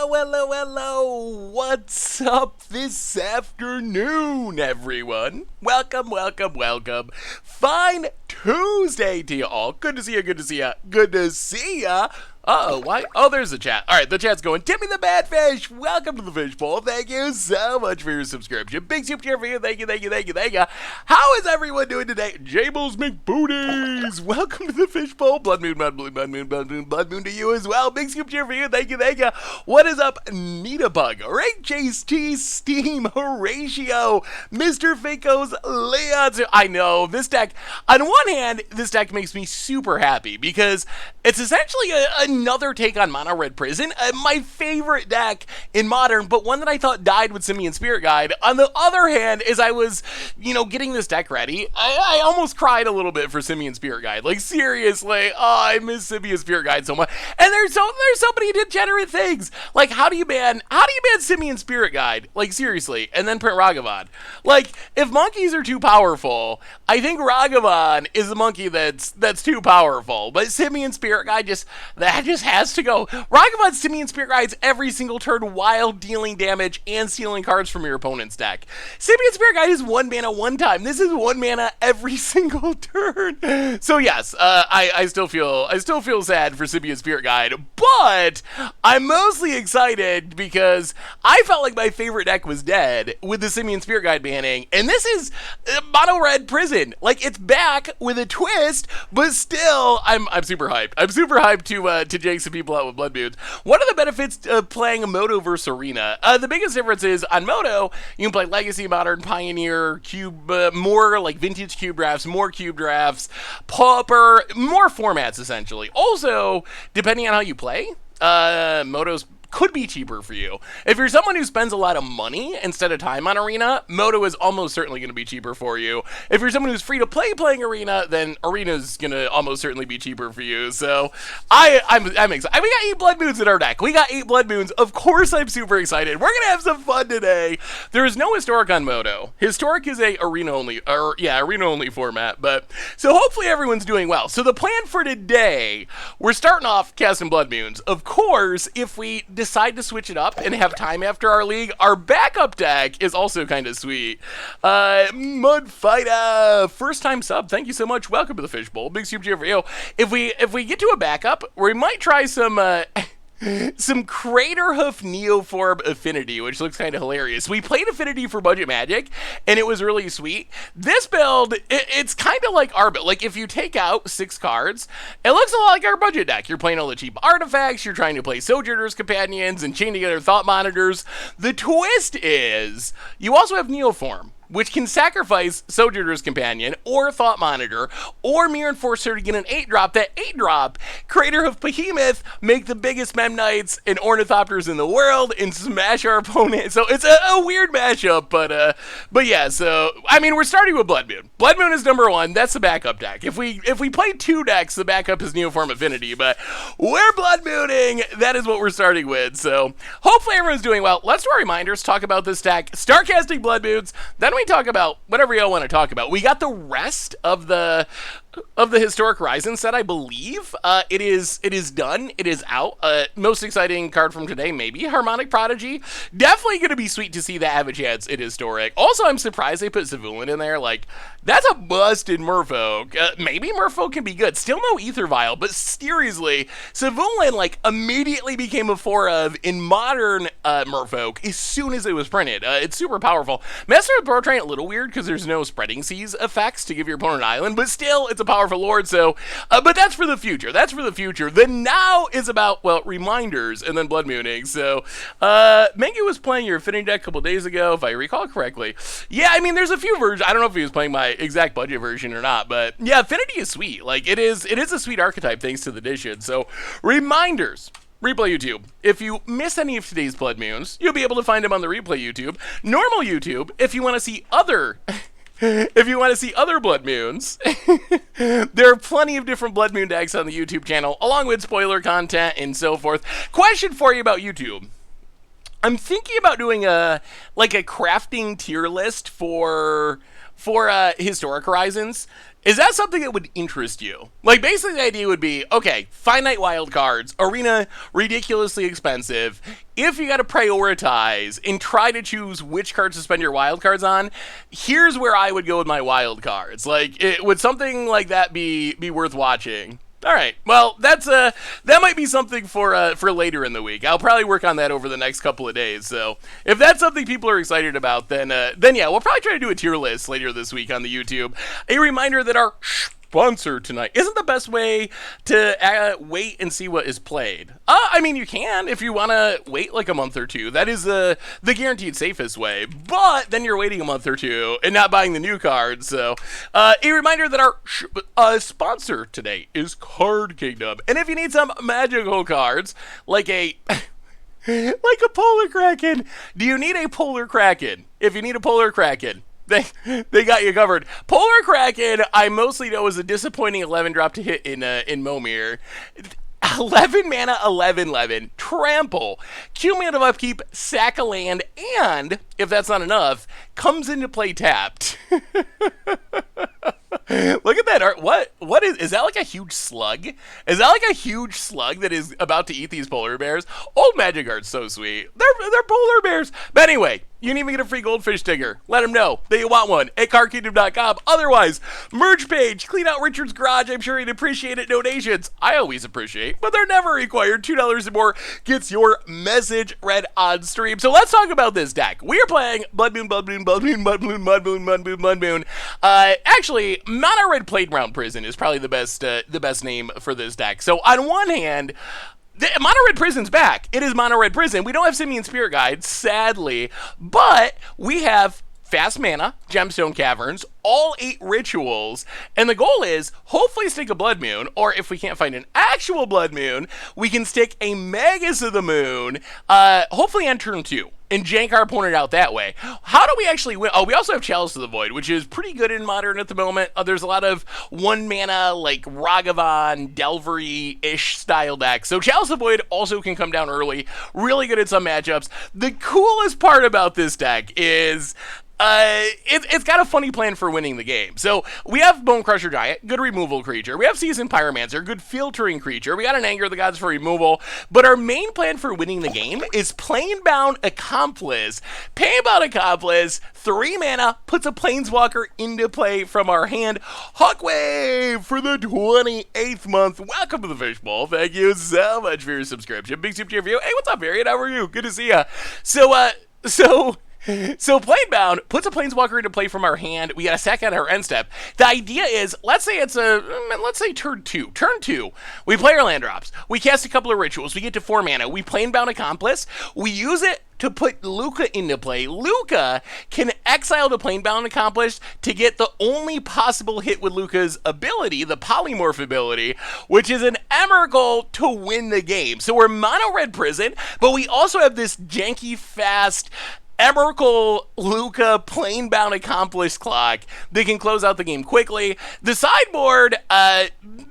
Hello. What's up this afternoon, everyone? Welcome. Fine Tuesday to you all. Good to see ya. Uh-oh, why? Oh, there's the chat. All right, the chat's going, Timmy the Badfish, welcome to the Fishbowl. Thank you so much for your subscription. Big super cheer for you. Thank you. How is everyone doing today? Jables McBooties, welcome to the Fishbowl. Blood moon to you as well. Big super cheer for you. Thank you. What is up, Nita Bug, Rank Chase T, Steam, Horatio, Mr. Fako's Leon. I know, this deck, on one hand, this deck makes me super happy because it's essentially another take on Mono Red Prison, my favorite deck in Modern, but one that I thought died with Simian Spirit Guide. On the other hand, as I was, getting this deck ready, I almost cried a little bit for Simian Spirit Guide. Like, seriously, I miss Simian Spirit Guide so much. And there's so many degenerate things. Like, how do you ban Simian Spirit Guide? Like, seriously, and then print Ragavan. Like, if monkeys are too powerful, I think Ragavan is a monkey that's too powerful. But Simian Spirit Guide that just has to go. Ragavan Simian Spirit Guides every single turn while dealing damage and stealing cards from your opponent's deck. Simian Spirit Guide is 1 mana one time. This is 1 mana every single turn. So yes, I still feel sad for Simian Spirit Guide, but I'm mostly excited because I felt like my favorite deck was dead with the Simian Spirit Guide banning, and this is Mono Red Prison. Like, it's back with a twist, but still, I'm super hyped. I'm super hyped to Jake some people out with Blood Moons. One of the benefits of playing a Moto versus Arena, the biggest difference is on Moto, you can play Legacy, Modern, Pioneer, Cube, more like Vintage Cube drafts, more Cube drafts, Pauper, more formats essentially. Also, depending on how you play, Moto's could be cheaper for you. If you're someone who spends a lot of money instead of time on Arena, Moto is almost certainly going to be cheaper for you. If you're someone who's free to play playing Arena, then Arena's going to almost certainly be cheaper for you. So I'm excited. We got 8 Blood Moons in our deck. We got 8 Blood Moons. Of course I'm super excited. We're going to have some fun today. There is no Historic on Moto. Historic is a arena only format, but so hopefully everyone's doing well. So the plan for today, we're starting off casting Blood Moons. Of course, if we decide to switch it up and have time after our league, our backup deck is also kind of sweet. Mudfighter, first time sub, thank you so much. Welcome to the Fishbowl. Big super cheer for you. If we get to a backup, we might try some Craterhoof Neoform Affinity, which looks kind of hilarious. We played Affinity for Budget Magic, and it was really sweet. This build, it's kind of like our build. Like, if you take out 6 cards, it looks a lot like our budget deck. You're playing all the cheap artifacts, you're trying to play Sojourner's Companions, and chain together Thought Monitors. The twist is, you also have Neoform, which can sacrifice Sojourner's Companion, or Thought Monitor, or Mirror Enforcer to get an 8-drop. That 8-drop, Craterhoof Behemoth, make the biggest Memnites and Ornithopters in the world, and smash our opponent. So it's a weird mashup, but yeah, so, I mean, we're starting with Blood Moon. Blood Moon is number 1, that's the backup deck. If we play 2 decks, the backup is Neoform Affinity, but we're Blood Mooning, that is what we're starting with. So, hopefully everyone's doing well. Let's do our reminders, talk about this deck, start casting Blood Moons, then we talk about whatever y'all want to talk about. We got the rest of the Historic Horizon set, I believe. It is done. It is out. Most exciting card from today, maybe Harmonic Prodigy. Definitely going to be sweet to see that have a chance in Historic. Also, I'm surprised they put Zavulin in there. Like, that's a busted Merfolk. Maybe Merfolk can be good. Still no Ether Vial, but seriously, Zavulin, like, immediately became a 4 of in Modern Merfolk as soon as it was printed. It's super powerful. Master of the Pro Train, a little weird because there's no Spreading Seas effects to give your opponent an island, but still, it's a powerful lord, so, but that's for the future. The now is about, well, reminders and then Blood Mooning. So, Mengu was playing your Affinity deck a couple days ago, if I recall correctly. Yeah, I mean, there's a few versions. I don't know if he was playing my exact budget version or not, but yeah, Affinity is sweet. Like, it is a sweet archetype thanks to the edition. So, reminders. Replay YouTube. If you miss any of today's Blood Moons, you'll be able to find them on the Replay YouTube. Normal YouTube, if you want to see other Blood Moons, there are plenty of different Blood Moon decks on the YouTube channel, along with spoiler content and so forth. Question for you about YouTube. I'm thinking about doing a crafting tier list for for Historic Horizons. Is that something that would interest you? Like, basically the idea would be, okay, finite wild cards, arena ridiculously expensive. If you got to prioritize and try to choose which cards to spend your wild cards on, here's where I would go with my wild cards. Like, would something like that be worth watching? All right. Well, that might be something for later in the week. I'll probably work on that over the next couple of days. So if that's something people are excited about, then yeah, we'll probably try to do a tier list later this week on the YouTube. A reminder that our sponsor tonight isn't the best way to wait and see what is played. I mean, you can if you want to wait like a month or two. That is the guaranteed safest way. But then you're waiting a month or two and not buying the new cards. So a reminder that our sponsor today is Card Kingdom. And if you need some magical cards, like a Polar Kraken, do you need a Polar Kraken? If you need a Polar Kraken, they got you covered. Polar Kraken, I mostly know, is a disappointing 11 drop to hit in Momir. 11 mana, 11/11, trample, cumulative upkeep, sack a land, and if that's not enough, comes into play tapped. Look at that art. What is that, like a huge slug? Is that like a huge slug that is about to eat these polar bears? Old Magic art's so sweet. They're polar bears. But anyway, you can even get a free goldfish sticker. Let them know that you want one at cardkingdom.com. Otherwise, merch page, clean out Richard's garage. I'm sure he'd appreciate it. Donations, I always appreciate, but they're never required. $2 or more gets your message read on stream. So let's talk about this deck. We are playing Blood Moon, Blood Moon, Blood Moon, Blood Moon, Blood Moon, Blood Moon, Blood Moon. Actually, Mono Red Planebound Prison is probably the best name for this deck. So on one hand, Mono Red Prison's back. It is Mono Red Prison. We don't have Simian Spirit Guide, sadly, but we have fast mana, Gemstone Caverns, all 8 rituals, and the goal is hopefully stick a Blood Moon, or if we can't find an actual Blood Moon, we can stick a Magus of the Moon, hopefully on turn 2. And jank our opponent out that way. How do we actually win? Oh, we also have Chalice of the Void, which is pretty good in Modern at the moment. There's a lot of 1 mana, like Ragavan, Delvery-ish style decks. So Chalice of the Void also can come down early. Really good at some matchups. The coolest part about this deck is it's got a funny plan for winning the game. So we have Bone Crusher Giant, good removal creature. We have Seasoned Pyromancer, good filtering creature. We got an Anger of the Gods for removal. But our main plan for winning the game is Planebound Accomplice. Planebound Accomplice, 3 mana, puts a Planeswalker into play from our hand. Hawkwave for the 28th month. Welcome to the Fishbowl. Thank you so much for your subscription. Big super cheer for you. Hey, what's up, Varian? How are you? Good to see ya. So Planebound puts a Planeswalker into play from our hand. We got to sack out our end step. The idea is, let's say turn 2. Turn 2, we play our land drops. We cast a couple of rituals. We get to 4 mana. We Planebound Accomplice. We use it to put Lukka into play. Lukka can exile the Planebound Accomplice to get the only possible hit with Lukka's ability, the Polymorph ability, which is an Emrakul to win the game. So we're Mono Red Prison, but we also have this janky, fast Emrakul Lukka Planebound Accomplice clock that can close out the game quickly. The sideboard,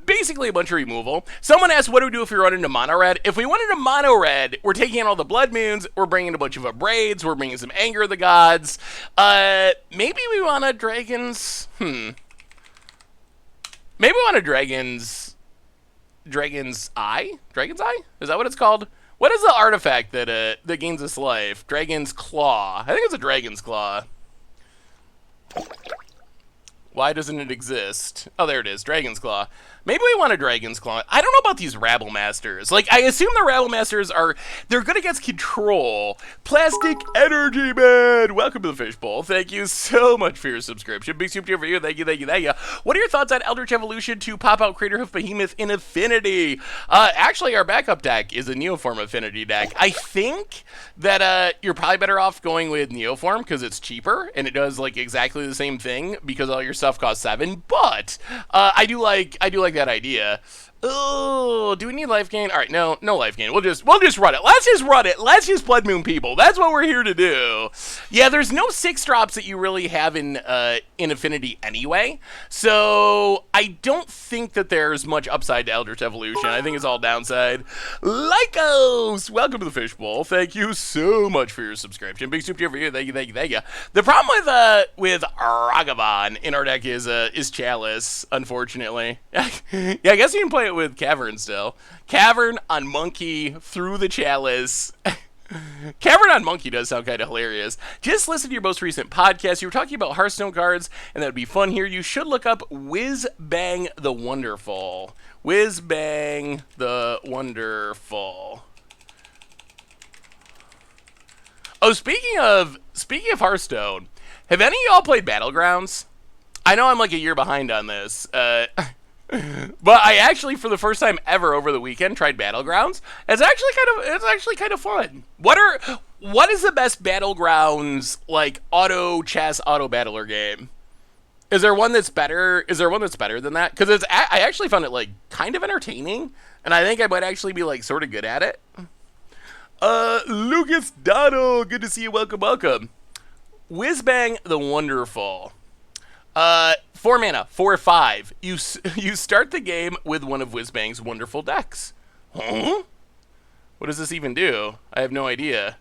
basically a bunch of removal. Someone asked, what do we do if we run into Mono Red? If we went into Mono Red, we're taking in all the Blood Moons, we're bringing a bunch of Abrades, we're bringing some Anger of the Gods. Maybe we want a Dragon's... Maybe we want a Dragon's Eye? Dragon's Eye? Is that what it's called? What is the artifact that gains us life? Dragon's Claw. I think it's a Dragon's Claw. Why doesn't it exist? Oh, there it is. Dragon's Claw. Maybe we want a Dragon's Claw. I don't know about these Rabble Masters. Like, I assume the Rabble Masters they're good against control. Plastic Energy Man! Welcome to the Fishbowl. Thank you so much for your subscription. Big super cheer for you. Thank you, thank you, thank you. What are your thoughts on Eldritch Evolution to pop out Craterhoof Behemoth in Affinity? Actually, our backup deck is a Neoform Affinity deck. I think that you're probably better off going with Neoform because it's cheaper and it does like exactly the same thing because all your stuff costs 7. But I do like that idea. Oh, do we need life gain? All right, no life gain. We'll just run it. Let's just run it. Let's just Blood Moon people. That's what we're here to do. Yeah, there's no 6 drops that you really have in Affinity anyway. So I don't think that there's much upside to Eldritch Evolution. I think it's all downside. Lycos, welcome to the Fishbowl. Thank you so much for your subscription. Big soup to you for you. Thank you. The problem with Ragavan in our deck is Chalice, unfortunately. Yeah, I guess you can play it with Cavern still. Cavern on Monkey through the Chalice. Cavern on Monkey does sound kind of hilarious. Just listen to your most recent podcast. You were talking about Hearthstone cards, and that would be fun here. You should look up Whiz Bang the Wonderful. Whiz Bang the Wonderful. Oh, speaking of Hearthstone, have any of y'all played Battlegrounds? I know I'm like a year behind on this. But I actually, for the first time ever over the weekend, tried Battlegrounds. It's actually kind of fun. What is the best Battlegrounds like auto chess auto battler game? Is there one that's better? Is there one that's better than that? Because I actually found it like kind of entertaining, and I think I might actually be like sort of good at it. Lucas Donald, good to see you. Welcome. Whizbang the Wonderful. 4 mana, 4/5. You start the game with one of Whizbang's wonderful decks. Huh? What does this even do? I have no idea.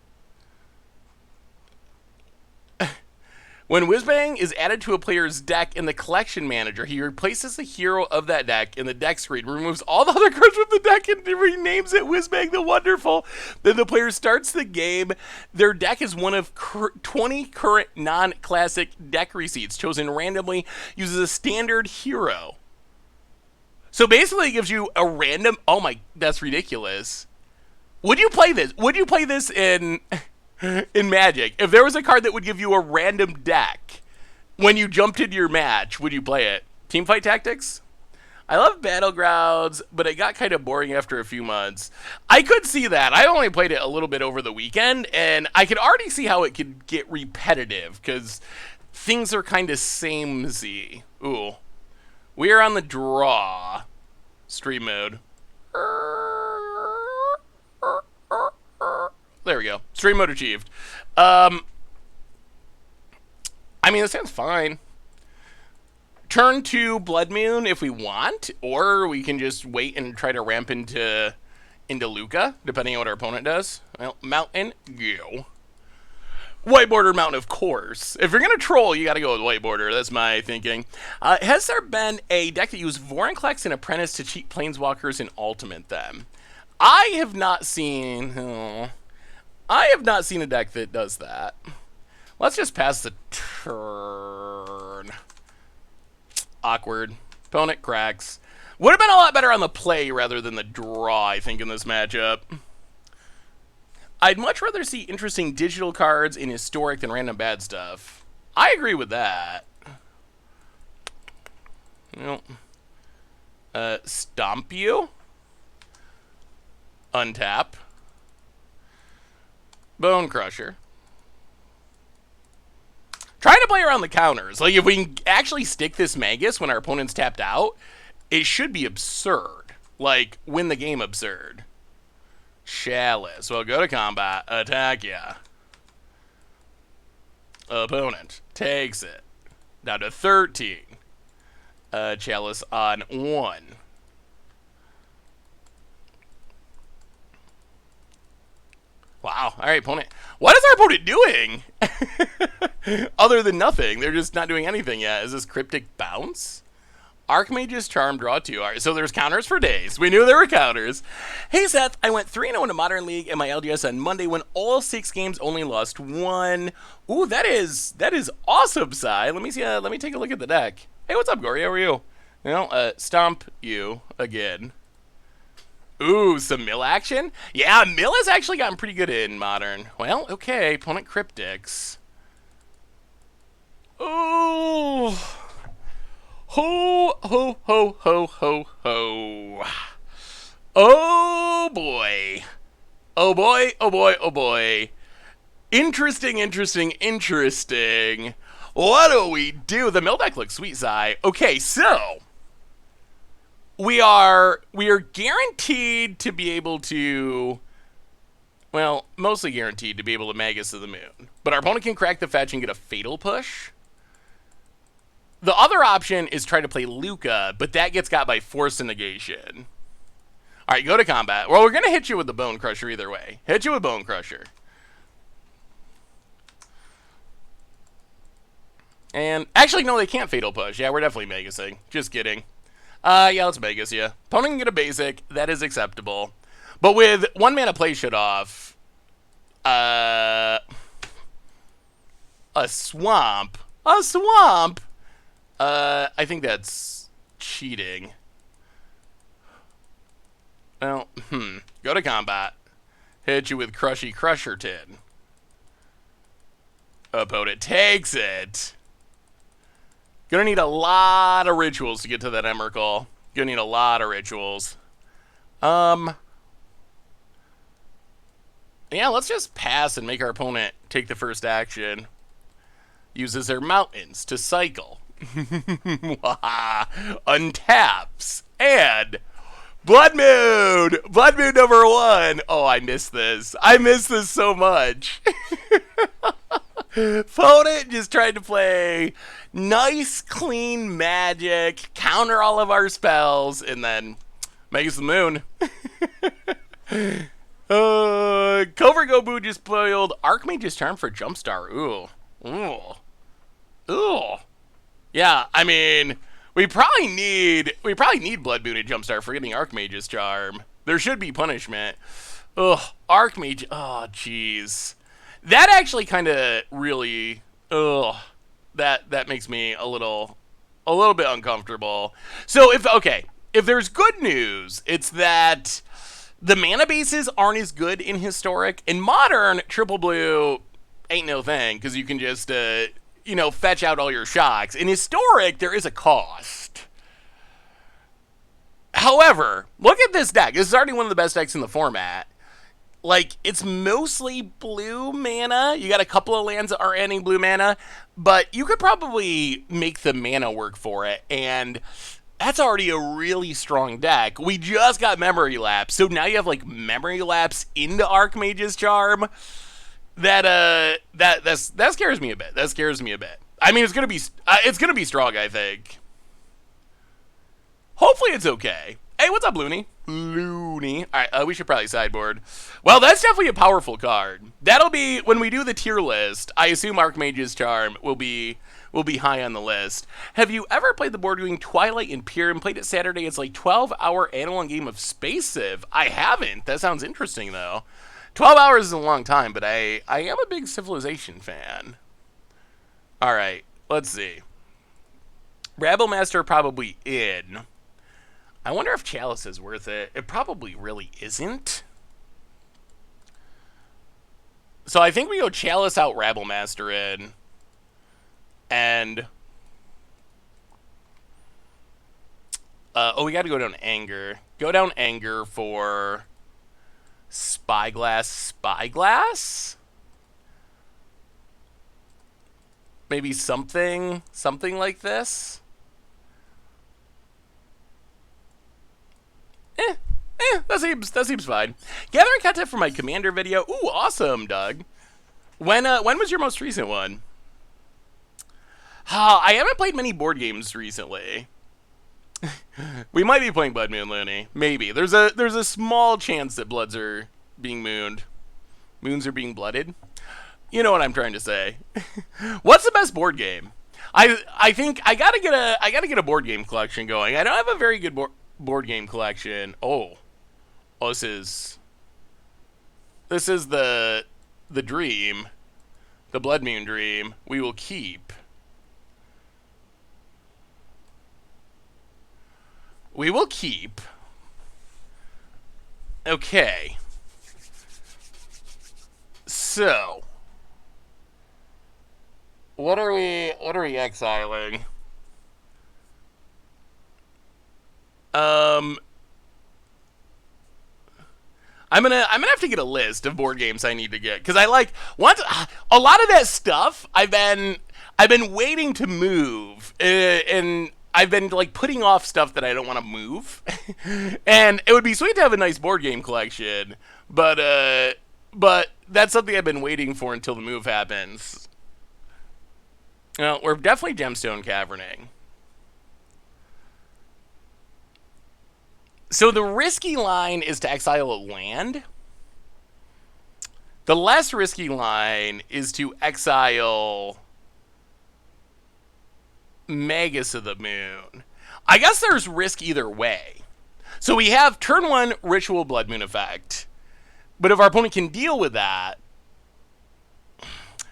When Whizbang is added to a player's deck in the collection manager, he replaces the hero of that deck in the deck screen, removes all the other cards from the deck, and renames it Whizbang the Wonderful. Then the player starts the game. Their deck is one of 20 current non-classic deck receipts, chosen randomly, uses a standard hero. So basically it gives you a random... Oh my, that's ridiculous. Would you play this? Would you play this in Magic? If there was a card that would give you a random deck when you jumped into your match, would you play it? Teamfight Tactics? I love Battlegrounds, but it got kind of boring after a few months. I could see that. I only played it a little bit over the weekend, and I could already see how it could get repetitive, because things are kind of samey. Ooh. We are on the draw. Stream mode. There we go. Stream mode achieved. I mean, this sounds fine. Turn to Blood Moon if we want, or we can just wait and try to ramp into Lukka, depending on what our opponent does. Well, Mountain, go. White Border Mountain, of course. If you're going to troll, you got to go with White Border. That's my thinking. Has there been a deck that used Vorinclex and Apprentice to cheat Planeswalkers in Ultimate, then? I have not seen... I have not seen a deck that does that. Let's just pass the turn. Awkward. Opponent cracks. Would have been a lot better on the play rather than the draw, I think, in this matchup. I'd much rather see interesting digital cards in Historic than random bad stuff. I agree with that. Well, Stomp you. Untap. Bone Crusher. Trying to play around the counters. Like, if we can actually stick this Magus when our opponent's tapped out, it should be absurd. Like, win the game absurd. Chalice. Well, go to combat. Attack ya. Opponent takes it. Down to 13. Chalice on 1. Wow. All right, opponent. What is our opponent doing? Other than nothing. They're just not doing anything yet. Is this Cryptic Bounce? Archmage's Charm, draw 2. All right, so there's counters for days. We knew there were counters. Hey, Seth. I went 3-0 in a Modern League in my LDS on Monday when all 6 games only lost 1. Ooh, that is awesome, Sai. Let me see. Let me take a look at the deck. Hey, what's up, Gory? How are you? You know, stomp you again. Ooh, some mill action? Yeah, mill has actually gotten pretty good in Modern. Well, okay, opponent Cryptics. Ooh. Ho, ho, ho, ho, ho, ho. Oh, boy. Oh, boy, oh, boy, oh, boy. Interesting. What do we do? The mill deck looks sweet, Zai. Okay, so... we are guaranteed to be able to, well, mostly guaranteed to be able to Magus to the Moon. But our opponent can crack the fetch and get a Fatal Push. The other option is try to play Lukka, but that gets got by Force and Negation. Alright, go to combat. Well, we're going to hit you with the Bone Crusher either way. Hit you with Bone Crusher. And, actually, no, they can't Fatal Push. Yeah, we're definitely Magusing. Just kidding. Yeah, let's Magus, yeah. Opponent can get a basic. That is acceptable. But with 1 mana play shut off, a swamp. A swamp? I think that's cheating. Well, go to combat. Hit you with Crushy Crusherton. Opponent takes it. Gonna need a lot of rituals to get to that Emrakul. Gonna need a lot of rituals. Yeah, let's just pass and make our opponent take the first action. Uses their mountains to cycle. Untaps. And Blood Moon! Blood Moon number 1! Oh, I miss this. I miss this so much. Opponent just tried to play nice, clean magic, counter all of our spells, and then Magus the Moon. Covert Gobu just spoiled Archmage's Charm for Jumpstar. Ooh. Ooh. Ooh. Yeah, I mean, we probably need Blood Moon and Jumpstart for getting Archmage's Charm. There should be punishment. Ugh, Archmage. Oh, jeez. That actually kind of really, that makes me a little bit uncomfortable. So if there's good news, it's that the mana bases aren't as good in Historic. In Modern, Triple Blue ain't no thing, because you can just, fetch out all your shocks. In Historic, there is a cost. However, look at this deck. This is already one of the best decks in the format. Like, it's mostly blue mana. You got a couple of lands that are adding blue mana, but you could probably make the mana work for it, and that's already a really strong deck. We just got Memory Lapse, so now you have, like, Memory Lapse into Archmage's Charm. That scares me a bit. That scares me a bit. I mean, it's gonna be strong, I think. Hopefully it's okay. Hey, what's up, Looney? Looney. Alright, we should probably sideboard. Well, that's definitely a powerful card. That'll be, when we do the tier list, I assume Archmage's Charm will be high on the list. Have you ever played the board game Twilight Imperium and played it Saturday? It's like 12-hour analog game of Space Civ. I haven't. That sounds interesting, though. 12 hours is a long time, but I am a big Civilization fan. Alright, let's see. Rabblemaster probably in. I wonder if Chalice is worth it. It probably really isn't. So I think we go Chalice out, Rabblemaster in. And... we gotta go down Anger. Go down Anger for... Spyglass. Spyglass? Maybe something like this? That seems fine. Gathering content for my Commander video. Ooh, awesome, Doug. When was your most recent one? I haven't played many board games recently. We might be playing Blood Moon, Looney. Maybe. There's a small chance that bloods are being mooned. Moons are being blooded. You know what I'm trying to say. What's the best board game? I think I gotta get a board game collection going. I don't have a very good board game collection. Oh, this is the dream, the Blood Moon dream. We will keep. We will keep. Okay. So, what are we exiling? I'm gonna have to get a list of board games I need to get, because I like a lot of that stuff I've been waiting to move, and I've been like putting off stuff that I don't want to move, and it would be sweet to have a nice board game collection, but that's something I've been waiting for until the move happens. Well, we're definitely gemstone caverning. So the risky line is to exile a land. The less risky line is to exile Magus of the Moon. I guess there's risk either way. So we have turn 1 Ritual Blood Moon effect. But if our opponent can deal with that,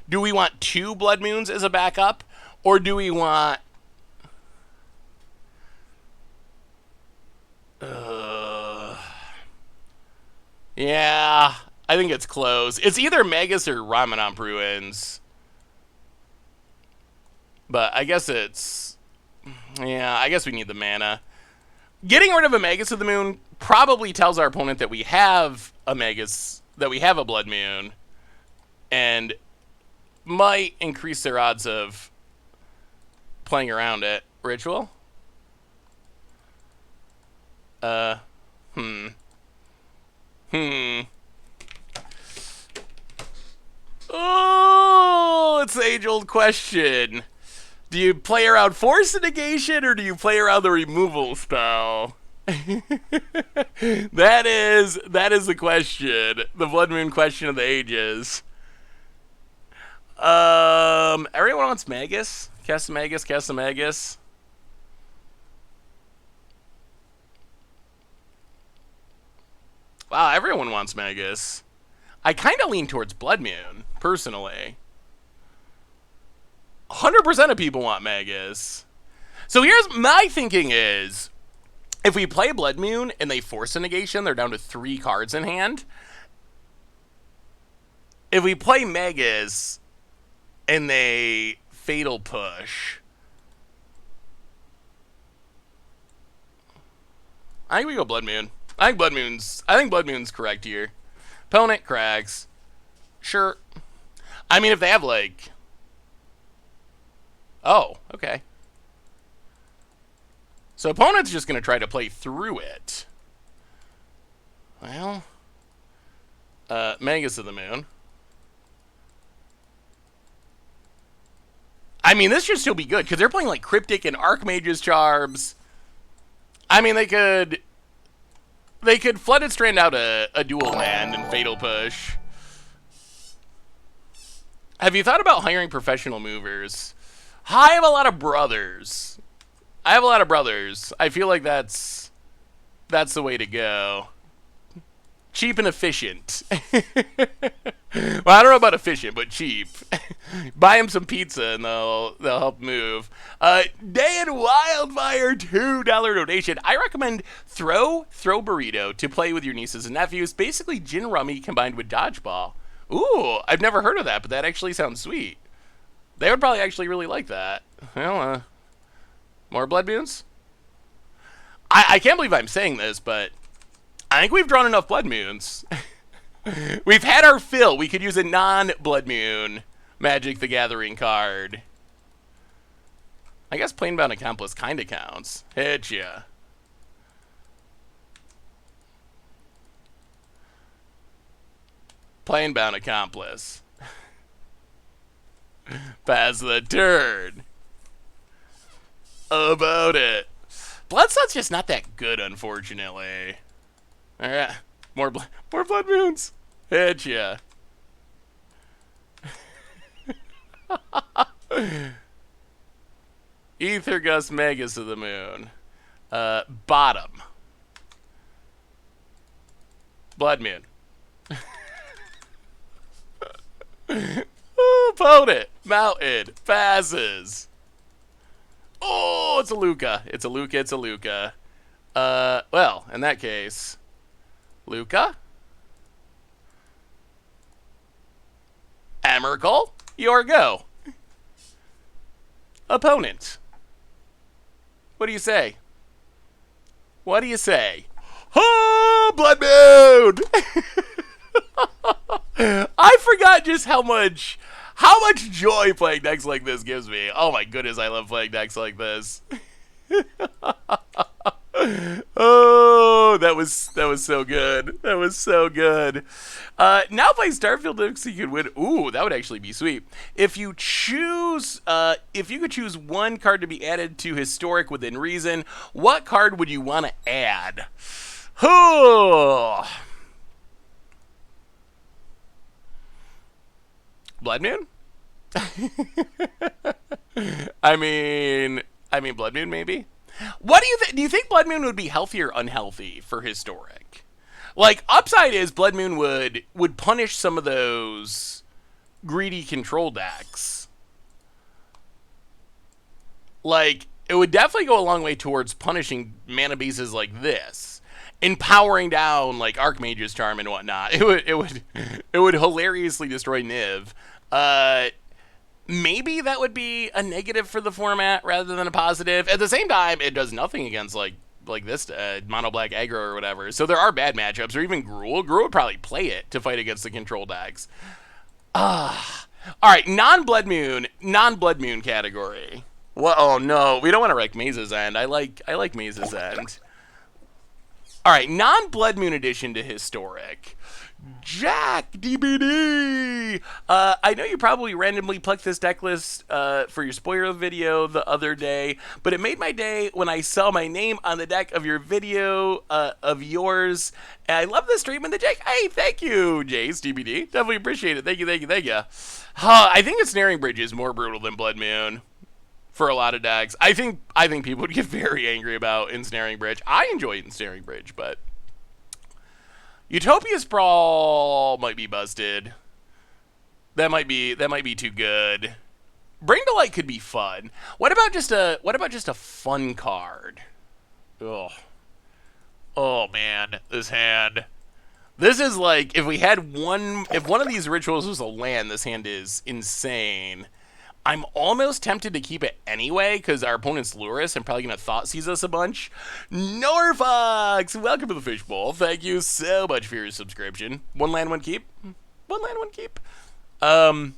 do we want 2 Blood Moons as a backup? Or do we want... yeah, I think it's close. It's either Magus or Ramanamp Ruins. But I guess it's... yeah, I guess we need the mana. Getting rid of a Magus of the Moon probably tells our opponent that we have a Magus, that we have a Blood Moon, and might increase their odds of playing around it. Ritual? Oh, it's the age-old question. Do you play around Force Negation, or do you play around the removal spell? That is the question. The Blood Moon question of the ages. Everyone wants Magus. Cast a Magus, cast a Magus. Wow, everyone wants Magus. I kind of lean towards Blood Moon, personally. 100% of people want Magus. So here's my thinking is, if we play Blood Moon and they force a negation, they're down to 3 cards in hand. If we play Magus and they Fatal Push, I think we go Blood Moon. I think Blood Moon's correct here. Opponent Crags. Sure. I mean, if they have like... oh, okay. So opponent's just going to try to play through it. Well, Magus of the Moon. I mean, this should still be good, because they're playing like Cryptic and Archmage's Charms. I mean, they could Flooded Strand out a dual land and Fatal Push. Have you thought about hiring professional movers? I have a lot of brothers. I feel like that's the way to go. Cheap and efficient. Well, I don't know about efficient, but cheap. Buy them some pizza and they'll help move. Day and Wildfire, $2 donation. I recommend Throw Burrito to play with your nieces and nephews. Basically Gin Rummy combined with Dodgeball. Ooh, I've never heard of that, but that actually sounds sweet. They would probably actually really like that. Well, more Blood Moons? I can't believe I'm saying this, but I think we've drawn enough Blood Moons. We've had our fill. We could use a non-Blood Moon Magic the Gathering card. I guess Planebound Accomplice kind of counts. Hit ya. Planebound Accomplice. Pass the turn. About it. Bloodstone's just not that good, unfortunately. Alright. More Blood Moons. Hit ya. Ether Gust Magus of the Moon. Bottom. Blood Moon. Opponent. Mountain. Passes. Oh, it's a Lukka. It's a Lukka. Well, in that case, Lukka? Emrakul? Your go. Opponent. What do you say? Oh, Blood Moon! I forgot just how much joy playing decks like this gives me. Oh my goodness, I love playing decks like this. Oh, that was so good. That was so good. Now play Starfield Dixie could win. Ooh, that would actually be sweet. If you could choose one card to be added to Historic within reason, what card would you want to add? Oh, Blood Moon? Blood Moon maybe. What do you think? Do you think Blood Moon would be healthy or unhealthy for Historic? Like, upside is Blood Moon would punish some of those greedy control decks. Like, it would definitely go a long way towards punishing mana bases like this, empowering down like Archmage's Charm and whatnot. It would hilariously destroy Niv. Maybe that would be a negative for the format rather than a positive. At the same time, it does nothing against like this mono black aggro or whatever. So there are bad matchups, or even Gruul. Gruul would probably play it to fight against the control decks. All right, non-Blood Moon category. Well, oh no, we don't want to wreck Maze's End. I like Maze's End. All right, non-Blood Moon edition to Historic. Jack DBD. I know you probably randomly plucked this deck list for your spoiler video the other day, but it made my day when I saw my name on the deck of your video of yours. And I love the stream and the Jake. Hey, thank you, Jace DBD. Definitely appreciate it. Thank you. I think Ensnaring Bridge is more brutal than Blood Moon for a lot of decks. I think people would get very angry about Ensnaring Bridge. I enjoy Ensnaring Bridge, but Utopia Sprawl might be busted. That might be too good. Bring to Light could be fun. What about just a fun card? Oh man, this hand. This is like if one of these rituals was a land, this hand is insane. I'm almost tempted to keep it anyway, because our opponent's Lurus and probably going to Thought Seize us a bunch. Norfox! Welcome to the Fishbowl. Thank you so much for your subscription. One land, one keep. Yeah,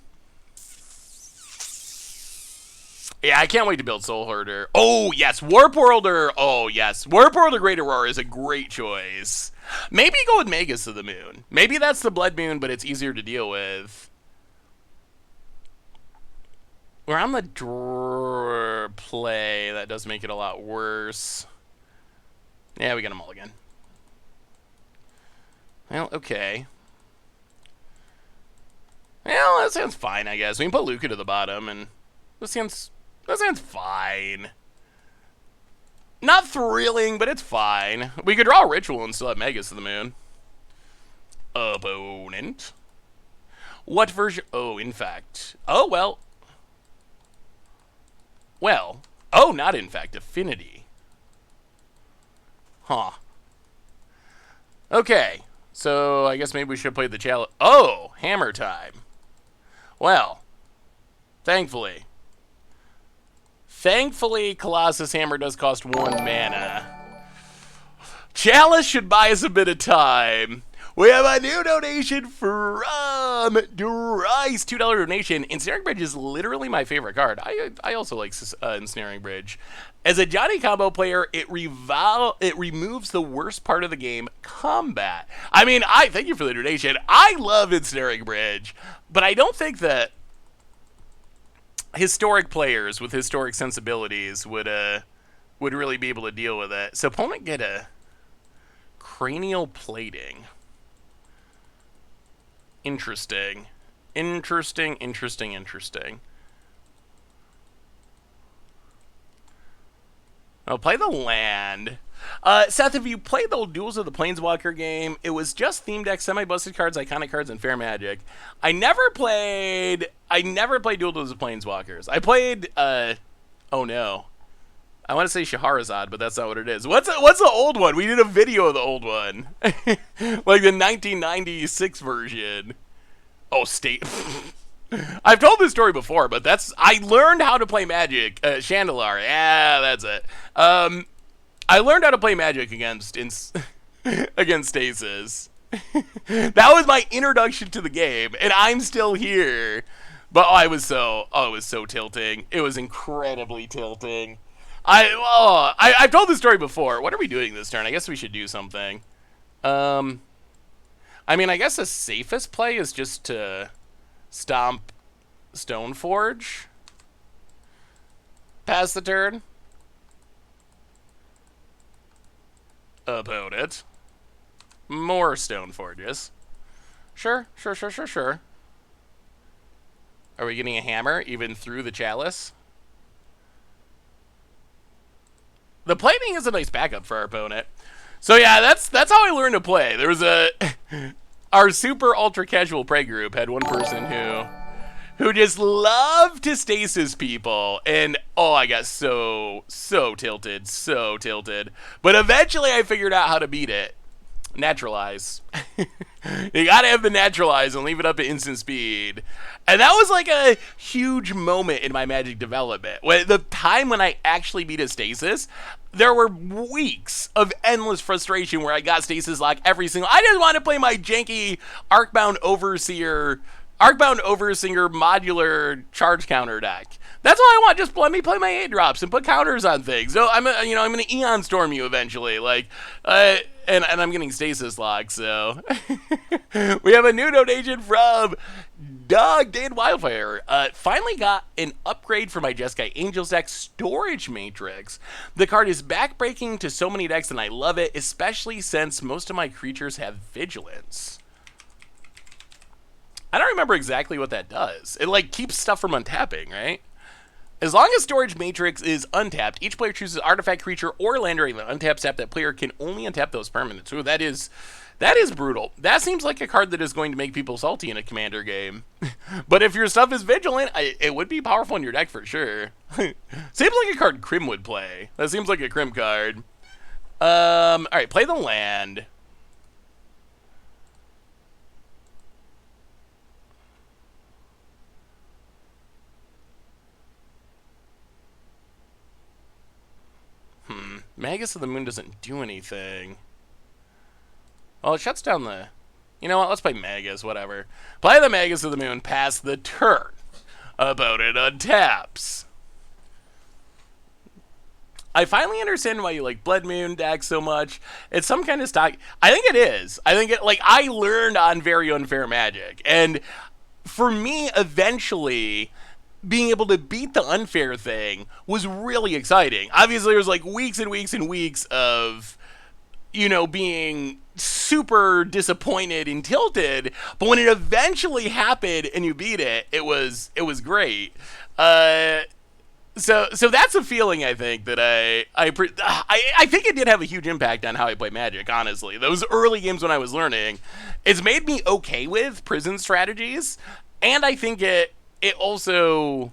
I can't wait to build Soul Herder. Oh, yes, Warp Worlder. Oh, yes, Warp Worlder Great Aurora is a great choice. Maybe go with Magus of the Moon. Maybe that's the Blood Moon, but it's easier to deal with. We're on the draw play. That does make it a lot worse. Yeah, we got them all again. Well, okay. Well, that sounds fine, I guess. We can put Lukka to the bottom, and that sounds fine. Not thrilling, but it's fine. We could draw a Ritual and still have Magus of the Moon. Opponent. What version? Oh, in fact. Oh, well. Well, oh, not in fact, Affinity. Huh. Okay, so I guess maybe we should play the challenge. Oh, Hammer Time. Well, thankfully, Colossus Hammer does cost 1 mana. Chalice should buy us a bit of time. We have a new donation from Darice, $2 donation. Ensnaring Bridge is literally my favorite card. I also like Ensnaring Bridge. As a Johnny Combo player, it removes the worst part of the game, combat. I mean, I thank you for the donation. I love Ensnaring Bridge, but I don't think that Historic players with Historic sensibilities would really be able to deal with it. So opponent get a Cranial Plating. Interesting. I'll play the land. Seth, if you played the Duels of the Planeswalker game, it was just theme deck, semi-busted cards, iconic cards, and fair magic. I never played Duels of the Planeswalkers. I played, oh no. I want to say Shahrazad, but that's not what it is. What's the old one? We did a video of the old one. Like the 1996 version. Oh, State. I've told this story before, but I learned how to play Magic. Chandelar. Yeah, that's it. I learned how to play Magic against Stasis. That was my introduction to the game, and I'm still here. But it was so tilting. It was incredibly tilting. I've told this story before. What are we doing this turn? I guess we should do something. I mean, I guess the safest play is just to stomp Stoneforge. Pass the turn. Opponent. More Stoneforges. Sure. Are we getting a hammer even through the chalice? The plating is a nice backup for our opponent. So yeah, that's how I learned to play. There was our super ultra casual prey group had one person who just loved to stasis people, and oh, I got so tilted. But eventually I figured out how to beat it. Naturalize. You gotta have the naturalize and leave it up at instant speed. And that was like a huge moment in my Magic development. When the time when I actually beat a stasis, there were weeks of endless frustration where I got stasis lock every single. I just want to play my janky Arcbound Overseer modular charge counter deck. That's all I want. Just let me play my 8-drops and put counters on things. So I'm gonna Eon Storm you eventually. Like, and I'm getting stasis lock. So we have a new donation from Doug Dan Wildfire. Finally got an upgrade for my Jeskai Angels deck, Storage Matrix. The card is backbreaking to so many decks, and I love it, especially since most of my creatures have Vigilance. I don't remember exactly what that does. It like keeps stuff from untapping, right? As long as Storage Matrix is untapped, each player chooses artifact, creature, or land during the untapped step. That player can only untap those permanents. Ooh, that is brutal. That seems like a card that is going to make people salty in a Commander game. But if your stuff is Vigilant, it would be powerful in your deck for sure. Seems like a card Crim would play. That seems like a Crim card. All right, play the land. Magus of the Moon doesn't do anything. Well, it shuts down the... You know what? Let's play Magus, whatever. Play the Magus of the Moon, pass the turn. Opponent untaps. I finally understand why you like Blood Moon decks so much. It's some kind of stock... I think it is. I think it... Like, I learned on Very Unfair Magic. And for me, eventually... being able to beat the unfair thing was really exciting. Obviously, there was like weeks and weeks and weeks of, being super disappointed and tilted. But when it eventually happened and you beat it, it was great. So that's a feeling I think that I think it did have a huge impact on how I play Magic. Honestly, those early games when I was learning, it's made me okay with prison strategies, and I think it also,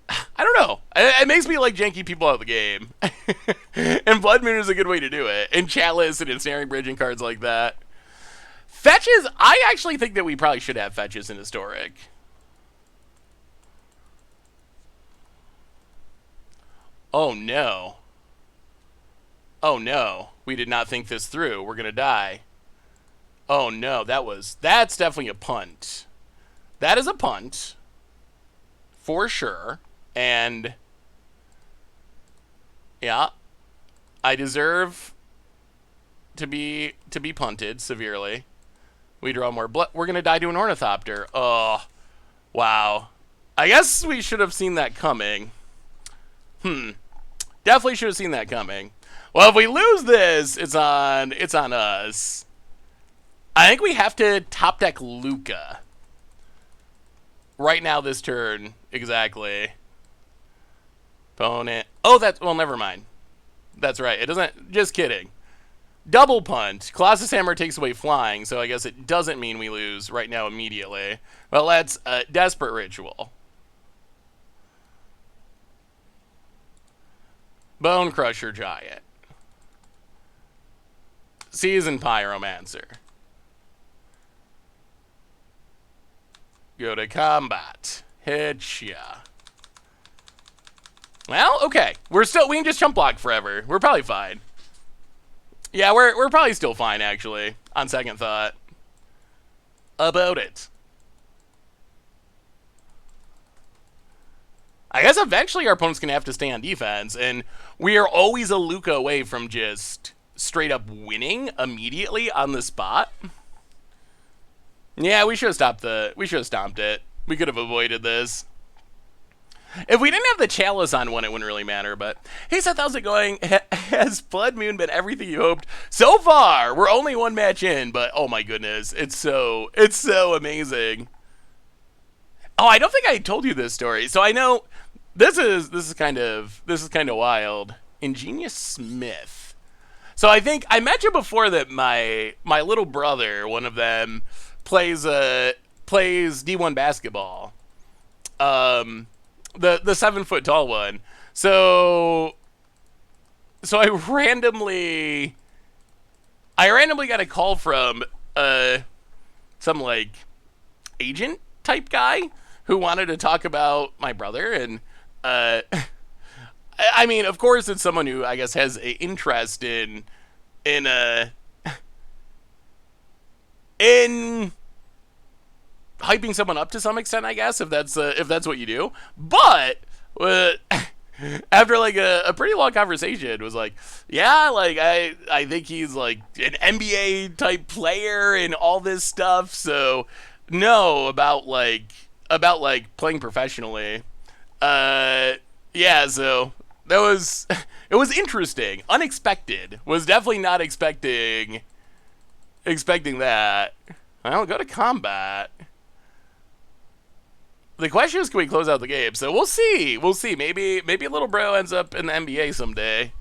I don't know, it makes me like janky people out of the game. And Blood Moon is a good way to do it. And Chalice and Ensnaring Bridge and cards like that. Fetches, I actually think that we probably should have fetches in Historic. Oh no. Oh no. We did not think this through. We're gonna die. Oh no, that's definitely a punt. That is a punt, for sure, and yeah, I deserve to be punted severely. We draw more blood. We're gonna die to an Ornithopter. Oh, wow. I guess we should have seen that coming. Definitely should have seen that coming. Well, if we lose this, it's on us. I think we have to top deck Lukka. Right now, this turn, exactly. Opponent. Oh, well, never mind. That's right. It doesn't. Just kidding. Double punt. Colossus Hammer takes away flying, so I guess it doesn't mean we lose right now immediately. Well, let's Desperate Ritual. Bone Crusher Giant. Seasoned Pyromancer. Go to combat. Hit ya. Well, okay. We can just chump block forever. We're probably fine. Yeah, we're probably still fine, actually, on second thought. About it. I Because eventually our opponent's going to have to stay on defense, and we are always a Lukka away from just straight up winning immediately on the spot. Yeah, we should have stopped it. We could have avoided this. If we didn't have the chalice on one, it wouldn't really matter, but... Hey Seth, how's it going? Has Blood Moon been everything you hoped? So far, we're only one match in, but oh my goodness, it's so amazing. Oh, I don't think I told you this story. So I know this is kind of wild. Ingenious Smith. So I think I mentioned before that my little brother, one of them, plays D1 basketball. The 7 foot tall one. So I randomly got a call from some like agent type guy who wanted to talk about my brother, and I mean, of course, it's someone who I guess has an interest in hyping someone up to some extent, I guess, if that's what you do. But after like a pretty long conversation, it was like, yeah, like I think he's like an NBA type player and all this stuff. So no, about playing professionally. Yeah, so that was it was interesting, unexpected. Was definitely not expecting that. Well, go to combat. The question is, can we close out the game? So we'll see. We'll see. Maybe little bro ends up in the NBA someday.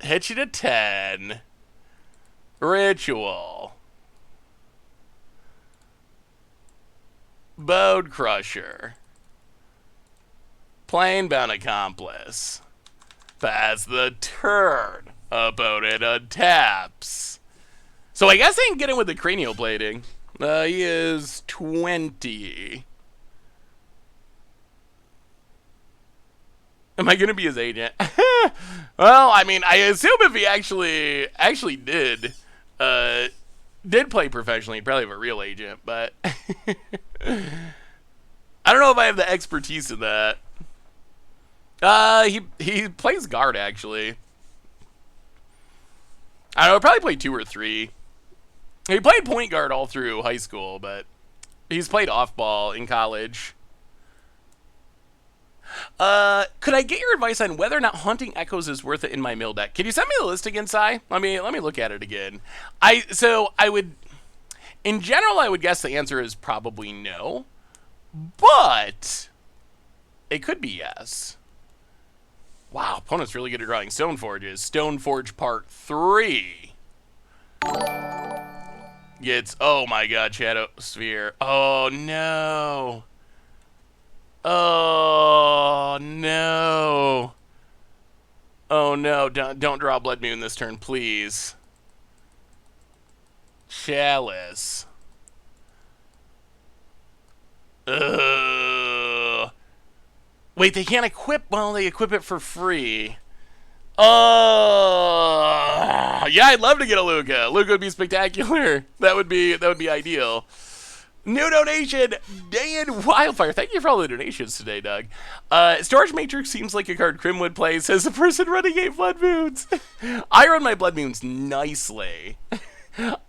Hit you to 10. Ritual. Bode Crusher. Planebound Accomplice. Pass the turn. Opponent untaps. So I guess I can get him with the cranial plating. He is 20. Am I gonna be his agent? Well, I mean, I assume if he actually did play professionally, he'd probably have a real agent, but I don't know if I have the expertise in that. He plays guard, actually. I don't know, probably play 2 or 3. He played point guard all through high school, but he's played off-ball in college. Could I get your advice on whether or not Haunting Echoes is worth it in my mill deck? Can you send me the list again, Sai? Let me look at it again. In general, I would guess the answer is probably no, but it could be yes. Wow, opponent's really good at drawing Stoneforges. Stoneforge Part 3. Gets, oh my god, Shadow Sphere. Oh no. Oh no. Oh no, don't draw Blood Moon this turn, please. Chalice. Ugh. Wait, they can't equip? Well, they equip it for free. Oh, yeah, I'd love to get a Lukka. Lukka would be spectacular. That would be ideal. New donation, Dan Wildfire. Thank you for all the donations today, Doug. Storage Matrix seems like a card Krim would play, says the person running 8 Blood Moons. I run my Blood Moons nicely.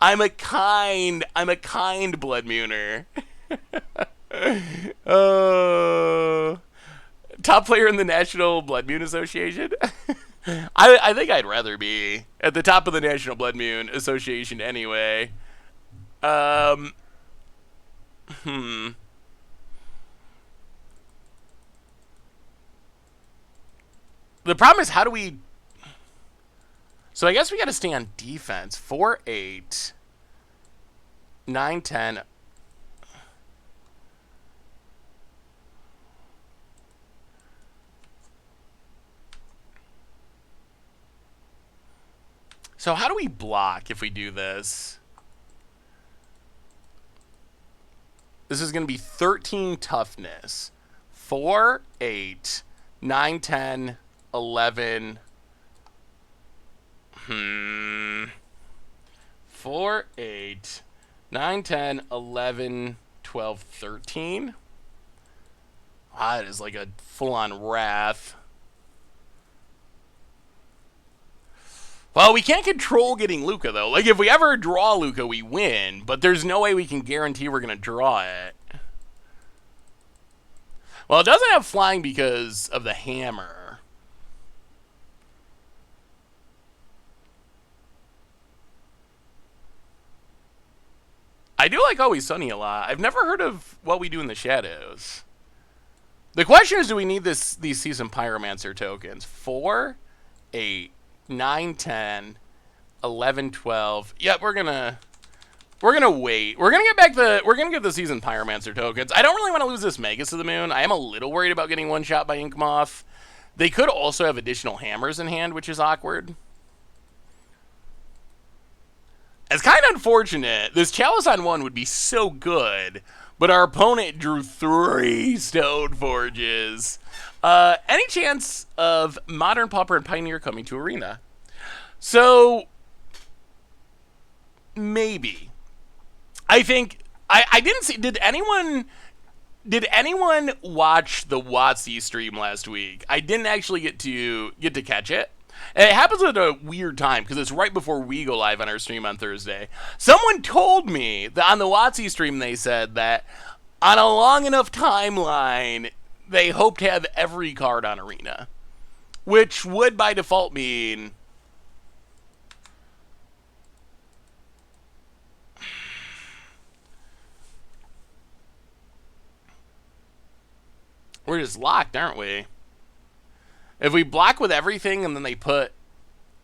I'm a kind Blood Mooner. Top player in the National Blood Moon Association. I think I'd rather be at the top of the National Blood Moon Association anyway. The problem is, how do we... So I guess we got to stay on defense. 4, 8, 9, 10. So how do we block if we do this? This is going to be 13 toughness. 4, 8, 9, 10, 11. 4, 8, 9, 10, 11, 12, 13. That is like a full-on wrath. Well, we can't control getting Lukka, though. Like, if we ever draw Lukka, we win. But there's no way we can guarantee we're going to draw it. Well, it doesn't have flying because of the hammer. I do like Always Sunny a lot. I've never heard of What We Do in the Shadows. The question is, do we need these Season Pyromancer tokens? 4, 8, 9, 10, 11, 12. Yep, we're gonna wait. We're gonna get the Season Pyromancer tokens. I don't really want to lose this Magus of the Moon. I am a little worried about getting one shot by Inkmoth. They could also have additional hammers in hand, which is awkward. It's kind of unfortunate. This Chalice on 1 would be so good, but our opponent drew 3 Stone Forges. Any chance of Modern, Pauper, and Pioneer coming to Arena? So, maybe. I think I didn't see. Did anyone watch the WotC stream last week? I didn't actually get to catch it. And it happens at a weird time because it's right before we go live on our stream on Thursday. Someone told me that on the WotC stream they said that on a long enough timeline they hope to have every card on Arena, which would by default mean we're just locked, aren't we? If we block with everything and then they put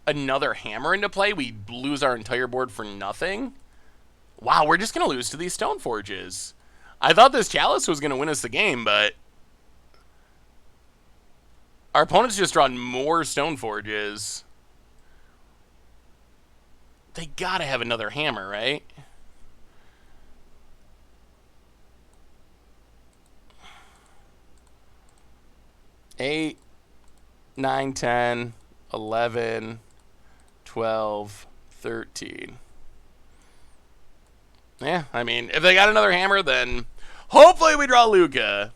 another hammer into play, we lose our entire board for nothing. Wow, we're just going to lose to these Stone Forges. I thought this Chalice was going to win us the game, but our opponent's just drawn more Stone Forges. They got to have another hammer, right? Eight. 9, 10, 11, 12, 13. Yeah, I mean, if they got another hammer, then hopefully we draw Lukka.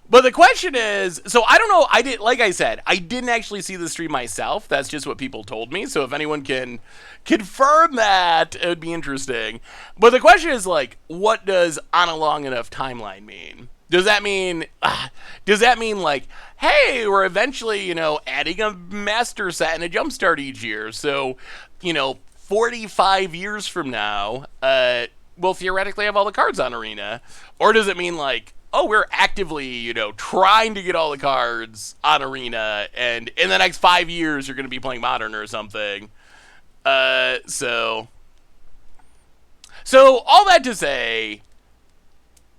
But the question is, so I don't know, like I said, I didn't actually see the stream myself. That's just what people told me. So if anyone can confirm that, it would be interesting. But the question is, like, what does on a long enough timeline mean? Does that mean like, hey, we're eventually, adding a master set and a jumpstart each year. So, 45 years from now, we'll theoretically have all the cards on Arena. Or does it mean like, oh, we're actively, trying to get all the cards on Arena, and in the next 5 years you're going to be playing Modern or something. So all that to say,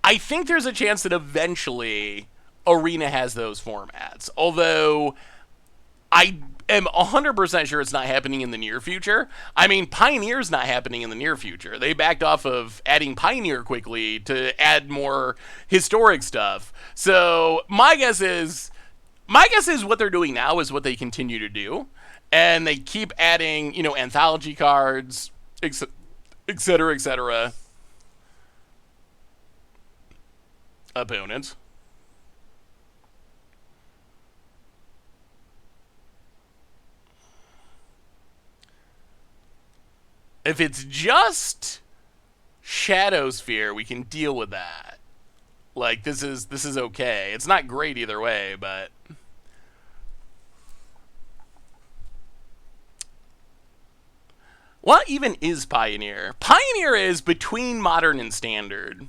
I think there's a chance that eventually Arena has those formats. Although I am 100% sure it's not happening in the near future. I mean, Pioneer's not happening in the near future. They backed off of adding Pioneer quickly to add more historic stuff. So my guess is what they're doing now is what they continue to do. And they keep adding, anthology cards, etc., etc. Opponents. If it's just Shadowsphere, we can deal with that. Like, this is okay. It's not great either way, but what even is Pioneer? Pioneer is between Modern and Standard.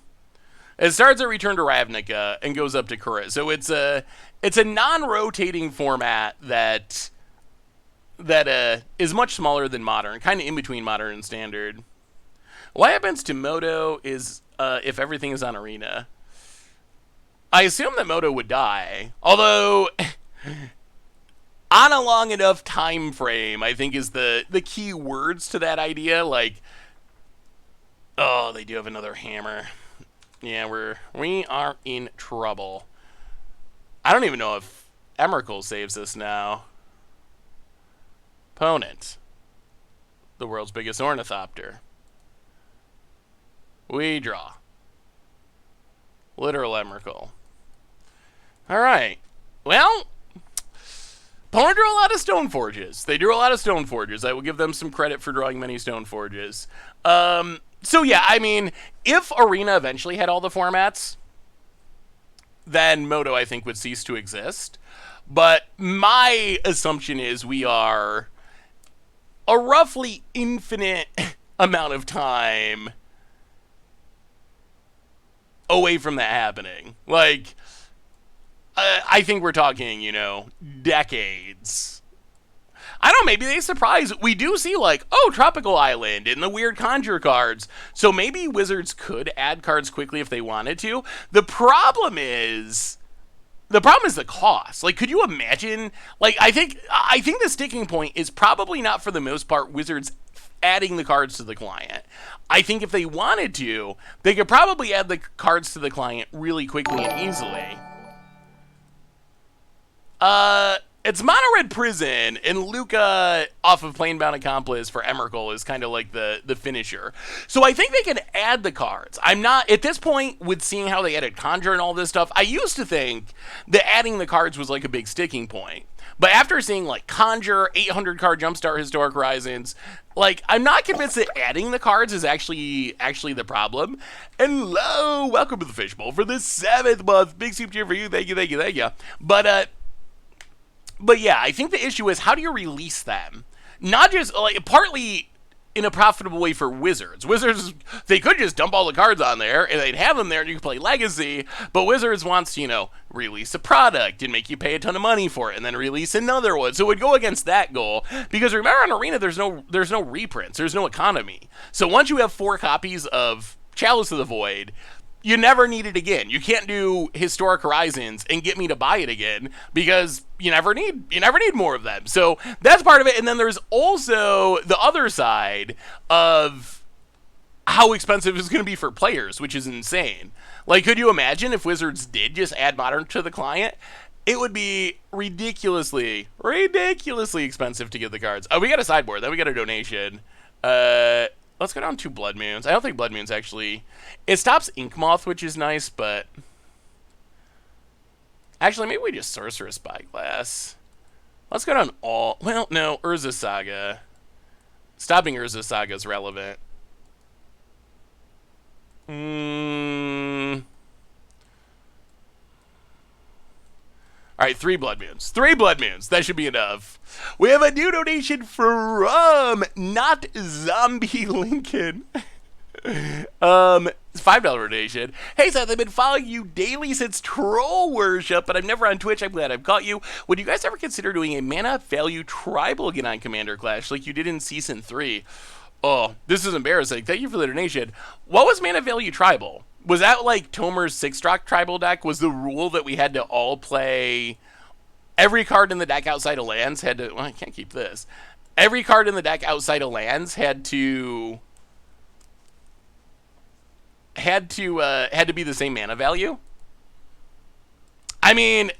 It starts at Return to Ravnica and goes up to Current. So it's a non-rotating format that is much smaller than Modern, kind of in between Modern and Standard. What happens to Moto is if everything is on Arena. I assume that Moto would die, although on a long enough time frame, I think is the key words to that idea. Like, oh, they do have another hammer. Yeah, we are in trouble. I don't even know if Emrakul saves us now. Opponent. The world's biggest ornithopter. We draw. Literal Emrakul. Alright. Well, opponent drew a lot of Stone Forges. They drew a lot of Stone Forges. I will give them some credit for drawing many Stone Forges. So yeah, I mean, if Arena eventually had all the formats, then Moto, I think, would cease to exist. But my assumption is we are a roughly infinite amount of time away from that happening. Like, I think we're talking, you know, decades. I don't know, maybe they surprise. We do see, like, oh, Tropical Island and the weird Conjure cards. So maybe Wizards could add cards quickly if they wanted to. The problem is the cost. Like, could you imagine? Like, I think the sticking point is probably not, for the most part, Wizards adding the cards to the client. I think if they wanted to, they could probably add the cards to the client really quickly and easily. It's Mono Red Prison, and Lukka off of Planebound Accomplice for Emrakul is kind of like the finisher. So I think they can add the cards. I'm not, at this point, with seeing how they added Conjure and all this stuff, I used to think that adding the cards was like a big sticking point. But after seeing like Conjure, 800 card Jumpstart Historic Horizons, like, I'm not convinced that adding the cards is actually the problem. And hello, welcome to the Fishbowl for the 7th month. Big soup cheer for you. Thank you. But yeah, I think the issue is, how do you release them? Not just, like, partly in a profitable way for Wizards. Wizards, they could just dump all the cards on there, and they'd have them there, and you could play Legacy, but Wizards wants to, you know, release a product and make you pay a ton of money for it, and then release another one. So it would go against that goal, because remember, on Arena, there's no reprints, there's no economy. So once you have 4 copies of Chalice of the Void, you never need it again. You can't do Historic Horizons and get me to buy it again, because you never need more of them. So that's part of it. And then there's also the other side of how expensive it's going to be for players, which is insane. Like, could you imagine if Wizards did just add Modern to the client? It would be ridiculously expensive to get the cards. Oh, we got a sideboard. Then we got a donation. Let's go down 2 Blood Moons. I don't think Blood Moons actually... It stops Ink Moth, which is nice, but... Actually, maybe we just Sorcerer Spyglass. Let's go down all... Well, no, Urza Saga. Stopping Urza Saga is relevant. Alright, 3 Blood Moons. 3 Blood Moons. That should be enough. We have a new donation from Not Zombie Lincoln. $5 donation. Hey Seth, I've been following you daily since Troll Worship, but I'm never on Twitch. I'm glad I've caught you. Would you guys ever consider doing a mana value tribal again on Commander Clash like you did in Season 3? Oh, this is embarrassing. Thank you for the donation. What was mana value tribal? Was that like Tomer's 6-drop tribal deck? Was the rule that we had to all play... Every card in the deck outside of lands had to... Well, I can't keep this. Every card in the deck outside of lands had to be the same mana value? I mean...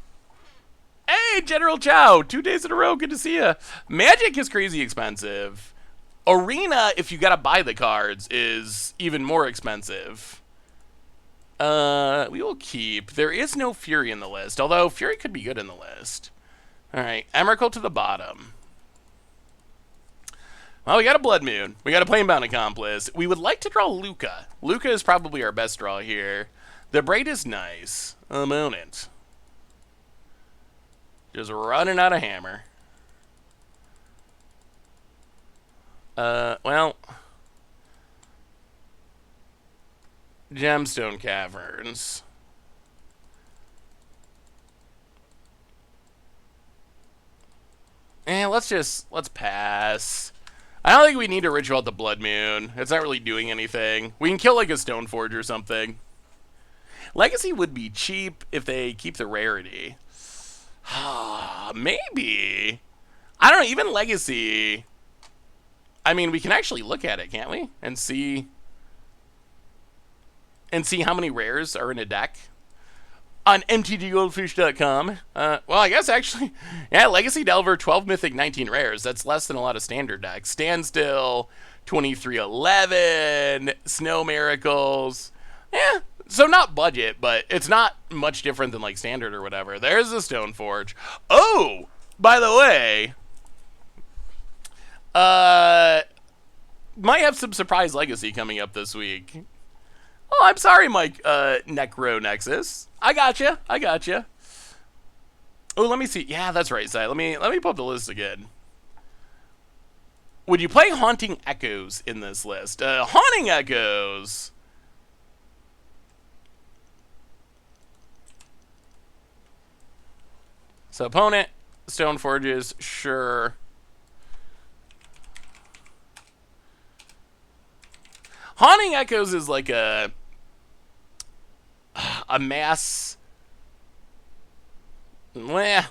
Hey, General Chow! 2 days in a row. Good to see ya. Magic is crazy expensive. Arena, if you gotta buy the cards, is even more expensive. We will keep. There is no Fury in the list, although Fury could be good in the list. Alright, Emrakul to the bottom. Well, we got a Blood Moon. We got a Planebound Accomplice. We would like to draw Lukka. Lukka is probably our best draw here. The Braid is nice. I'm on it. Just running out of hammer. Well... Gemstone Caverns. Let's pass. I don't think we need to ritual out the Blood Moon. It's not really doing anything. We can kill like a Stoneforge or something. Legacy would be cheap if they keep the rarity. Maybe. I don't know, even Legacy. I mean, we can actually look at it, can't we? And see how many rares are in a deck on mtggoldfish.com. Well, I guess actually, yeah, Legacy Delver, 12 Mythic, 19 rares. That's less than a lot of standard decks. Standstill, 2311, Snow Miracles. Yeah, So not budget, but it's not much different than like standard or whatever. There's the Stoneforge. Oh, by the way, might have some surprise legacy coming up this week. Oh, I'm sorry, Mike. Necro Nexus. I gotcha. I gotcha. Oh, let me see. Yeah, that's right, Sai. Let me pull up the list again. Would you play Haunting Echoes in this list? Haunting Echoes. So opponent, Stoneforges, sure. Haunting Echoes is like a mass. Well,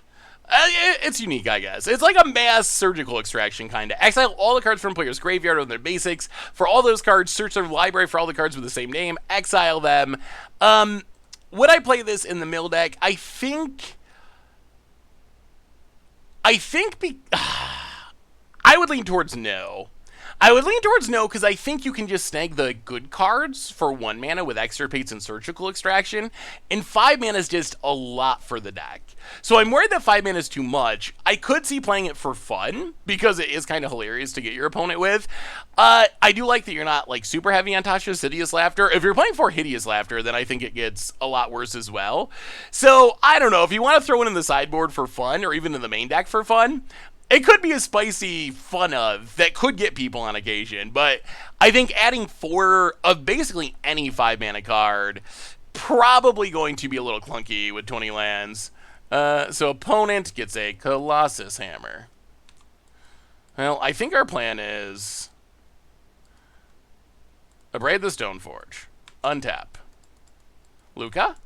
it's unique, I guess. It's like a mass surgical extraction, kind of. Exile all the cards from player's graveyard on their basics. For all those cards, search their library for all the cards with the same name. Exile them. Would I play this in the mill deck? I think I would lean towards no. I would lean towards no because I think you can just snag the good cards for 1 mana with Extirpates and Surgical Extraction, and 5 mana is just a lot for the deck. So I'm worried that 5 mana is too much. I could see playing it for fun because it is kind of hilarious to get your opponent with. I do like that you're not like super heavy on Tasha's Hideous Laughter. If you're playing for Hideous Laughter, then I think it gets a lot worse as well. So I don't know, if you want to throw it in the sideboard for fun or even in the main deck for fun, it could be a spicy fun of that could get people on occasion, but I think adding 4 of basically any 5 mana card probably going to be a little clunky with 20 lands. So opponent gets a Colossus Hammer. Well, I think our plan is Abrade the Stoneforge, untap. Lukka?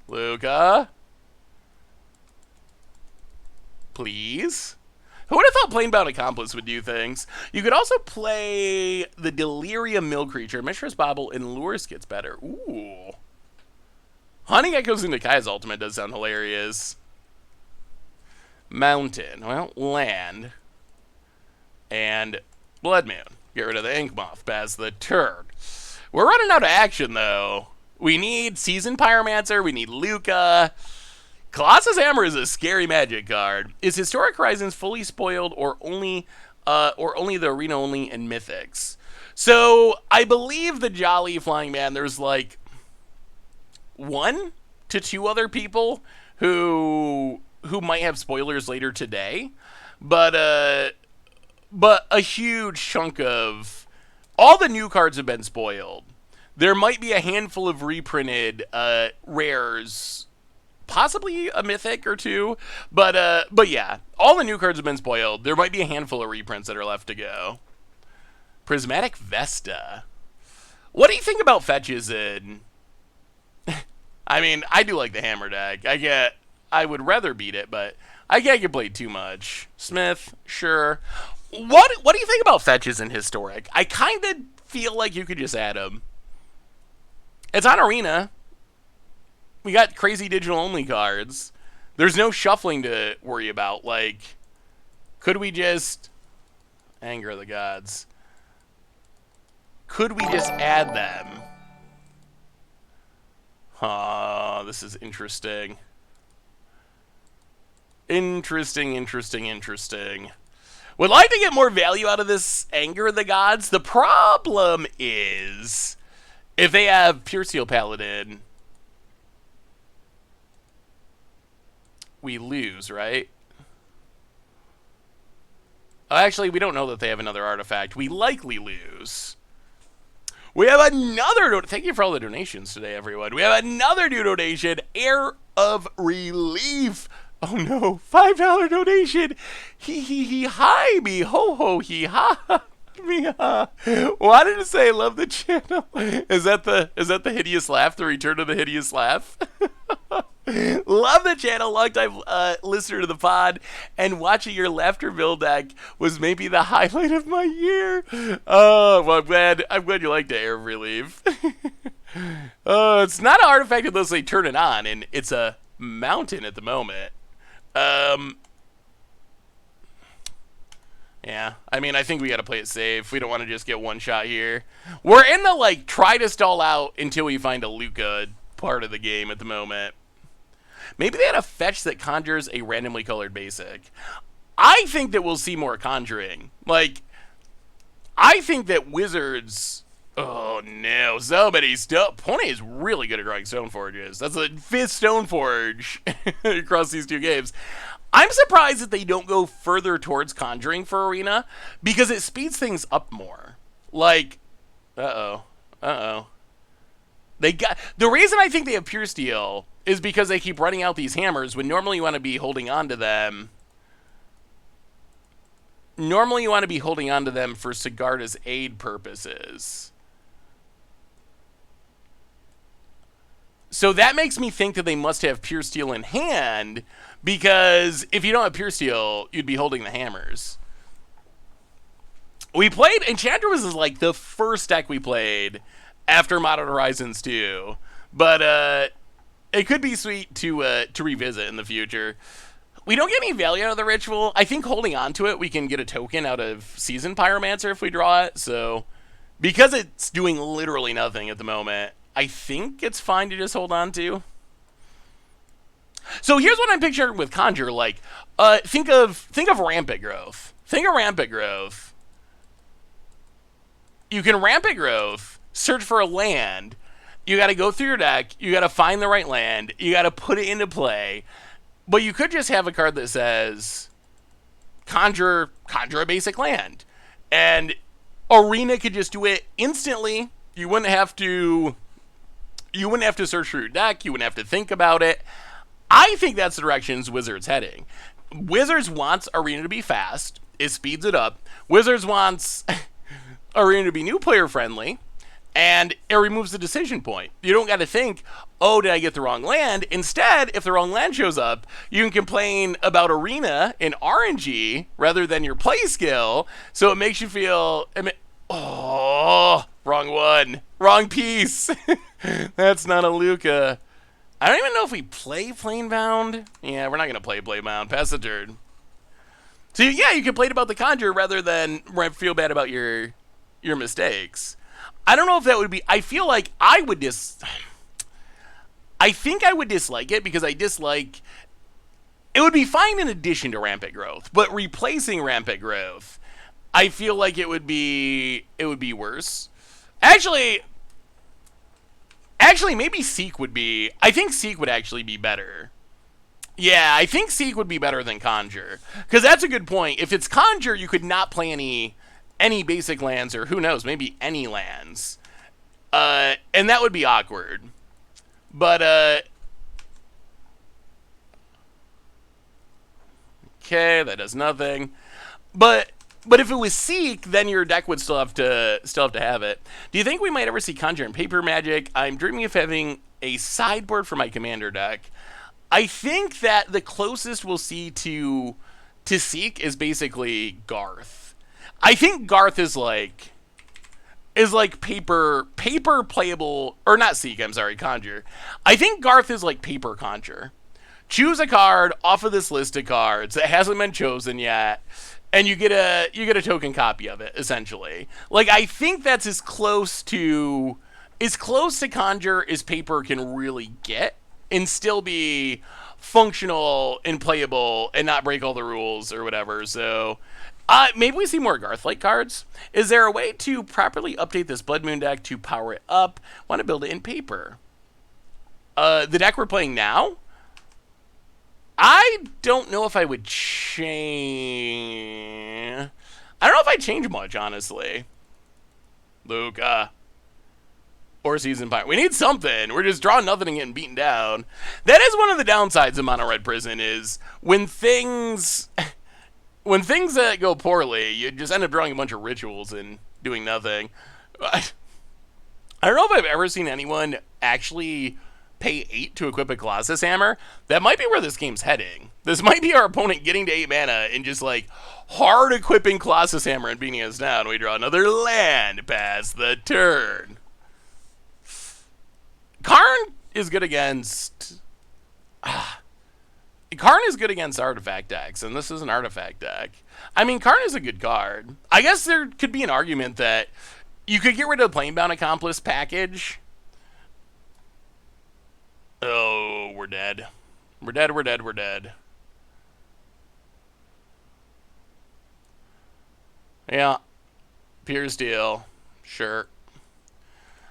Lukka? Please? Who would have thought Planebound Accomplice would do things? You could also play the Delirium Mill Creature, Mishra's Bauble, and Lures gets better. Ooh. Haunting Echoes into Kai's Ultimate does sound hilarious. Mountain. Well, land. And Blood Moon. Get rid of the Ink Moth. Pass the turn. We're running out of action, though. We need Seasoned Pyromancer. We need Lukka. Colossus Hammer is a scary Magic card. Is Historic Horizons fully spoiled or only the arena only and mythics? So I believe the Jolly Flying Man, there's like 1 to 2 other people who might have spoilers later today, but a huge chunk of all the new cards have been spoiled. There might be a handful of reprinted rares. Possibly a mythic or 2, but yeah, all the new cards have been spoiled. There might be a handful of reprints that are left to go. Prismatic Vesta. What do you think about fetches in? I mean, I do like the hammer deck. I would rather beat it, but I can't get played too much. Smith, sure. What do you think about fetches in historic? I kind of feel like you could just add them. It's on arena. We got crazy digital only cards. There's no shuffling to worry about. Like, could we just Anger of the Gods? Could we just add them? This is interesting. Interesting. Would like to get more value out of this Anger of the Gods. The problem is if they have Pure Steel Paladin, we lose, right? Actually, we don't know that they have another artifact. We likely lose. We have another... Thank you for all the donations today, everyone. We have another new donation. Air of Relief. Oh, no. $5 donation. He, hi, me, ho, ho, he, ha. Me, ha. Wanted to say love the channel. Is that the hideous laugh? The return of the hideous laugh? Love the channel, long time listener to the pod, and watching your Laughterville deck was maybe the highlight of my year. Oh, well, I'm glad you liked the Air of Relief. It's not an artifact unless they turn it on, and it's a mountain at the moment. Yeah, I mean, I think we gotta play it safe. We don't want to just get one shot here. We're in the, like, try to stall out until we find a Lukka part of the game at the moment. Maybe they had a fetch that conjures a randomly colored basic. I think that we'll see more conjuring. Like, I think that Wizards... Oh, no. So many stuff. Pony is really good at drawing Stoneforges. That's the 5th Stoneforge across these 2 games. I'm surprised that they don't go further towards conjuring for Arena, because it speeds things up more. Like, the reason I think they have Pure Steel is because they keep running out these hammers when normally you want to be holding on to them. Normally you want to be holding on to them for Sigarda's aid purposes. So that makes me think that they must have Pure Steel in hand, because if you don't have Pure Steel, you'd be holding the hammers. We played, Enchantress was like the first deck we played after Modern Horizons 2, but it could be sweet to revisit in the future. We don't get any value out of the ritual. I think holding on to it, we can get a token out of Seasoned Pyromancer if we draw it, so because it's doing literally nothing at the moment, I think it's fine to just hold on to. So here's what I'm picturing with Conjure. Like, think of Rampant Growth. Think of Rampant Growth. You can Rampant Growth, search for a land. You got to go through your deck. You got to find the right land. You got to put it into play. But you could just have a card that says, conjure a basic land. And Arena could just do it instantly. You wouldn't have to search for your deck. You wouldn't have to think about it. I think that's the direction Wizards heading. Wizards wants Arena to be fast. It speeds it up. Wizards wants Arena to be new player friendly. And it removes the decision point. You don't got to think, oh, did I get the wrong land? Instead, if the wrong land shows up, you can complain about Arena in RNG rather than your play skill. So it makes you feel, oh, wrong one. Wrong piece. That's not a Lukka. I don't even know if we play Planebound. Yeah, we're not going to play Planebound. Pass the turn. So yeah, you complain about the Conjure rather than feel bad about your mistakes. I don't know if that would be... I feel like I would I think I would dislike it because I dislike... It would be fine in addition to Rampant Growth, but replacing Rampant Growth, I feel like it would be worse. Actually, maybe Seek would be... I think Seek would actually be better. Yeah, I think Seek would be better than Conjure. Because that's a good point. If it's Conjure, you could not play any basic lands, or who knows, maybe any lands. And that would be awkward. But, okay, that does nothing. But if it was Seek, then your deck would still have to have it. Do you think we might ever see Conjure in Paper Magic? I'm dreaming of having a sideboard for my Commander deck. I think that the closest we'll see to Seek is basically Garth. I think Garth is like paper playable, or not Seek, I'm sorry, Conjure. I think Garth is like paper Conjure. Choose a card off of this list of cards that hasn't been chosen yet, and you get a token copy of it, essentially. Like, I think that's as close to Conjure as paper can really get, and still be functional and playable and not break all the rules or whatever. So maybe we see more Garth-like cards. Is there a way to properly update this Blood Moon deck to power it up? Want to build it in paper. The deck we're playing now? I don't know if I would change... I don't know if I'd change much, honestly. Lukka. Or Seasoned Pyro. We need something. We're just drawing nothing and getting beaten down. That is one of the downsides of Mono Red Prison, is when things go poorly, you just end up drawing a bunch of rituals and doing nothing. I don't know if I've ever seen anyone actually pay 8 to equip a Colossus Hammer. That might be where this game's heading. This might be our opponent getting to 8 mana and just like hard equipping Colossus Hammer and beating us down. We draw another land, pass the turn. Karn is good against... Karn is good against artifact decks, and this is an artifact deck. I mean, Karn is a good card. I guess there could be an argument that you could get rid of the Planebound Accomplice package. Oh, we're dead. We're dead, we're dead, we're dead. Yeah. Pierce deal. Sure.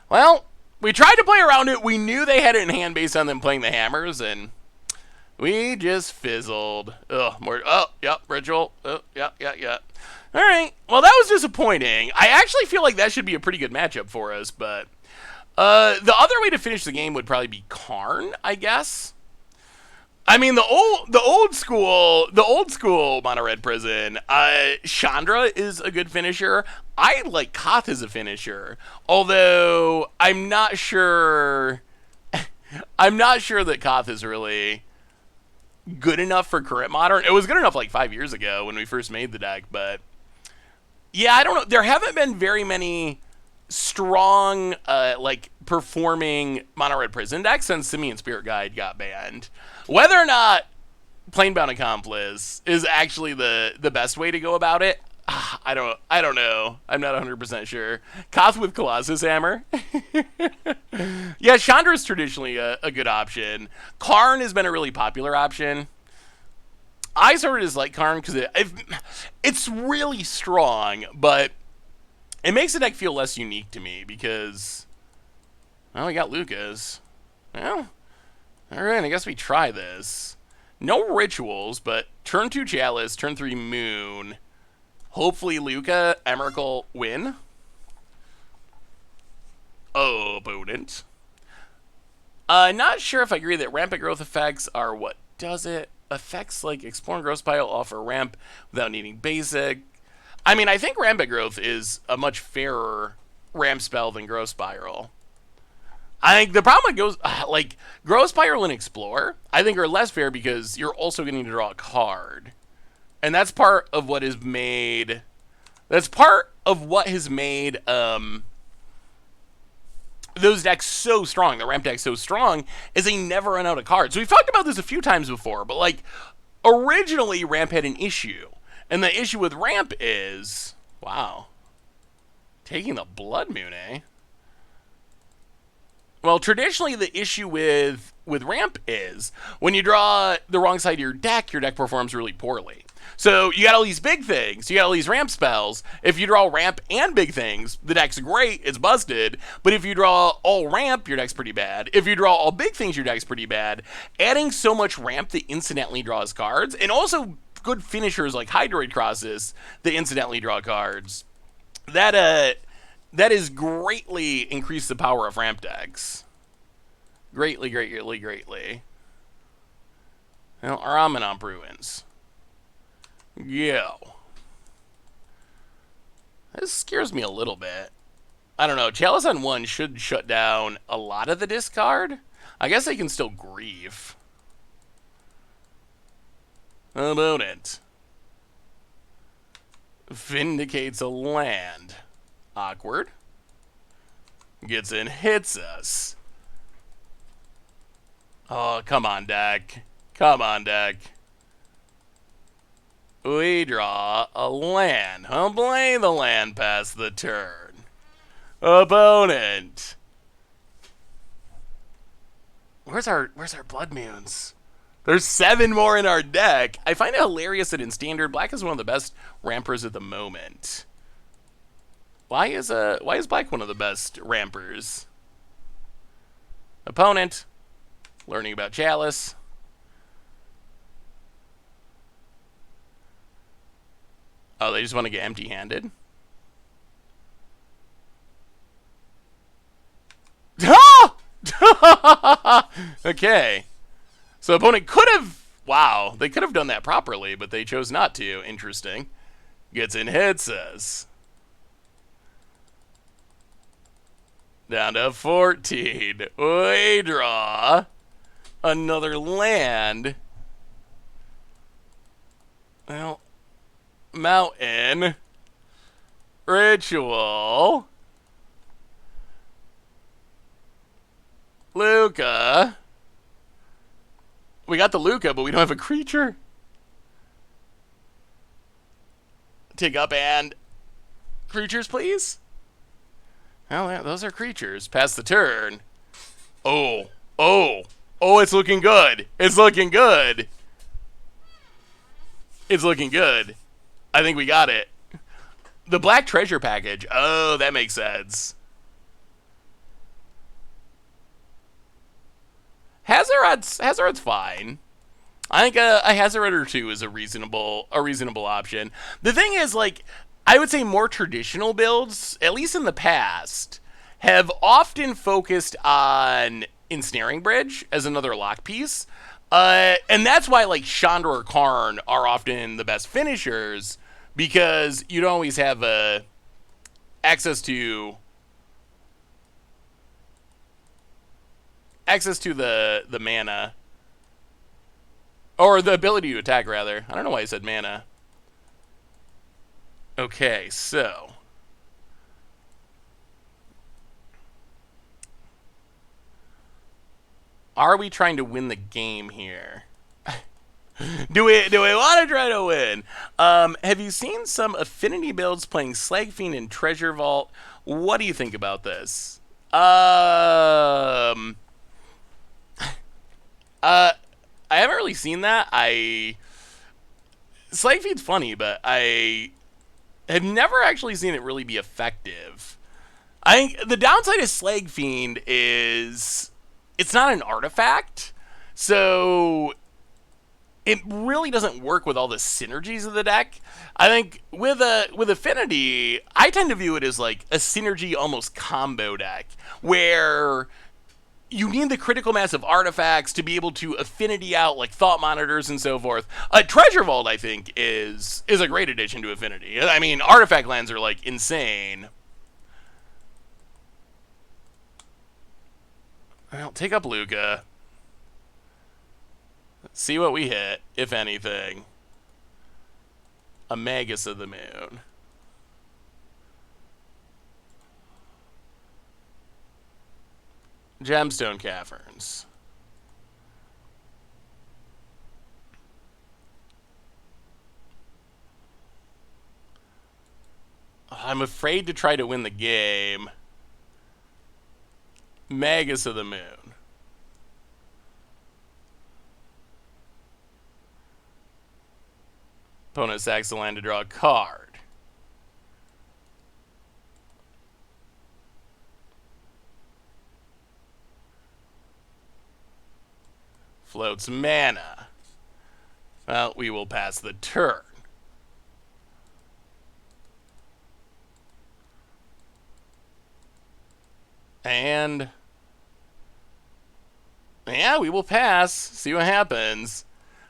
Well, we tried to play around it. We knew they had it in hand based on them playing the hammers, and we just fizzled. Ugh, more. Oh, yep, ritual. Oh, yeah. All right. Well, that was disappointing. I actually feel like that should be a pretty good matchup for us, but the other way to finish the game would probably be Karn, I guess. I mean, the old school Mono Red Prison. Chandra is a good finisher. I like Koth as a finisher, although I'm not sure. I'm not sure that Koth is really good enough for current Modern. It was good enough like 5 years ago when we first made the deck, but yeah, I don't know. There haven't been very many strong, like performing Mono Red Prison decks since Simian Spirit Guide got banned. Whether or not Planebound Accomplice is actually the best way to go about it, I don't know. I'm not 100% sure. Koth with Colossus Hammer. Yeah, Chandra is traditionally a good option. Karn has been a really popular option. I sort of dislike Karn because it's really strong, but it makes the deck feel less unique to me because, well, we got Lukka's. Well, all right, I guess we try this. No rituals, but turn 2 Chalice, turn 3 Moon. Hopefully Lukka, Emrakul win. Oh, opponent. Not sure if I agree that rampant growth effects are what does it. Effects like Explore and Growth Pile offer ramp without needing basic. I mean, I think Rampant Growth is a much fairer ramp spell than Growth Spiral. I think the problem with like Growth Spiral and Explore, I think are less fair because you're also going to draw a card. And that's part of what has made those decks so strong, the ramp deck so strong, is they never run out of cards. So we've talked about this a few times before, but like originally ramp had an issue. And the issue with ramp is, wow, taking the Blood Moon, eh? Well, traditionally the issue with ramp is when you draw the wrong side of your deck performs really poorly. So you got all these big things, you got all these ramp spells. If you draw ramp and big things, the deck's great, it's busted. But if you draw all ramp, your deck's pretty bad. If you draw all big things, your deck's pretty bad. Adding so much ramp that incidentally draws cards, and also good finishers like Hydroid Crosses that incidentally draw cards, that has greatly increased the power of ramp decks. Greatly. Well, Aramanamp Ruins. Yo. This scares me a little bit. I don't know. Chalice on 1 should shut down a lot of the discard. I guess they can still grieve. How about it? Vindicates a land. Awkward. Gets in, hits us. Oh, come on, deck. Come on, deck. We draw a land. I'll play the land past the turn. Opponent. Where's our Blood Moons? There's 7 more in our deck. I find it hilarious that in Standard, Black is one of the best rampers at the moment. Why is Black one of the best rampers? Opponent. Learning about Chalice. Oh, they just want to get empty-handed? Ah! Okay. So opponent could have... Wow, they could have done that properly, but they chose not to. Interesting. Gets in, hits us. Down to 14. We draw another land. Well, Mountain. Ritual. Lukka. We got the Lukka, but we don't have a creature. Take up and creatures, please. Well, those are creatures. Pass the turn. Oh. Oh, it's looking good. It's looking good. It's looking good. I think we got it. The Black Treasure package. Oh, that makes sense. Hazoret's fine. I think a Hazoret or two is a reasonable option. The thing is, like, I would say more traditional builds, at least in the past, have often focused on Ensnaring Bridge as another lock piece. And that's why, like, Chandra or Karn are often the best finishers, because you don't always have access to the mana, or the ability to attack, rather. I don't know why I said mana. Okay, so are we trying to win the game here? do we want to try to win? Have you seen some affinity builds playing Slag Fiend and Treasure Vault? What do you think about this? I haven't really seen that. Slag Fiend's funny, but I have never actually seen it really be effective. I think the downside of Slag Fiend is it's not an artifact, so it really doesn't work with all the synergies of the deck. I think with Affinity, I tend to view it as like a synergy almost combo deck, where you need the critical mass of artifacts to be able to affinity out like thought monitors and so forth. Treasure Vault, I think, is a great addition to Affinity. I mean, artifact lands are like insane. Well, take up Lukka. Let's see what we hit, if anything. A Magus of the Moon. Gemstone Caverns. I'm afraid to try to win the game. Magus of the Moon. Opponent sacks the land to draw a card. Floats mana. Well, we will pass the turn. And yeah, we will pass. See what happens.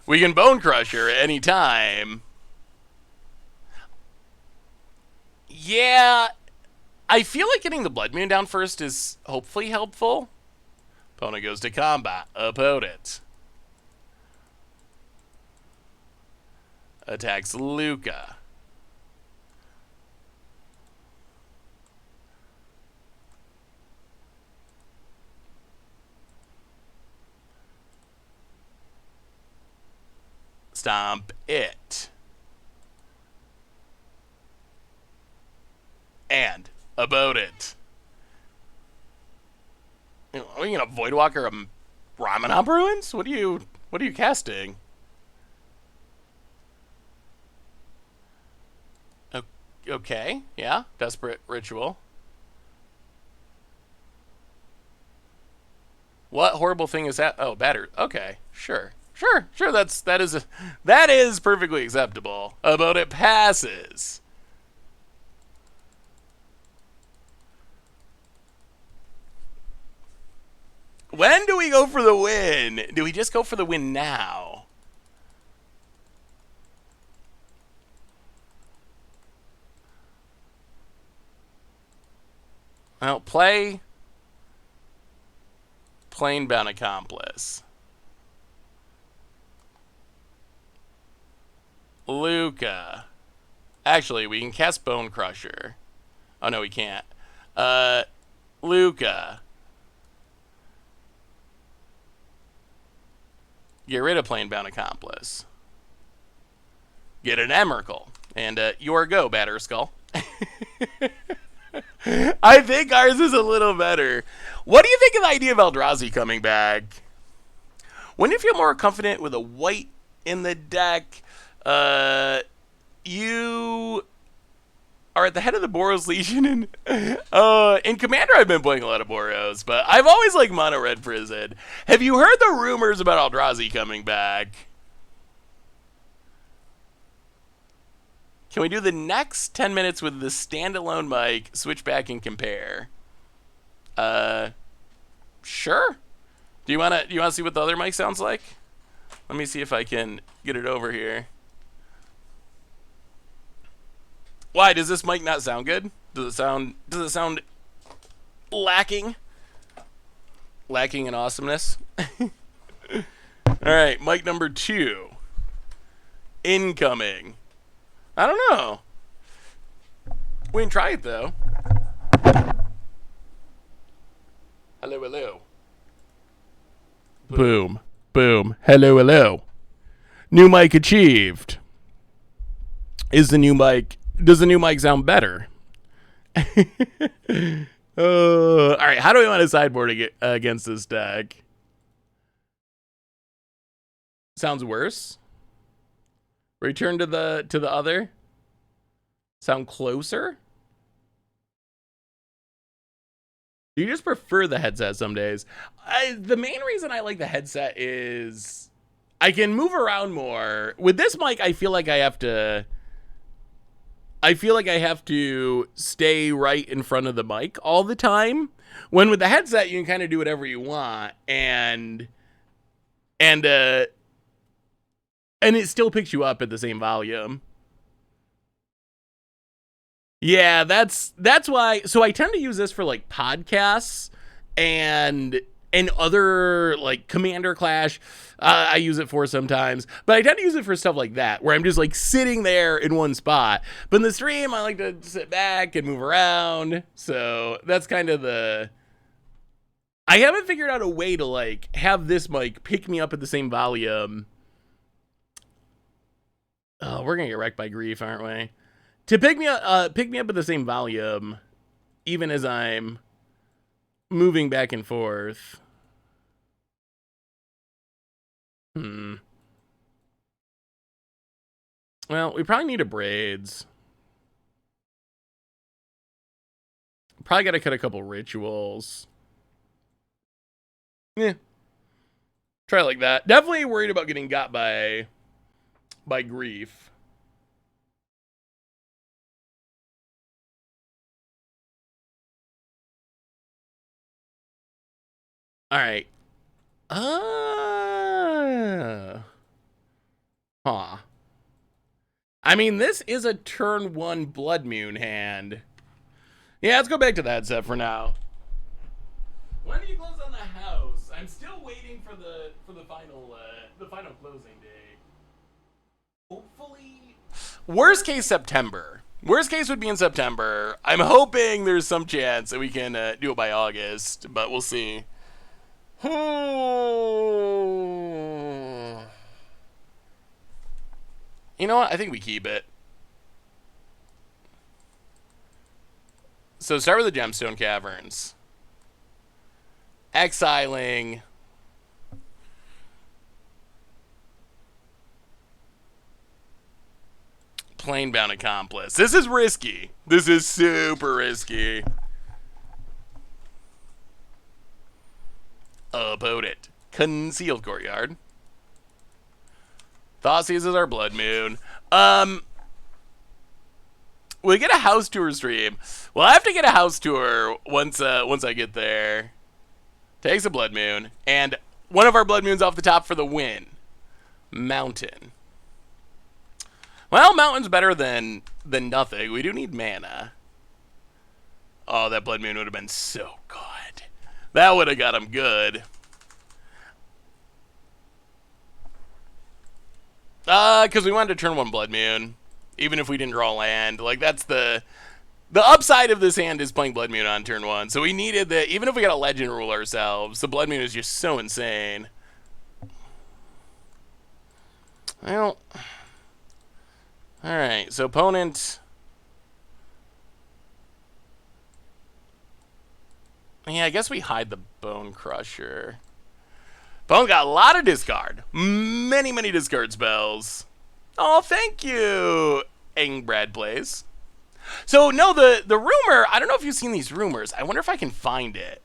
We can Bone Crusher at any time. Yeah, I feel like getting the Blood Moon down first is hopefully helpful. Opponent goes to combat. Opponent attacks Lukka. Stomp it. And about it. Are you gonna Voidwalker a Ramanop Ruins? What are you casting? Okay, yeah, Desperate Ritual. What horrible thing is that? Oh, batter. Okay, sure. That is perfectly acceptable. About it passes. When do we go for the win? Do we just go for the win now? Well, play Planebound Accomplice. Lukka. Actually, we can cast Bone Crusher. Oh, no, we can't. Lukka. Get rid of Planebound Accomplice. Get an Emrakul. And your go, Batterskull. I think ours is a little better. What do you think of the idea of Eldrazi coming back? When you feel more confident with a white in the deck, you are at the head of the Boros Legion. In Commander, I've been playing a lot of Boros, but I've always liked Mono Red Prison. Have you heard the rumors about Eldrazi coming back? Can we do the next 10 minutes with the standalone mic, switch back and compare? Sure. Do you wanna see what the other mic sounds like? Let me see if I can get it over here. Why does this mic not sound good? Does it sound lacking? Lacking in awesomeness? Alright, mic number 2. Incoming. I don't know. We can try it though. Hello, hello. Boom. Boom. Hello, hello. New mic achieved. Does the new mic sound better? Alright, how do we want to sideboard against this deck? Sounds worse. Return to the other. Sound closer? Do you just prefer the headset some days? The main reason I like the headset is I can move around more. With this mic, I feel like I have to stay right in front of the mic all the time. When with the headset, you can kind of do whatever you want, and it still picks you up at the same volume. Yeah, that's why. So I tend to use this for like podcasts and other like Commander Clash. I use it for sometimes, but I tend to use it for stuff like that where I'm just like sitting there in one spot. But in the stream, I like to sit back and move around. So that's kind of I haven't figured out a way to like have this mic pick me up at the same volume. Oh, we're gonna get wrecked by grief, aren't we? To pick me up at the same volume, even as I'm moving back and forth. Well, we probably need a braids. Probably got to cut a couple rituals. Yeah. Try like that. Definitely worried about getting got by grief. All right. I mean, this is a turn 1 Blood Moon hand. Yeah, let's go back to that set for now. When do you close on the house? I'm still waiting for the final closing date. Hopefully, worst case September. Worst case would be in September. I'm hoping there's some chance that we can do it by August, but we'll see. You know what? I think we keep it. So start with the Gemstone Caverns. Exiling. Planebound Accomplice. This is risky. This is super risky. Opponent. Concealed Courtyard. Thoughtseizes is our Blood Moon. We get a house tour stream. Well, I have to get a house tour once I get there. Takes a Blood Moon. And one of our Blood Moons off the top for the win. Mountain. Well, Mountain's better than nothing. We do need mana. Oh, that Blood Moon would have been so good. That would have got him good. Because we wanted to turn 1 Blood Moon. Even if we didn't draw land. Like, that's the upside of this hand is playing Blood Moon on turn 1. So we needed the, even if we got a Legend Rule ourselves, the Blood Moon is just so insane. Well, alright, so opponent. Yeah, I guess we hide the Bone Crusher. Pone got a lot of discard. Many, many discard spells. Oh, thank you, Angbrad Plays. So, no, the rumor, I don't know if you've seen these rumors. I wonder if I can find it.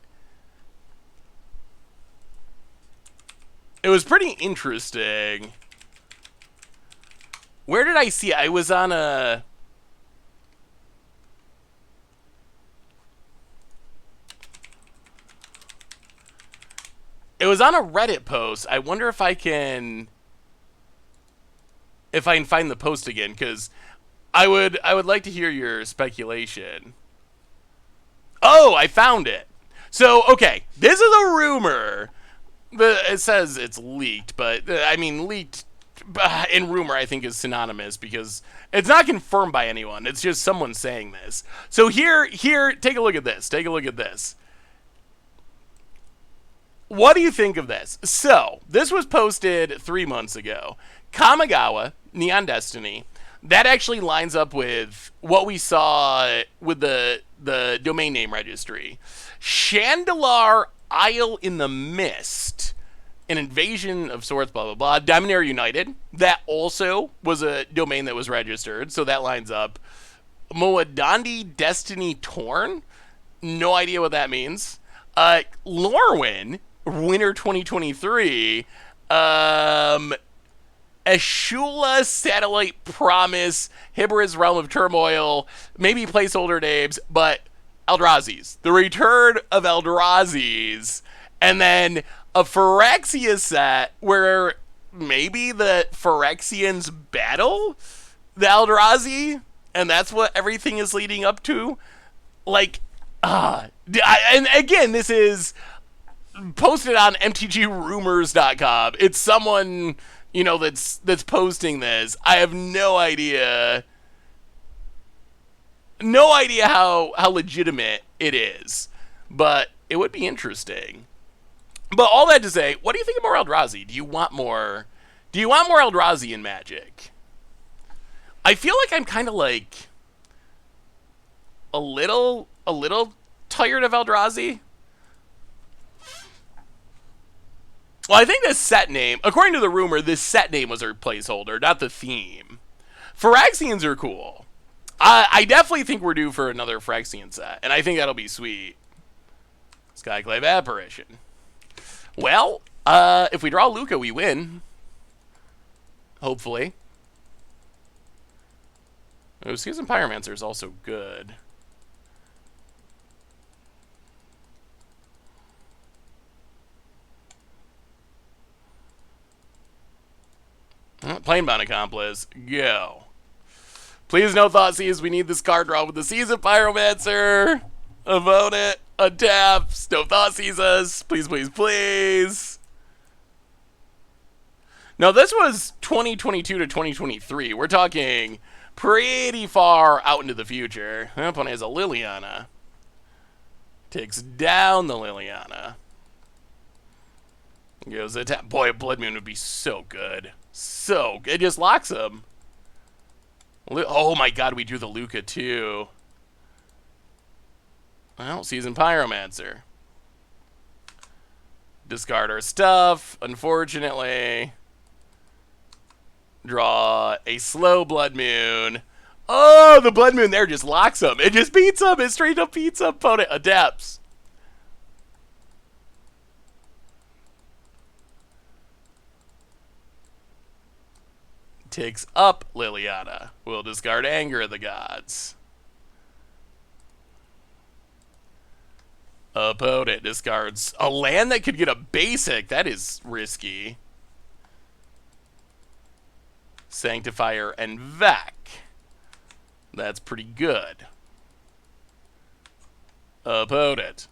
It was pretty interesting. Where did I see it? I was on a... It was on a Reddit post. I wonder if I can find the post again, because I would like to hear your speculation. Oh, I found it. So, okay, this is a rumor. It says it's leaked, but I mean, leaked in rumor I think is synonymous, because it's not confirmed by anyone. It's just someone saying this. So here, take a look at this. Take a look at this. What do you think of this? So, this was posted 3 months ago. Kamigawa, Neon Destiny, that actually lines up with what we saw with the domain name registry. Chandelar Isle in the Mist, an invasion of sorts, blah, blah, blah. Dominaria United, that also was a domain that was registered, so that lines up. Moadandi Destiny Torn, no idea what that means. Lorwyn, Winter 2023. Ashula Satellite Promise, Hybris Realm of Turmoil, maybe placeholder names, but Eldrazi's. The return of Eldrazi's. And then a Phyrexia set where maybe the Phyrexians battle the Eldrazi, and that's what everything is leading up to. Like, and again, this is posted on mtgrumors.com. It's someone, you know, that's posting this. I have no idea how legitimate it is, but it would be interesting. But all that to say, what do you think of more Eldrazi? Do you want more Eldrazi in Magic? I feel like I'm kind of like a little tired of Eldrazi. Well, I think this set name, according to the rumor, this set name was a placeholder, not the theme. Phyrexians are cool. I definitely think we're due for another Phyrexian set, and I think that'll be sweet. Skyclave Apparition. Well, if we draw Lukka, we win. Hopefully. Oh, Season Pyromancer is also good. Planebound Accomplice, go. Please no Thoughtseize, we need this card draw with the Season Pyromancer. Vote it, untap, no Thoughtseize us, please, please, please. Now this was 2022 to 2023. We're talking pretty far out into the future. My opponent has a Liliana. Takes down the Liliana. Goes attack. Boy, a Blood Moon would be so good. So it just locks him. Oh my god, we drew the Lukka too. Well, Season Pyromancer. Discard our stuff, unfortunately. Draw a slow Blood Moon. Oh, the Blood Moon there just locks him. It just beats him. It straight up beats him. Opponent adapts. Takes up Liliana. We'll discard Anger of the Gods. Opponent discards a land that could get a basic. That is risky. Sanctifier and Vec. That's pretty good. Opponent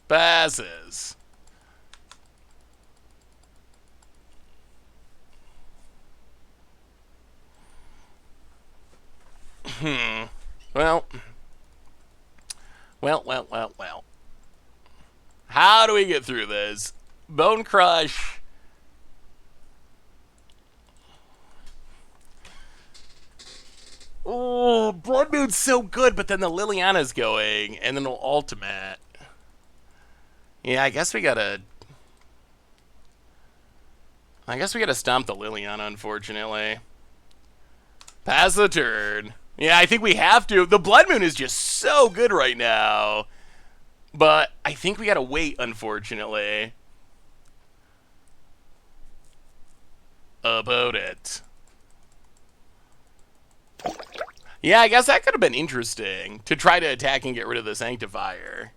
passes. Well. How do we get through this? Bone Crush. Oh, Blood Moon's so good, but then the Liliana's going, and then the ultimate. Yeah, I guess we gotta... I guess we gotta stomp the Liliana, unfortunately. Pass the turn. Yeah, I think we have to. The Blood Moon is just so good right now. But I think we gotta wait, unfortunately. About it. Yeah, I guess that could have been interesting. To try to attack and get rid of the Sanctifier.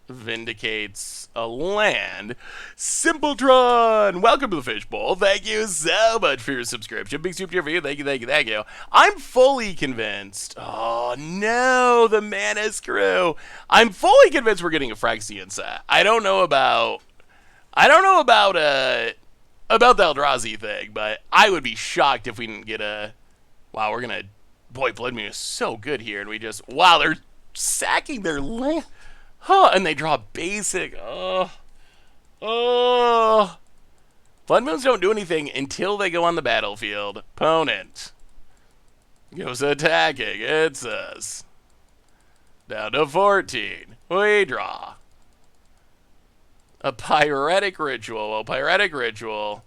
Vindicates a land. Simpletron! Welcome to the Fishbowl. Thank you so much for your subscription. Big super for you. Thank you, thank you, thank you. I'm fully convinced. Oh no, the Mana Screw. I'm fully convinced we're getting a Phyrexian set. I don't know about the Eldrazi thing, but I would be shocked if we didn't get a. Wow, we're gonna. Boy, Blood Moon is so good here, and we just. Wow, they're sacking their land. Huh, and they draw basic. Oh. Blood Moons don't do anything until they go on the battlefield. Opponent goes attacking. It says. Down to 14. We draw. A Pyretic Ritual. Well, Pyretic Ritual.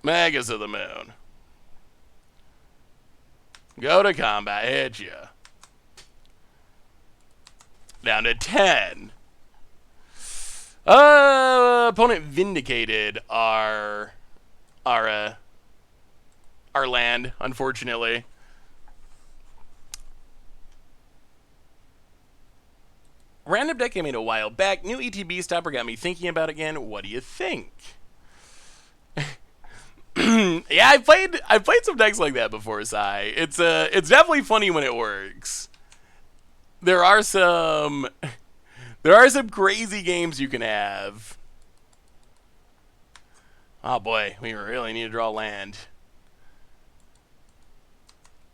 Magus of the Moon. Go to combat. Hit you. Down to 10. Opponent vindicated our land, unfortunately. Random deck I made a while back. New ETB stopper got me thinking about it again. What do you think? Yeah, I've played some decks like that before, Sai. It's definitely funny when it works. There are some crazy games you can have. Oh boy, we really need to draw land.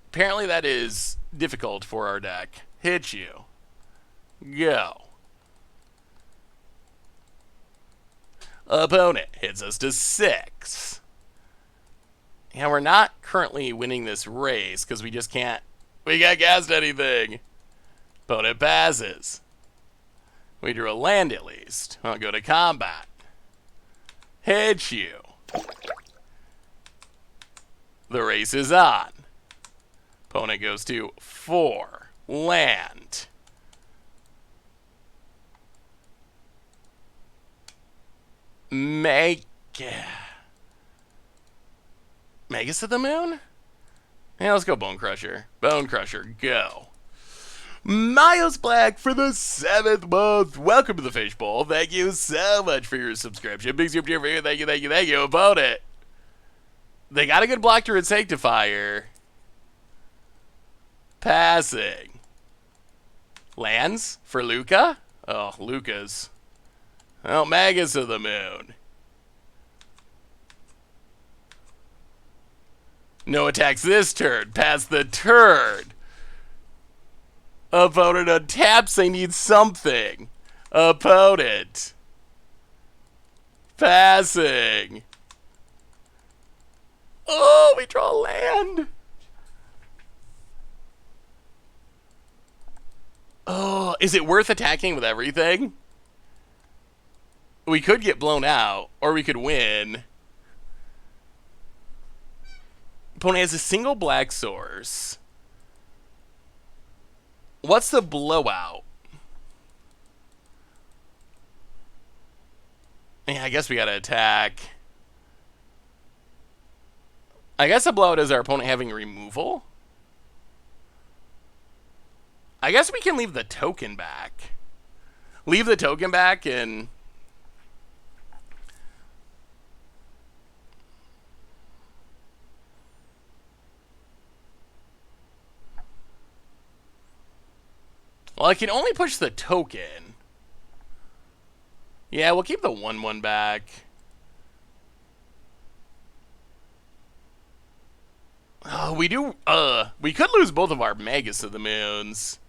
Apparently that is difficult for our deck. Hit you. Go. Opponent hits us to 6. Yeah, we're not currently winning this race because we can't cast anything. Opponent passes. We drew a land at least. I'll go to combat. Hit you. The race is on. Opponent goes to 4. Land. Magus of the Moon? Yeah, let's go Bone Crusher. Bone Crusher, go. Miles Black for the 7th month. Welcome to the Fishbowl. Thank you so much for your subscription. Big super for you. Thank you, thank you, thank you. About it. They got a good blocker and Sanctifier. Passing. Lands for Lukka? Oh, Lukka's. Oh, Magus of the Moon. No attacks this turn. Pass the turn. Opponent untaps. They need something. Opponent. Passing. Oh, we draw land. Oh, is it worth attacking with everything? We could get blown out, or we could win. Opponent has a single black source. What's the blowout? Yeah, I guess we gotta attack. I guess the blowout is our opponent having removal. I guess we can leave the token back. Leave the token back and... Well, I can only push the token. Yeah, we'll keep the 1/1 back. Oh, we do... we could lose both of our Magus of the Moons.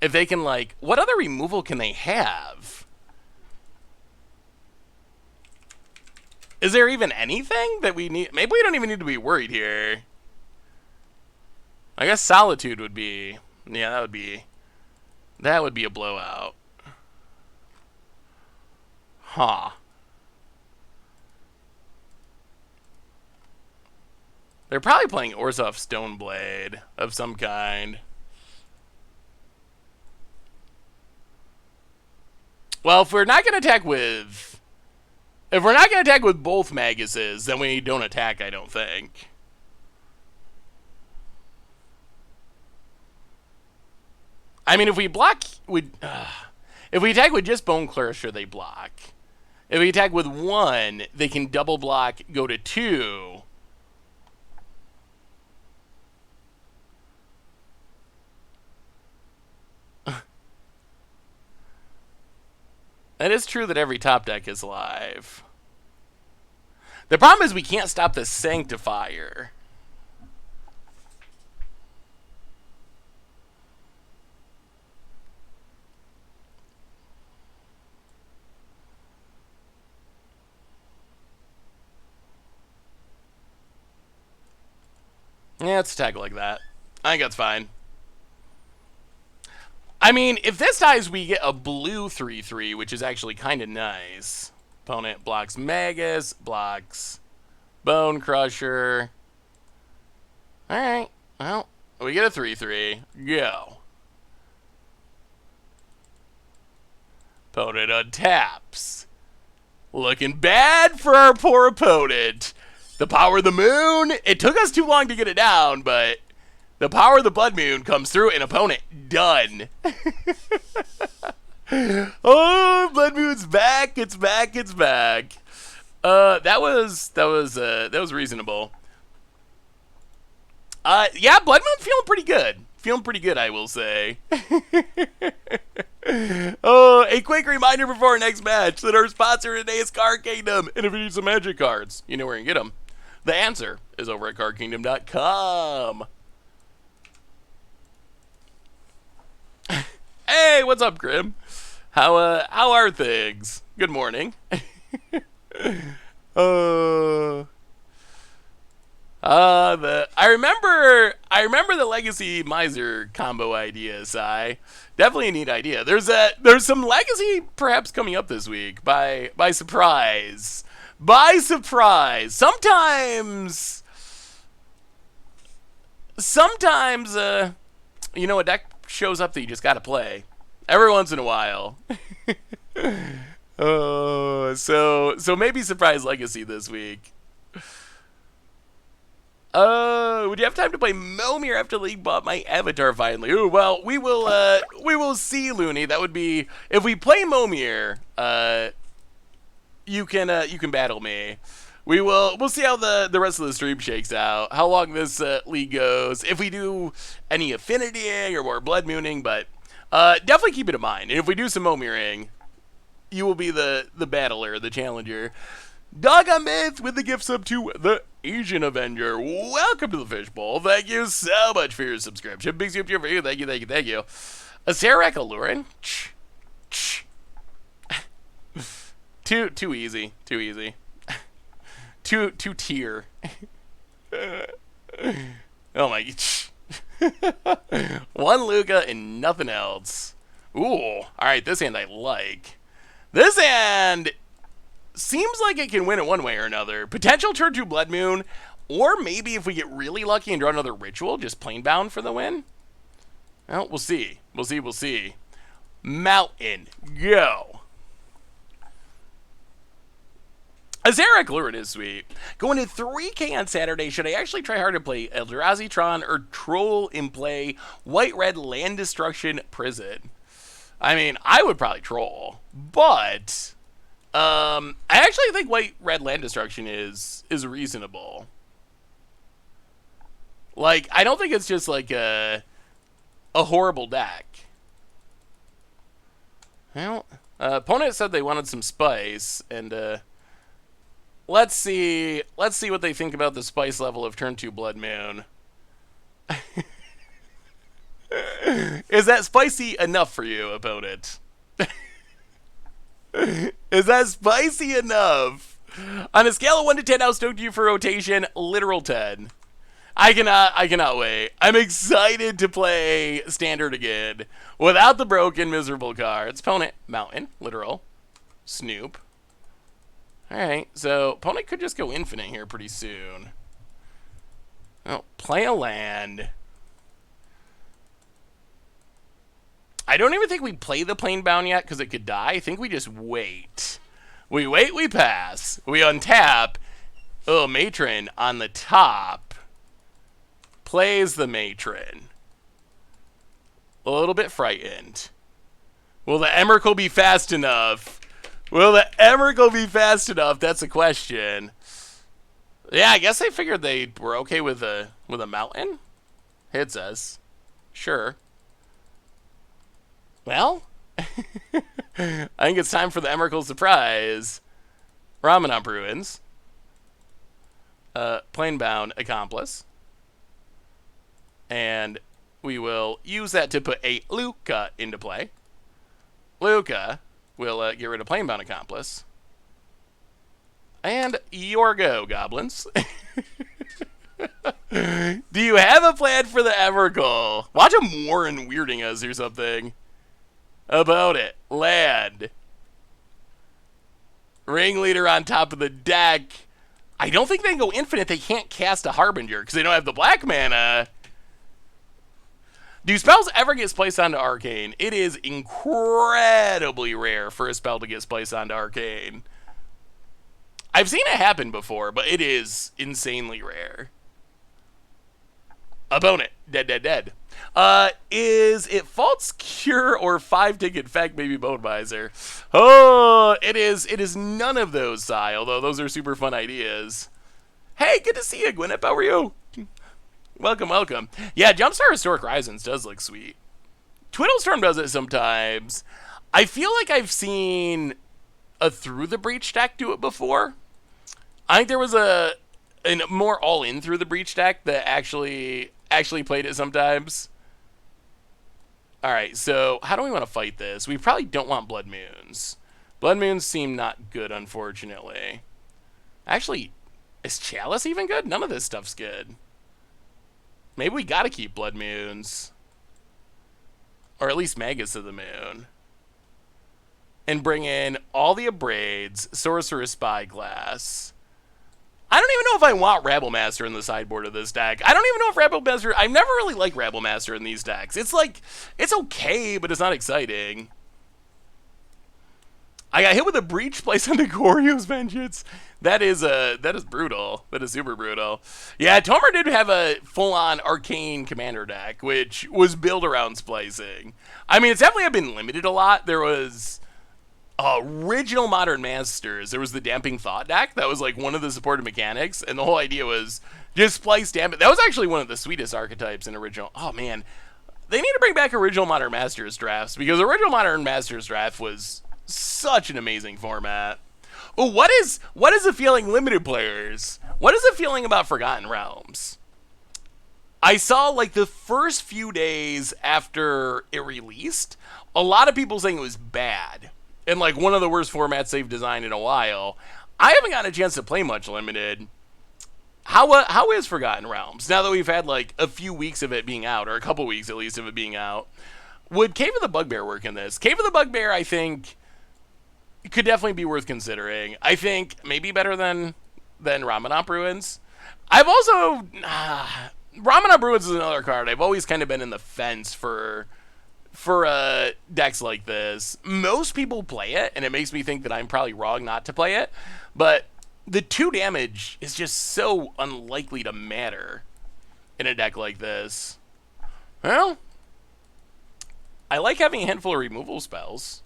If they can, like... What other removal can they have? Is there even anything that we need? Maybe we don't even need to be worried here. I guess Solitude would be... Yeah, that would be... That would be a blowout. Huh. They're probably playing Orzhov Stoneblade of some kind. Well, if we're not going to attack with... If we're not going to attack with both Maguses, then we don't attack, I don't think. I mean, if we block... if we attack with just Bone Clearsure, they block. If we attack with one, they can double block, go to 2. It is true that every top deck is live. The problem is we can't stop the Sanctifier. Yeah, let's attack like that. I think that's fine. I mean, if this dies, we get a blue 3/3, which is actually kind of nice. Opponent blocks Magus, blocks Bone Crusher. Alright, well, we get a 3/3. Go. Opponent untaps. Looking bad for our poor opponent. The Power of the Moon. It took us too long to get it down, but the Power of the Blood Moon comes through, and opponent done. Oh, Blood Moon's back. It's back. It's back. That was reasonable. Yeah, Blood Moon feeling pretty good. Feeling pretty good, I will say. Oh, a quick reminder before our next match that our sponsor today is Card Kingdom. And if you need some Magic cards, you know where you can get them. The answer is over at cardkingdom.com. Hey, what's up, Grim? How are things? Good morning. I remember the Legacy Miser combo idea, Sai. Definitely a neat idea. There's some Legacy perhaps coming up this week by surprise. By surprise. Sometimes you know, a deck shows up that you just gotta play. Every once in a while. Oh, so maybe surprise Legacy this week. Would you have time to play Momir after League bought my avatar finally? Ooh, well, we will see, Looney. That would be if we play Momir. You can battle me. We'll see how the rest of the stream shakes out. How long this league goes. If we do any affinitying or more blood mooning, but definitely keep it in mind. And if we do some Momiring, you will be the battler, the challenger. Dog Myth with the gift sub to the Asian Avenger. Welcome to the Fishbowl. Thank you so much for your subscription. Big soup to you for you. Thank you. A Sarak Alurin. Too easy. Two tier. Oh my. One Lukka and nothing else. Ooh. Alright, this hand I like. This hand seems like it can win it one way or another. Potential turn 2 Blood Moon, or maybe if we get really lucky and draw another Ritual, just Planebound for the win. Well, we'll see. We'll see. Mountain, go. Azeric Lurid is sweet. Going to 3K on Saturday. Should I actually try hard to play Eldrazi Tron or Troll in play White-Red Land Destruction Prison? I mean, I would probably Troll, but I actually think White-Red Land Destruction is reasonable. Like, I don't think it's just like a horrible deck. Well, opponent said they wanted some spice, and let's see what they think about the spice level of turn 2 Blood Moon. Is that spicy enough for you, opponent? Is that spicy enough? On a scale of 1 to 10, how stoked are you for rotation? Literal 10. I cannot wait. I'm excited to play Standard again without the broken, miserable cards. Opponent, Mountain, literal. Snoop. Alright, so opponent could just go infinite here pretty soon. Oh, play a land. I don't even think we play the Planebound yet because it could die. I think we just wait. We wait, we pass. We untap. Oh, Matron on the top. Plays the Matron. A little bit frightened. Will the Emrakul be fast enough? Will the Emrakul be fast enough? That's a question. Yeah, I guess they figured they were okay with a mountain. Hits us. Sure. Well, I think it's time for the Emrakul surprise. Ramanop Ruins. Planebound Accomplice. And we will use that to put a Lukka into play. Lukka will get rid of Planebound Accomplice. And your go, goblins. Do you have a plan for the Emrakul? Watch him Warren weirding us or something. About it. Land. Ringleader on top of the deck. I don't think they can go infinite. They can't cast a Harbinger because they don't have the black mana. Do spells ever get placed onto Arcane? It is incredibly rare for a spell to get placed onto Arcane. I've seen it happen before, but it is insanely rare. Opponent. Dead, dead, dead. Is it False Cure or 5-ticket Fect, maybe Bone Miser? Oh, it is none of those, Sai, although those are super fun ideas. Hey, good to see you, Gwyneth. How are you? Welcome, welcome. Yeah, Jumpstart Historic Horizons does look sweet. Twiddlestorm does it sometimes. I feel like I've seen a Through the Breach deck do it before. I think there was a more all-in Through the Breach deck that actually played it sometimes. All right, so how do we want to fight this? We probably don't want Blood Moons. Blood Moons seem not good, unfortunately. Actually, is Chalice even good? None of this stuff's good. Maybe we gotta keep Blood Moons. Or at least Magus of the Moon. And bring in all the Abrades, Sorcerer's Spyglass. I don't even know if I want Rabblemaster in the sideboard of this deck. I don't even know if Rabblemaster... I've never really liked Rabblemaster in these decks. It's like... It's okay, but it's not exciting. I got hit with a Breach placed on Goryo's Vengeance. That is brutal. That is super brutal. Yeah, Tomer did have a full-on Arcane Commander deck, which was built around splicing. I mean, it's definitely been limited a lot. There was... original Modern Masters, there was the Damping Thought deck that was like one of the supported mechanics, and the whole idea was just splice damp it. That was actually one of the sweetest archetypes in original. Oh man, they need to bring back original Modern Masters drafts, because original Modern Masters draft was such an amazing format. Oh, what is the feeling, limited players? What is the feeling about Forgotten Realms? I saw like the first few days after it released, a lot of people saying it was bad. And like one of the worst formats they've designed in a while. I haven't gotten a chance to play much limited. How is Forgotten Realms? Now that we've had like a few weeks of it being out, or a couple weeks at least of it being out, would Cave of the Bugbear work in this? Cave of the Bugbear, I think, could definitely be worth considering. I think maybe better than Ramanop Ruins. I've also Ramanop Ruins is another card. I've always kind of been in the fence for decks like this. Most people play it, and it makes me think that I'm probably wrong not to play it, but the 2 damage is just so unlikely to matter in a deck like this. Well, I like having a handful of removal spells.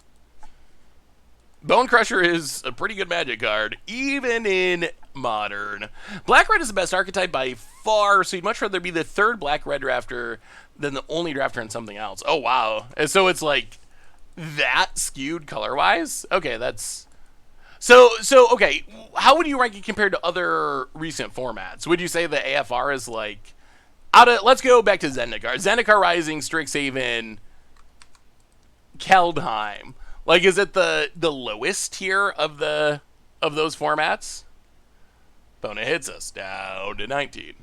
Bone Crusher is a pretty good Magic card, even in Modern. Black-Red is the best archetype by far, so you'd much rather be the 3rd Black-Red drafter than the only drafter in something else. Oh, wow. And so it's like that skewed color-wise? Okay, that's... So, okay, how would you rank it compared to other recent formats? Would you say the AFR is like... let's go back to Zendikar. Zendikar Rising, Strixhaven, Keldheim. Like, is it the lowest tier of those formats? Bona hits us down to 19.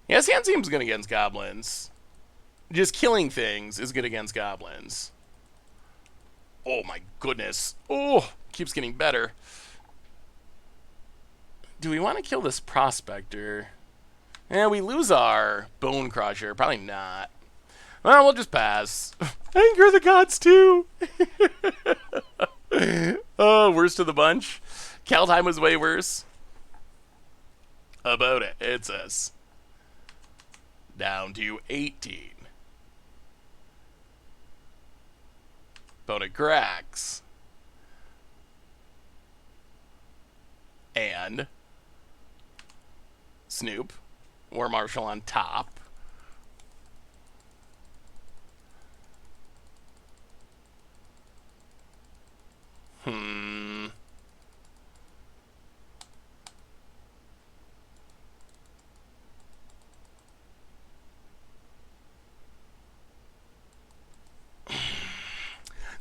Yeah, Sand seems good against goblins. Just killing things is good against goblins. Oh my goodness. Oh, keeps getting better. Do we want to kill this Prospector? And we lose our Bone Crusher. Probably not. Well, we'll just pass. Anger the gods too. Oh, worst of the bunch. Kaldheim was way worse. About it. It's us. Down to 18. Opponent cracks. And Snoop. War Marshal on top.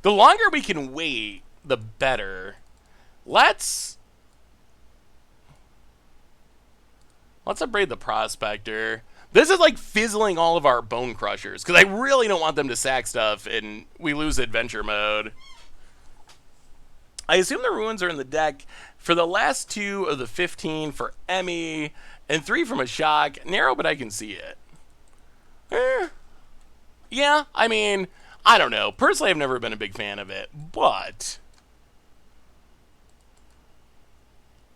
The longer we can wait, the better. Let's upgrade the Prospector. This is like fizzling all of our Bone Crushers, because I really don't want them to sack stuff and we lose Adventure Mode. I assume the Ruins are in the deck for the last 2 of the 15 for Emmy, and 3 from a shock. Narrow, but I can see it. Yeah, I mean, I don't know. Personally, I've never been a big fan of it, but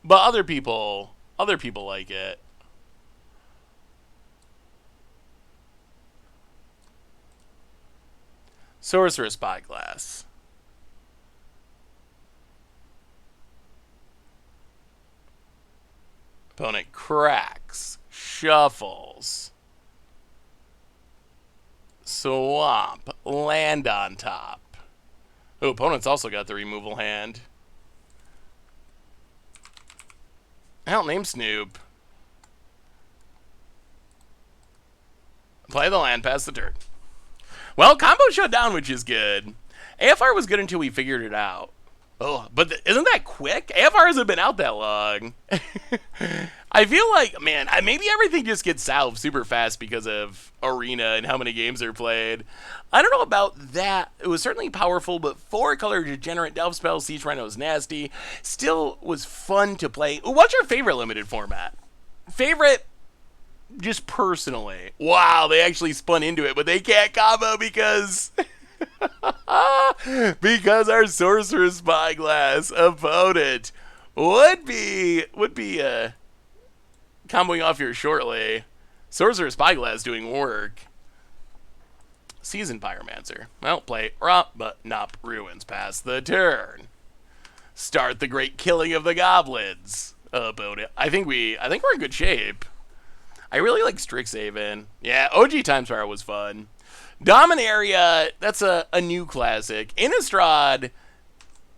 other people like it. Sorcerer Spyglass. Opponent cracks, shuffles, swamp, land on top. Oh, opponent's also got the removal hand. Hell, name Snoop. Play the land, pass the turn. Well, combo shut down, which is good. AFR was good until we figured it out. Oh, but isn't that quick? AFR hasn't been out that long. I feel like, man, maybe everything just gets solved super fast because of Arena and how many games are played. I don't know about that. It was certainly powerful, but 4-color Degenerate Delve Spell, Siege Rhino is nasty. Still was fun to play. What's your favorite limited format? Favorite, just personally. Wow, they actually spun into it, but they can't combo because... because our Sorcerer Spyglass opponent would be comboing off here shortly. Sorcerer Spyglass doing work. Seasoned Pyromancer. Well, play Rop, but Nop Ruins. Pass the turn. Start the great killing of the goblins. Opponent. I think we're in good shape. I really like Strixhaven. Yeah, OG Time Spiral was fun. Dominaria, that's a new classic. Innistrad,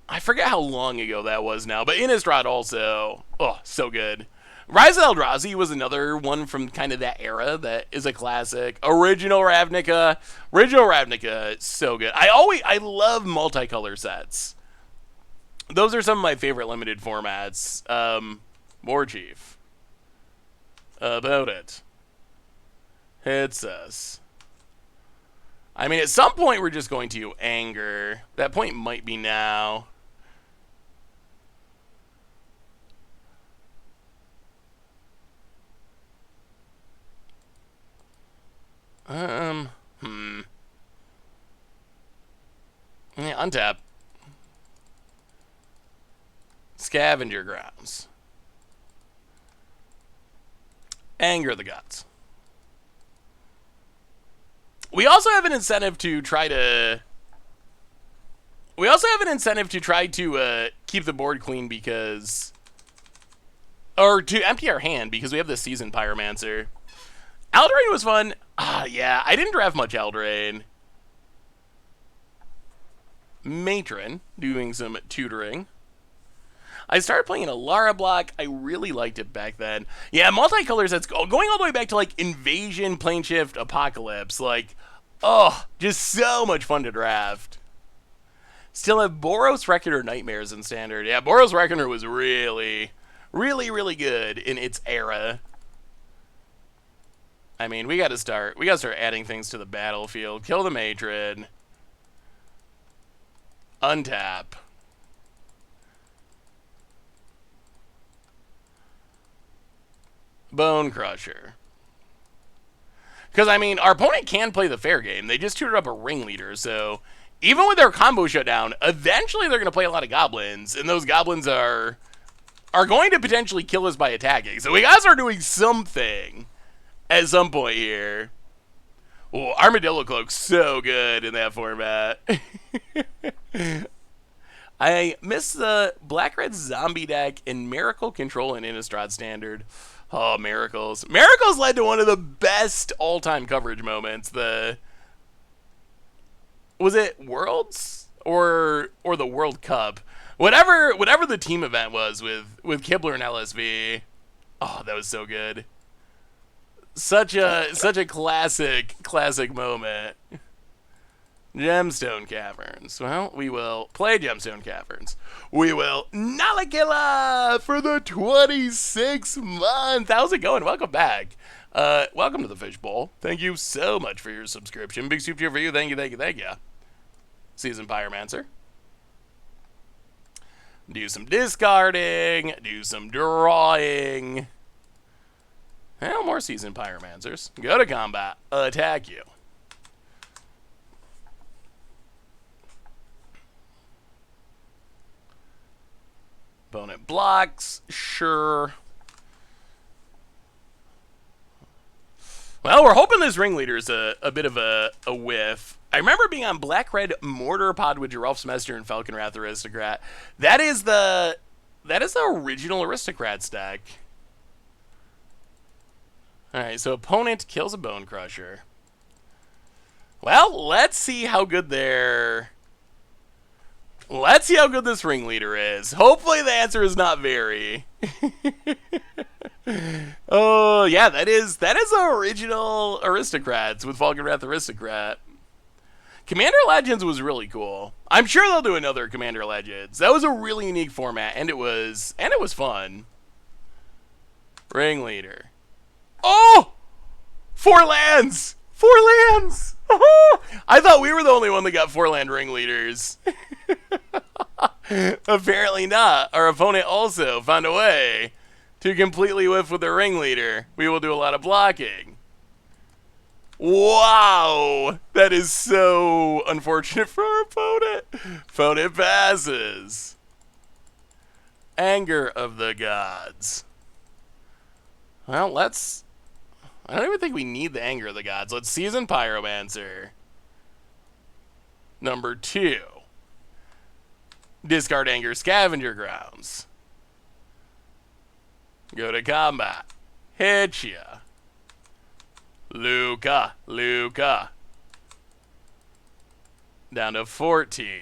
I forget how long ago that was now, but Innistrad also, oh, so good. Rise of Eldrazi was another one from kind of that era that is a classic. Original Ravnica, so good. I love multicolor sets. Those are some of my favorite limited formats. War Chief. About it. Hits us. I mean, at some point, we're just going to anger. That point might be now. Yeah, untap. Scavenger Grounds. Anger the Gods. We also have an incentive to try to... keep the board clean because... Or to empty our hand because we have this Seasoned Pyromancer. Eldraine was fun. Yeah, I didn't draft much Eldraine. Matron, doing some tutoring. I started playing a Lara block. I really liked it back then. Yeah, multicolor sets, going all the way back to like Invasion, Planeshift, Apocalypse. Like, oh, just so much fun to draft. Still have Boros Reckoner Nightmares in Standard. Yeah, Boros Reckoner was really, really, really good in its era. I mean, we gotta start adding things to the battlefield. Kill the Matron. Untap. Bone Crusher. Because, I mean, our opponent can play the fair game. They just tutored up a ringleader, so even with their combo shutdown, eventually they're going to play a lot of goblins, and those goblins are going to potentially kill us by attacking. So we guys are doing something at some point here. Oh, Armadillo Cloak's so good in that format. I miss the Black-Red Zombie deck in Miracle Control and Innistrad Standard. Oh, Miracles. Miracles led to one of the best all-time coverage moments. Was it Worlds? Or the World Cup? Whatever the team event was with Kibler and LSV. Oh, that was so good. Such a classic moment. Gemstone Caverns. Well, we will play Gemstone Caverns. We will Nalakilla for the 26th month. How's it going? Welcome back. Welcome to the Fishbowl. Thank you so much for your subscription. Big soup tier for you. Thank you. Seasoned Pyromancer. Do some discarding. Do some drawing. Well, more Seasoned Pyromancers. Go to combat. Attack you. Opponent blocks. Sure. Well, we're hoping this ringleader's a bit of a whiff. I remember being on Black-Red Mortar Pod with Giralf Semester and Falcon Wrath Aristocrat. That is the original Aristocrat deck. Alright, so opponent kills a Bone Crusher. Well, let's see how good this ringleader is. Hopefully the answer is not very. Oh, yeah, that is the original Aristocrats with Falcon Wrath Aristocrat. Commander Legends was really cool. I'm sure they'll do another Commander Legends. That was a really unique format, and it was fun. Ringleader. Oh! 4 lands! 4 lands! I thought we were the only one that got 4 land ringleaders. Apparently not. Our opponent also found a way to completely whiff with the ringleader. We will do a lot of blocking. Wow! That is so unfortunate for our opponent. Opponent passes. Anger of the Gods. Well, I don't even think we need the Anger of the Gods. Let's Season Pyromancer. Number 2. Discard Anger Scavenger Grounds. Go to combat. Hit ya. Lukka. Down to 14.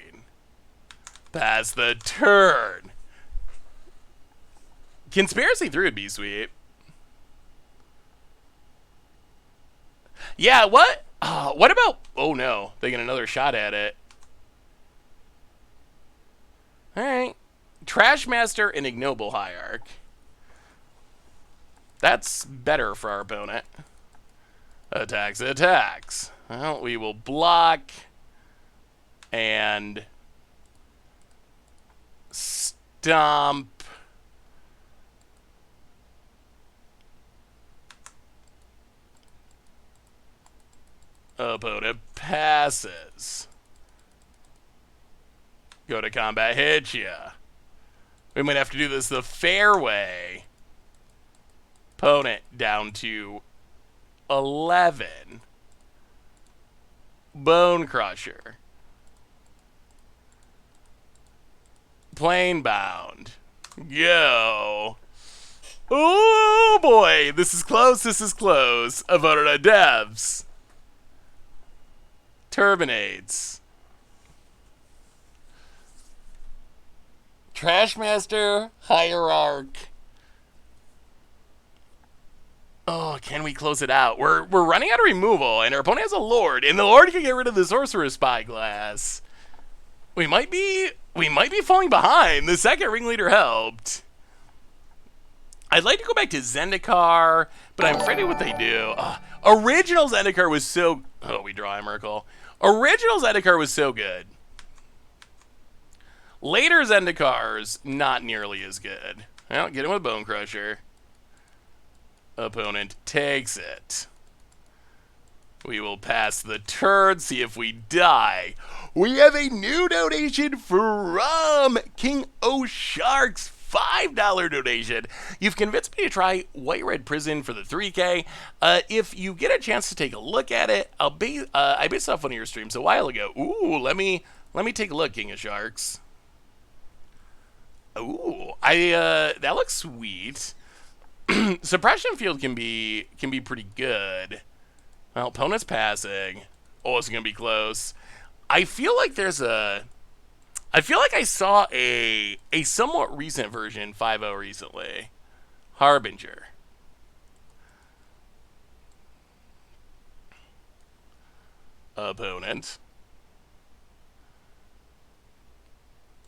Pass the turn. Conspiracy 3 would be sweet. Yeah, what? What about... Oh, no. They get another shot at it. Alright. Trashmaster and Ignoble Hierarch. That's better for our opponent. Attacks. Well, we will block and stomp. Opponent passes. Go to combat, hit ya. We might have to do this the fair way. Opponent down to 11. Bone Crusher. Planebound. Go. Oh boy, this is close. Opponent devs. Terminates. Trashmaster, Hierarch. Oh, can we close it out? We're running out of removal, and our opponent has a Lord, and the Lord can get rid of the Sorcerer's Spyglass. We might be falling behind. The second ringleader helped. I'd like to go back to Zendikar, but I'm afraid of what they do. Original Zendikar was so... Oh, we draw a Miracle. Original Zendikar was so good. Later Zendikars, not nearly as good. Well, get him with Bone Crusher. Opponent takes it. We will pass the turn, see if we die. We have a new donation from King O'Sharks. $5 donation. You've convinced me to try White Red Prison for the 3K. If you get a chance to take a look at it, I based off one of your streams a while ago. Ooh, let me take a look, King of Sharks. Ooh, that looks sweet. Suppression field can be pretty good. Well, opponent's passing. Oh, it's gonna be close. I feel like I saw a somewhat recent version 5.0 recently. Harbinger. Opponent.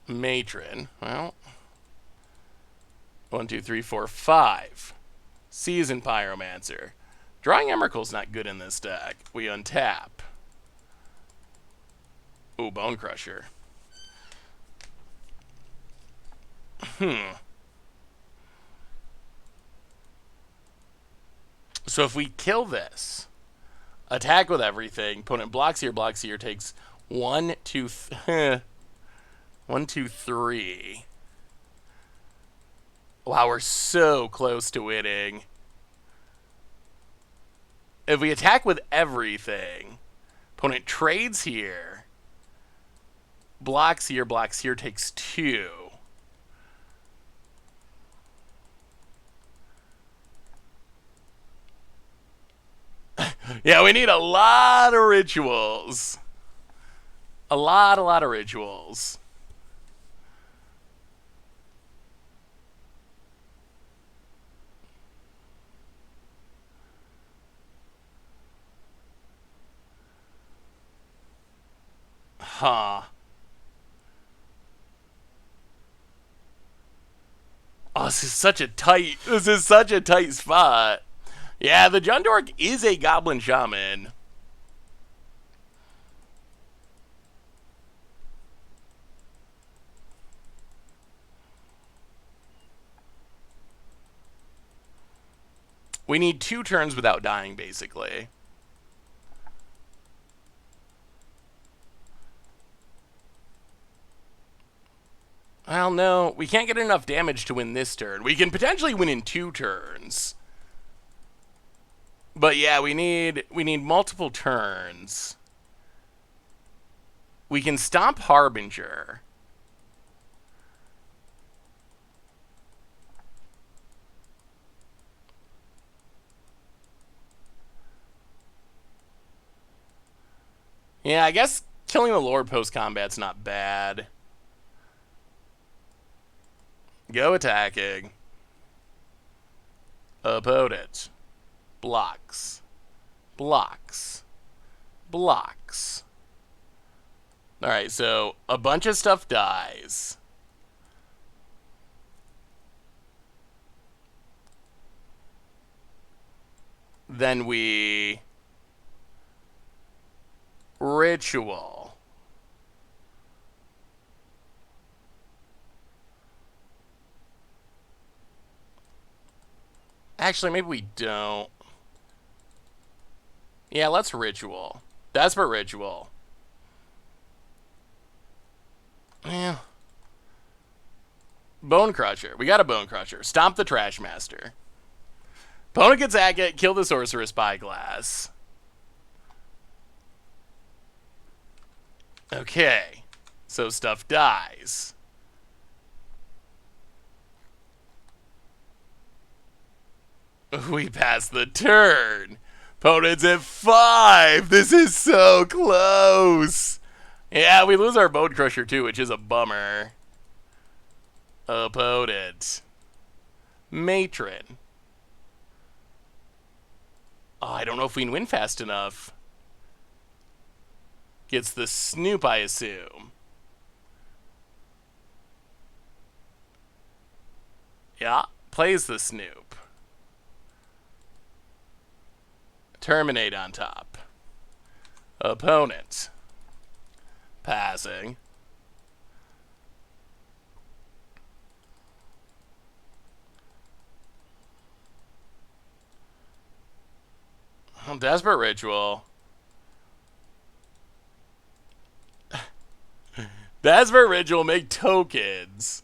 Matron. Well. 1, 2, 3, 4, 5. Seasoned Pyromancer. Drawing Emerald's not good in this deck. We untap. Ooh, Bone Crusher. So if we kill this, attack with everything, opponent blocks here, takes 1, 2, 1, 2, 3. Wow, we're so close to winning. If we attack with everything, opponent trades here, blocks here, takes 2. Yeah, we need a lot of rituals. A lot of rituals. Huh. Oh, this is such a tight spot. Yeah, the Jundork is a Goblin Shaman. We need 2 turns without dying, basically. Well, no, we can't get enough damage to win this turn. We can potentially win in 2 turns. But yeah, we need multiple turns. We can stomp Harbinger. Yeah, I guess killing the Lord post-combat's not bad. Go attacking. Opponent. Blocks. Blocks. Blocks. Alright, so a bunch of stuff dies. Then we... Ritual. Actually, maybe we don't. Yeah, let's Ritual. Desperate Ritual. Yeah. Bone Crusher. We got a Bone Crusher. Stomp the Trash Master. Opponent gets Agate. Kill the Sorcerer Spyglass. Okay. So stuff dies. We pass the turn. Opponent's at 5. This is so close. Yeah, we lose our Bone Crusher too, which is a bummer. Opponent. Matron. Oh, I don't know if we can win fast enough. Gets the Snoop, I assume. Yeah, plays the Snoop. Terminate on top. Opponent. Passing. Desperate Ritual. That's for ritual. Make tokens.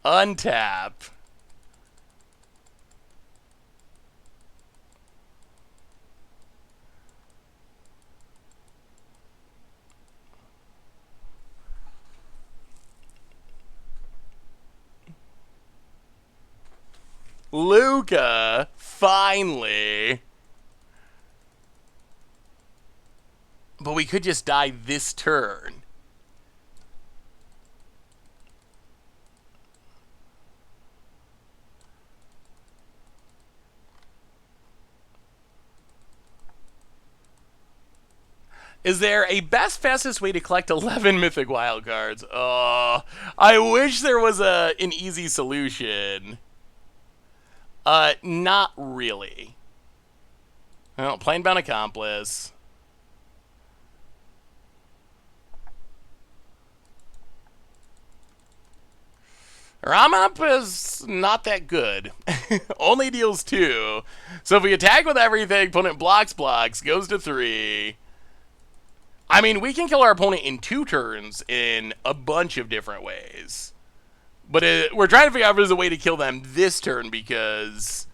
Untap. Lukka, finally. But we could just die this turn. Is there a best, fastest way to collect 11 Mythic Wildcards? Oh, I wish there was an easy solution. Not really. Well, Planebound Accomplice. Ramp is not that good. Only deals 2. So if we attack with everything, opponent blocks, goes to 3. I mean, we can kill our opponent in 2 turns in a bunch of different ways. But we're trying to figure out if there's a way to kill them this turn because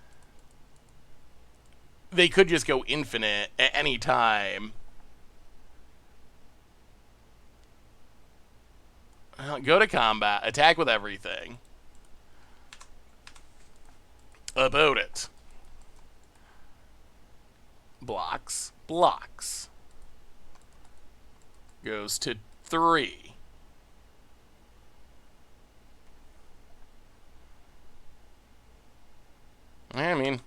they could just go infinite at any time. Go to combat. Attack with everything. About it. Blocks. Goes to 3. I mean,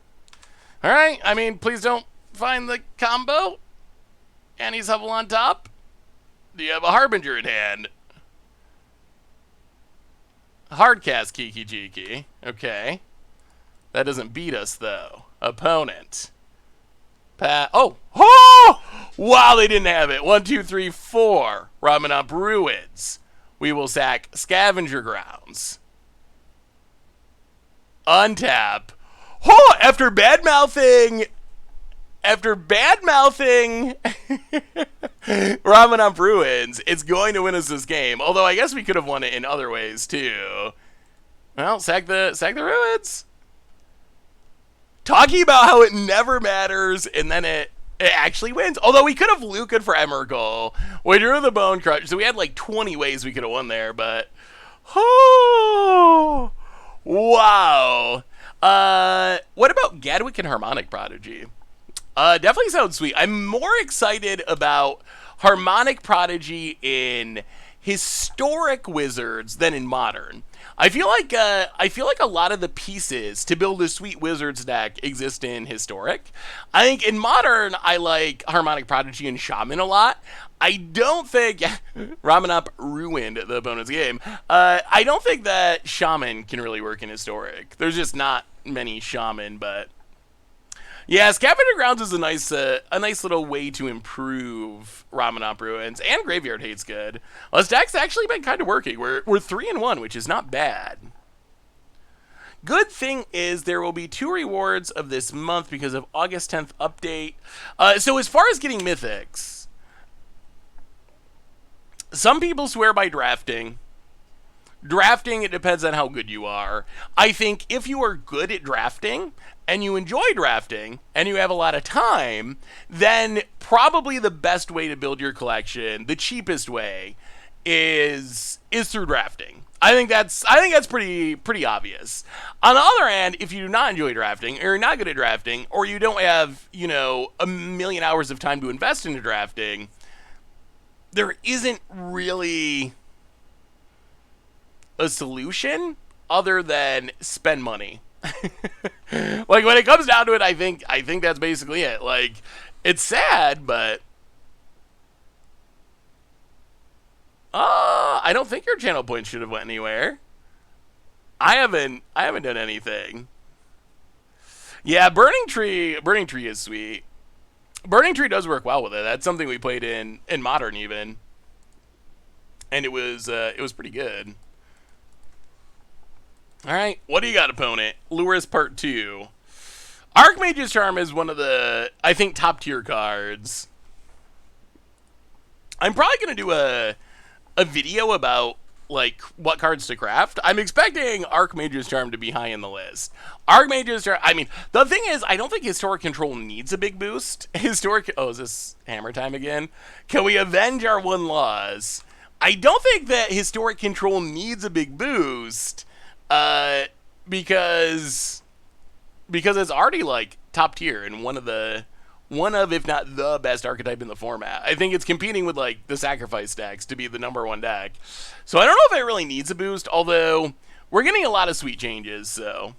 alright. I mean, please don't find the combo. And he's Hubble on top. Do you have a Harbinger in hand? Hardcast Kiki Jiki. Okay. That doesn't beat us, though. Opponent. Oh! Wow, they didn't have it. 1, 2, 3, 4. Ramen Ruins. We will sack Scavenger Grounds. Untap. Oh! After bad-mouthing Ramen Ruins, it's going to win us this game. Although I guess we could have won it in other ways, too. Well, sack the Ruins. Talking about how it never matters, and then it actually wins. Although we could have Luka'd for Emrakul. We drew the Bone Crush, so we had like 20 ways we could have won there, but... Oh! Wow! What about Gadwick and Harmonic Prodigy? Definitely sounds sweet. I'm more excited about Harmonic Prodigy in historic Wizards than in Modern. I feel like a lot of the pieces to build a sweet Wizards deck exist in Historic. I think in Modern, I like Harmonic Prodigy and Shaman a lot. I don't think Ramen ruined the opponent's game. I don't think that Shaman can really work in Historic. There's just not many Shaman, but yeah, Scavenger Grounds is a nice little way to improve Ramen Ruins, and Graveyard Hate's good. Well, this deck's actually been kind of working. We're 3-1, which is not bad. Good thing is there will be 2 rewards of this month because of August 10th update. So as far as getting mythics, some people swear by drafting. Drafting, it depends on how good you are. I think if you are good at drafting, and you enjoy drafting, and you have a lot of time, then probably the best way to build your collection, the cheapest way, is through drafting. I think that's pretty obvious. On the other hand, if you do not enjoy drafting, or you're not good at drafting, or you don't have, a million hours of time to invest into drafting, there isn't really a solution other than spend money. Like, when it comes down to it, I think that's basically it. Like, it's sad, but I don't think your channel points should have went anywhere. I haven't done anything. Yeah, Burning Tree is sweet. Burning Tree does work well with it. That's something we played in Modern even, and it was pretty good. All right, what do you got, opponent? Lures Part 2. Archmage's Charm is one of the, I think, top tier cards. I'm probably gonna do a video about like what cards to craft. I'm expecting Archmage's Charm to be high in the list. Archmage's Charm. I mean, the thing is, I don't think Historic Control needs a big boost. Historic. Oh, is this Hammer time again? Can we avenge our one loss? I don't think that Historic Control needs a big boost, because it's already like top tier and one of, if not the best archetype in the format. I think it's competing with like the sacrifice decks to be the #1 deck. So I don't know if it really needs a boost, although we're getting a lot of sweet changes, so.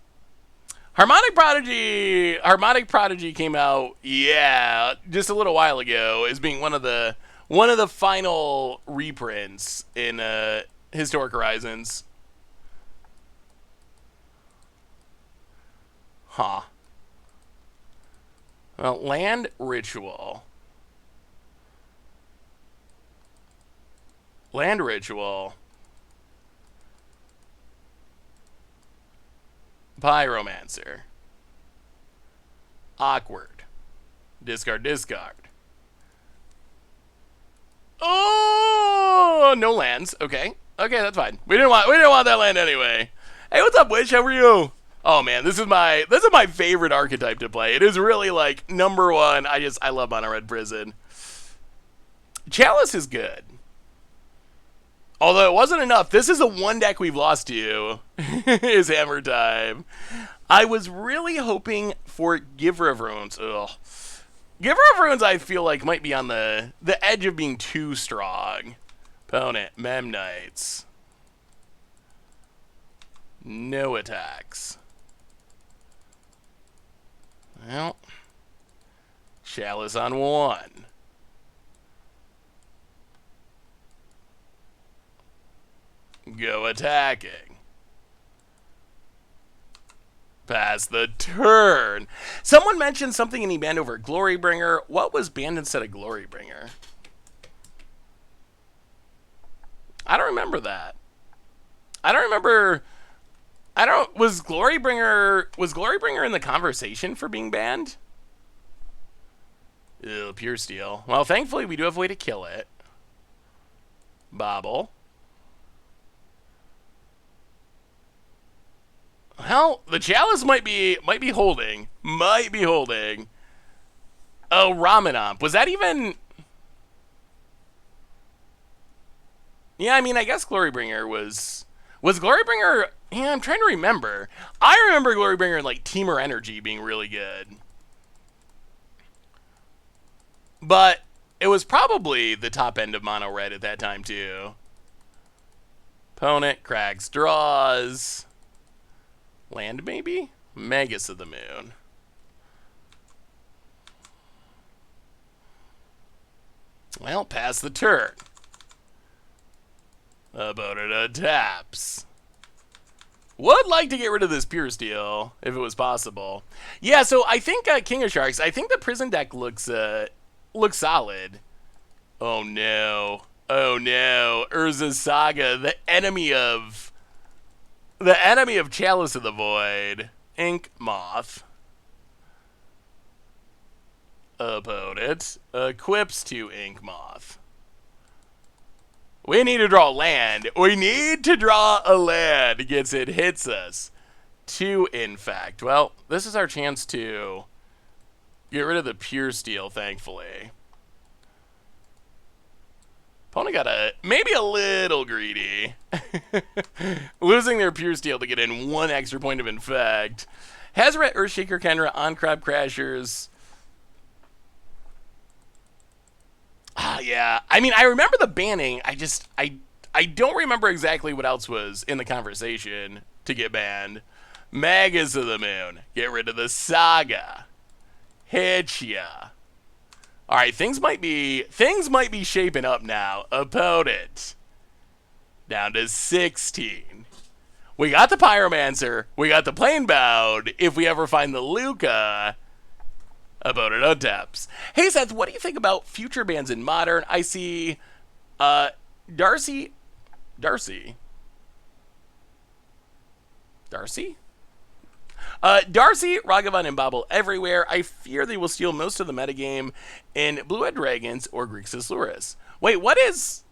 Harmonic Prodigy came out, yeah, just a little while ago as being one of the final reprints in Historic Horizons. Huh. Well, Land Ritual. Land Ritual. Pyromancer. Awkward. Discard. Oh, no lands. Okay, that's fine. We didn't want that land anyway. Hey, what's up, Wish? How are you? Oh man, this is my favorite archetype to play. It is really like #1. I love Mono Red Prison. Chalice is good. Although it wasn't enough. This is the one deck we've lost to. Is Hammer time. I was really hoping for Giver of Runes. Ugh. Giver of Runes I feel like might be on the edge of being too strong. Opponent, Memnites. No attacks. Well, Chalice on 1. Go attacking. Pass the turn. Someone mentioned something and he banned over Glorybringer. What was banned instead of Glorybringer? I don't remember that. Was Glorybringer in the conversation for being banned? Ew, Pure Steel. Well, thankfully we do have a way to kill it. Bobble. Well, the Chalice might be holding. Oh, Ramenomp. Was that even... Yeah, I mean, I guess Glorybringer was Glorybringer... Yeah, I'm trying to remember. I remember Glorybringer in, like, Teamer Energy being really good. But it was probably the top end of Mono Red at that time, too. Opponent, cracks, draws... Land, maybe? Magus of the Moon. Well, pass the turn. Opponent taps. Would like to get rid of this Pure Steel, if it was possible. Yeah, so I think King of Sharks, I think the Prison deck looks solid. Oh no. Urza's Saga, the enemy of Chalice of the Void. Ink Moth. Opponent equips to Ink Moth. We need to draw land. Gets it, hits us. 2, in fact. Well, this is our chance to get rid of the Pure Steel, thankfully. Opponent got maybe a little greedy. Losing their Pure Steel to get in 1 extra point of infect. Hazoret, Earthshaker, Kenra, on Crab Crashers. Yeah. I mean, I remember the banning. I don't remember exactly what else was in the conversation to get banned. Magus of the Moon. Get rid of the Saga. Hit ya. All right, things might be shaping up now. Opponent down to 16. We got the Pyromancer. We got the Planebound. If we ever find the Lukka, opponent untaps. Hey Seth, what do you think about future bans in Modern? I see, Darcy. Darcy, Ragavan, and Bobble everywhere. I fear they will steal most of the metagame in Blue-Eyed Dragons or Grixis Luris. Wait, what is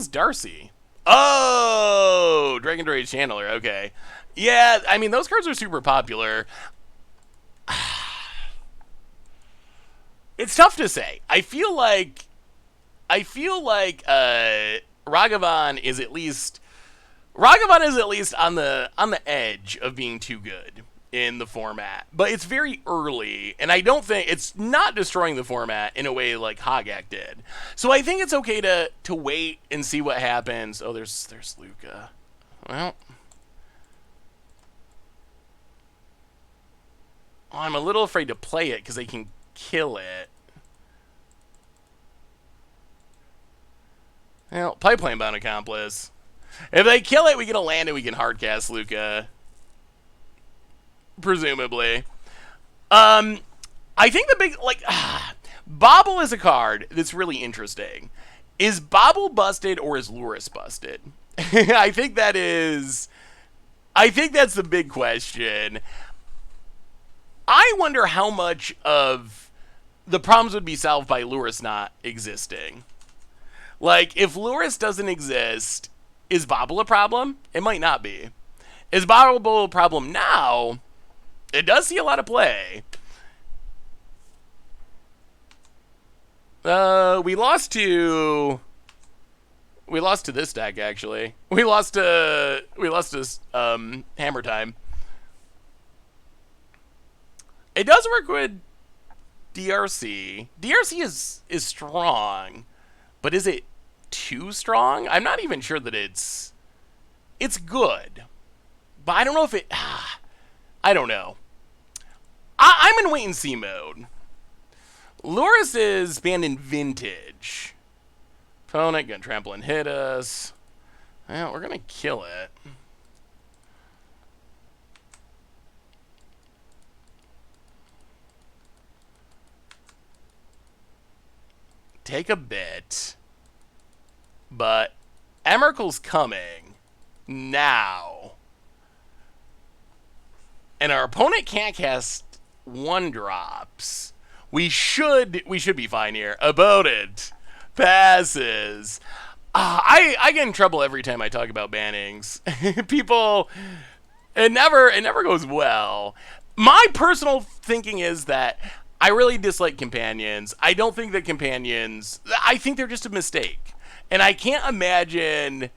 Darcy? Oh, Dragon Rage Channeler. Okay. Yeah, I mean, those cards are super popular. It's tough to say. I feel like Ragavan is at least on the edge of being too good in the format, but it's very early, and I don't think it's not destroying the format in a way like Hogak did. So I think it's okay to wait and see what happens. Oh, there's Lukka. Well, I'm a little afraid to play it because they can kill it. Well, play Planebound Accomplice. If they kill it, we get a land and we can hardcast Lukka. Presumably. I think the big, Bobble is a card that's really interesting. Is Bobble busted or is Luris busted? I think that's the big question. I wonder how much of the problems would be solved by Luris not existing. Like, if Luris doesn't exist, is Bobble a problem? It might not be. Is Bobble a problem now? It does see a lot of play. We lost to this deck, actually. We lost to Hammer Time. It does work with DRC. DRC is strong, but is it too strong? I'm not even sure that it's good, but I don't know if it. I don't know. I'm in wait and see mode. Luris is banned in Vintage. Opponent gonna trample and hit us. Well, we're gonna kill it. Take a bit. But Emerald's coming now. And our opponent can't cast 1-drops. We should be fine here. About it. Passes. I get in trouble every time I talk about bannings. People, it never goes well. My personal thinking is that I really dislike companions. I don't think that companions, I think they're just a mistake. And I can't imagine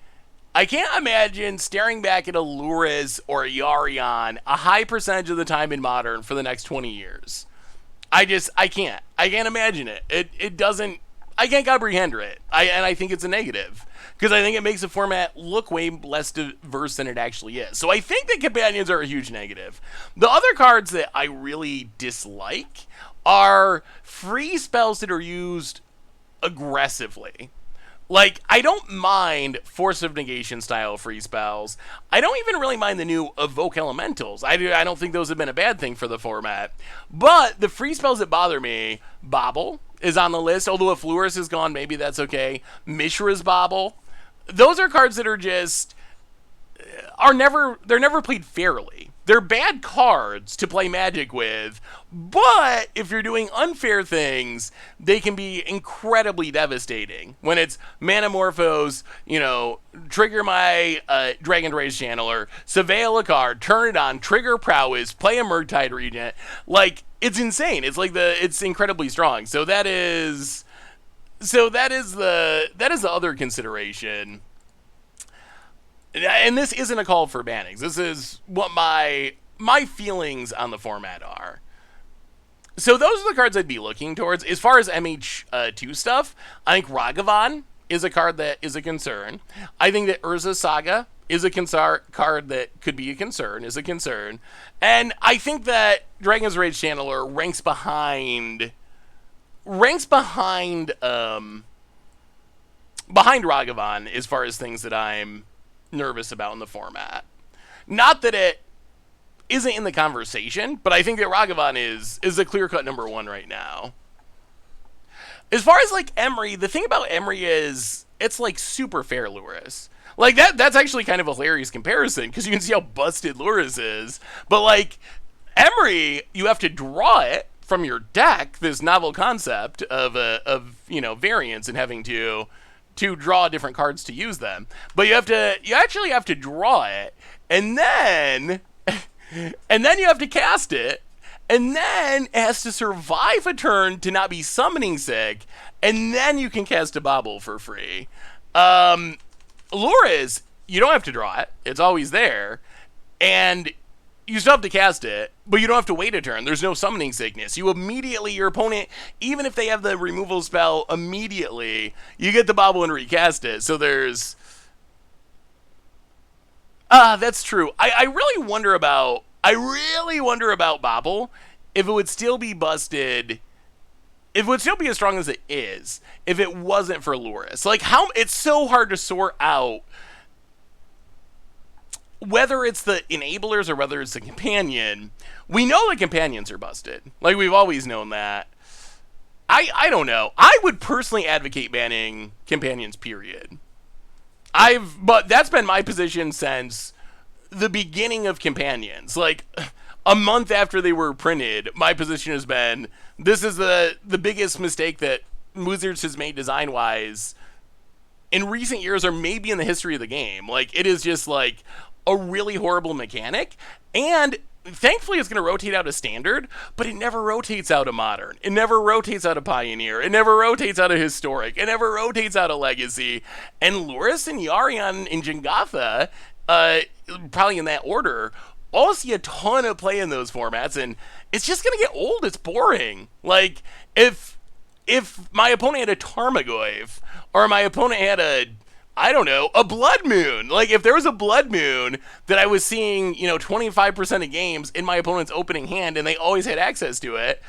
staring back at a Luris or a Yarion a high percentage of the time in Modern for the next 20 years. I can't imagine it. It doesn't, I can't comprehend it. And I think it's a negative. Because I think it makes the format look way less diverse than it actually is. So I think that companions are a huge negative. The other cards that I really dislike are free spells that are used aggressively. Like, I don't mind Force of Negation style free spells. I don't even really mind the new Evoke Elementals. I don't think those have been a bad thing for the format. But the free spells that bother me, Bobble is on the list, although if Luris is gone, maybe that's okay. Mishra's Bobble. Those are cards that are just, they're never played fairly. They're bad cards to play Magic with, but if you're doing unfair things, they can be incredibly devastating. When it's Manamorphose, trigger my Dragon Rage Channeler, surveil a card, turn it on, trigger Prowess, play a Murktide Regent. Like, it's insane. It's incredibly strong. So that is the other consideration. And this isn't a call for bannings. This is what my feelings on the format are. So those are the cards I'd be looking towards. As far as MH2 stuff, I think Ragavan is a card that is a concern. I think that Urza Saga is a card that could be a concern, And I think that Dragon's Rage Channeler ranks behind Ragavan as far as things that I'm nervous about in the format. Not that it isn't in the conversation, but I think that Ragavan is a clear-cut number one right now. As far as like Emery, the thing about Emery is it's like super fair Luris. Like that's actually kind of a hilarious comparison because you can see how busted Luris is. But like Emery, you have to draw it from your deck, this novel concept of variance and having to draw different cards to use them. But you actually have to draw it and then you have to cast it. And then it has to survive a turn to not be summoning sick, and then you can cast a Bobble for free. Luris, you don't have to draw it. It's always there. And you still have to cast it, but you don't have to wait a turn. There's no summoning sickness. You immediately, your opponent, even if they have the removal spell, immediately, you get the Bobble and recast it. So there's... that's true. I really wonder about Bobble, if it would still be busted, if it would still be as strong as it is, if it wasn't for Luris. Like, it's so hard to sort out whether it's the enablers or whether it's the companion. We know the companions are busted. Like, we've always known that. I don't know. I would personally advocate banning companions, period. But that's been my position since the beginning of companions. Like, a month after they were printed, my position has been, this is the biggest mistake that Wizards has made design-wise in recent years, or maybe in the history of the game. Like, it is just, like, a really horrible mechanic, and thankfully it's going to rotate out of Standard, but it never rotates out of Modern. It never rotates out of Pioneer. It never rotates out of Historic. It never rotates out of Legacy. And Luris and Yarion and Jengatha, probably in that order, all see a ton of play in those formats, and it's just going to get old. It's boring. Like, if my opponent had a Tarmogoyf, or my opponent had a Blood Moon. Like, if there was a Blood Moon that I was seeing, 25% of games in my opponent's opening hand, and they always had access to it,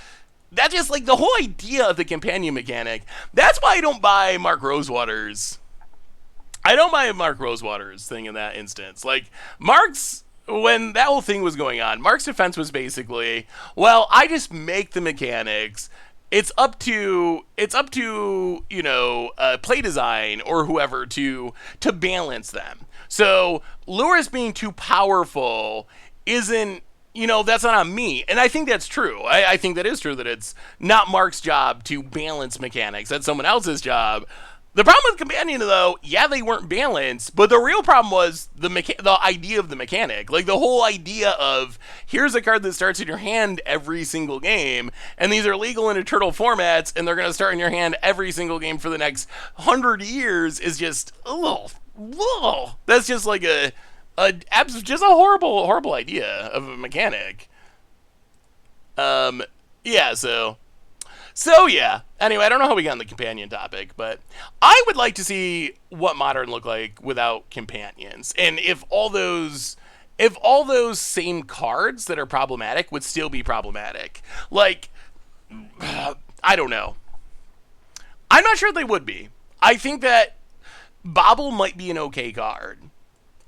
that's just, like, the whole idea of the companion mechanic. That's why I don't buy Mark Rosewater's. I don't buy Mark Rosewater's thing in that instance. Like, when that whole thing was going on, Mark's defense was basically, well, I just make the mechanics. It's up to play design or whoever to balance them. So Luris being too powerful isn't, that's not on me. And I think that's true. I think that is true, that it's not Mark's job to balance mechanics. That's someone else's job. The problem with Companion, though, yeah, they weren't balanced, but the real problem was the idea of the mechanic. Like, the whole idea of, here's a card that starts in your hand every single game, and these are legal in Eternal formats, and they're going to start in your hand every single game for the next 100 years is just, that's just like just a horrible idea of a mechanic. Yeah, So yeah, anyway, I don't know how we got on the companion topic, but I would like to see what Modern look like without companions, and if all those same cards that are problematic would still be problematic. Like, I don't know. I'm not sure they would be. I think that Bobble might be an okay card.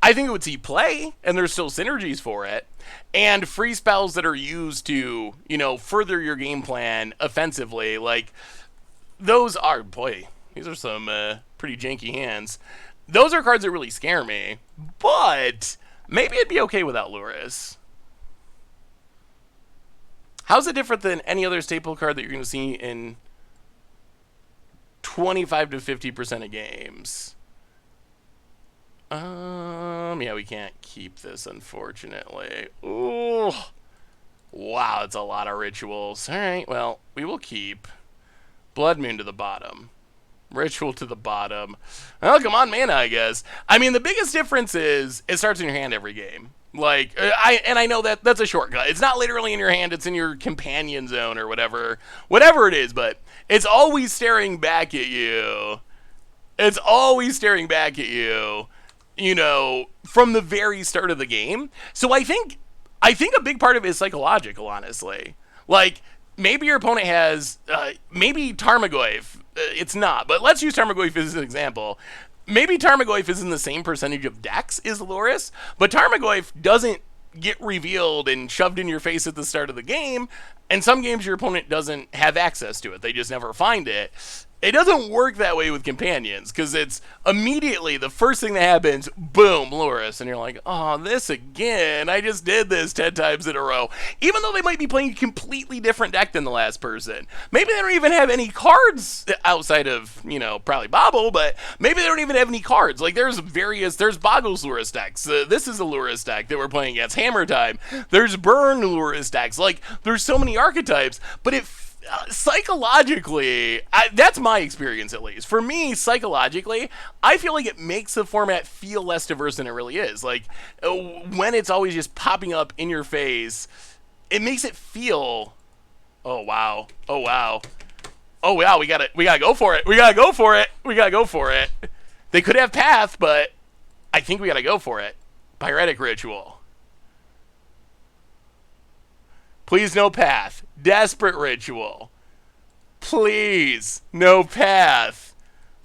I think it would see play, and there's still synergies for it, and free spells that are used to, further your game plan offensively. Like, those are, these are some pretty janky hands. Those are cards that really scare me, but maybe it'd be okay without Luris. How's it different than any other staple card that you're going to see in 25 to 50% of games? Yeah, we can't keep this, unfortunately. Ooh. Wow, it's a lot of rituals. Alright, well, we will keep Blood Moon to the bottom. Ritual to the bottom. Well, come on, mana, I guess. I mean, the biggest difference is it starts in your hand every game. Like, I know that's a shortcut. It's not literally in your hand, it's in your companion zone or whatever it is, but it's always staring back at you. It's always staring back at you. From the very start of the game. So I think a big part of it is psychological, honestly. Like, maybe your opponent has, maybe Tarmogoyf, it's not, but let's use Tarmogoyf as an example. Maybe Tarmogoyf is in the same percentage of decks as Luris, but Tarmogoyf doesn't get revealed and shoved in your face at the start of the game, and some games your opponent doesn't have access to it. They just never find it. It doesn't work that way with companions, because it's immediately the first thing that happens, boom, Loris, and you're like, oh, this again. I just did this 10 times in a row. Even though they might be playing a completely different deck than the last person. Maybe they don't even have any cards outside of, probably Bobble, but maybe they don't even have any cards. Like, there's Boggle's Loris decks. This is a Loris deck that we're playing against. Hammer Time. There's Burn Loris decks. Like, there's so many archetypes, but psychologically, that's my experience at least. For me, psychologically, I feel like it makes the format feel less diverse than it really is. Like, when it's always just popping up in your face, it makes it feel, oh wow, we gotta go for it. We gotta go for it. They could have Path, but I think we gotta go for it. Pyretic Ritual. Please, no Path. Desperate Ritual. Please, no Path.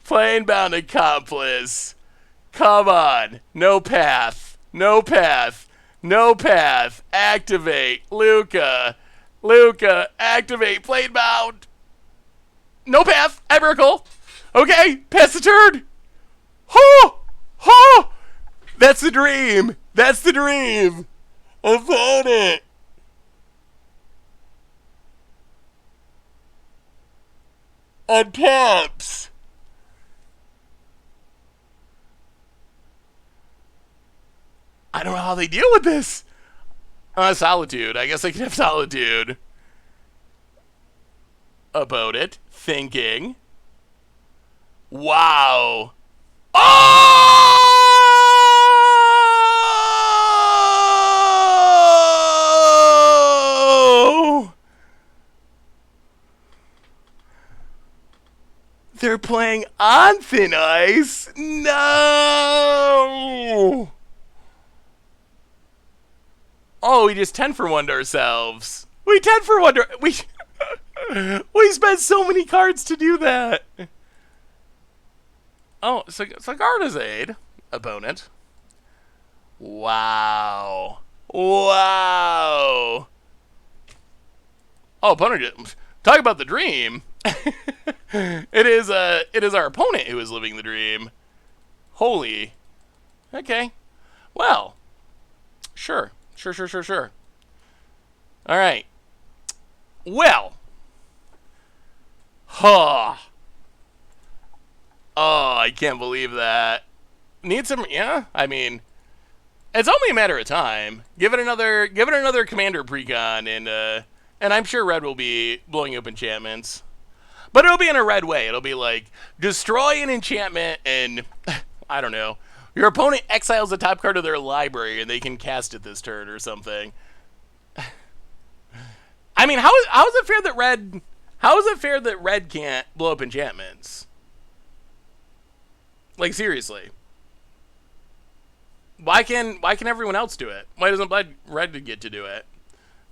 Planebound Accomplice. Come on. No Path. No Path. No Path. Activate. Lukka. Activate. Planebound. No Path. Emrakul. Okay. Pass the turn. That's the dream. I've had it. On taps. I don't know how they deal with this. Solitude. I guess I can have Solitude. About it. Thinking. Wow. Oh! They're playing on thin ice? No! Oh, we just 10 for 1'd ourselves. We 10 for 1'd. We spent so many cards to do that. Oh, Sigarda's Aid, opponent. Wow. Oh, opponent. Talk about the dream. It is our opponent who is living the dream. Holy. Okay. Well. Sure. All right. Well. Oh, I can't believe that. Need some, yeah? I mean, it's only a matter of time. Give it another commander precon, and I'm sure red will be blowing up enchantments. But it'll be in a red way. It'll be like, destroy an enchantment and, I don't know, your opponent exiles the top card of their library and they can cast it this turn or something. I mean, how is it fair that red can't blow up enchantments? Like, seriously. Why can everyone else do it? Why doesn't red get to do it?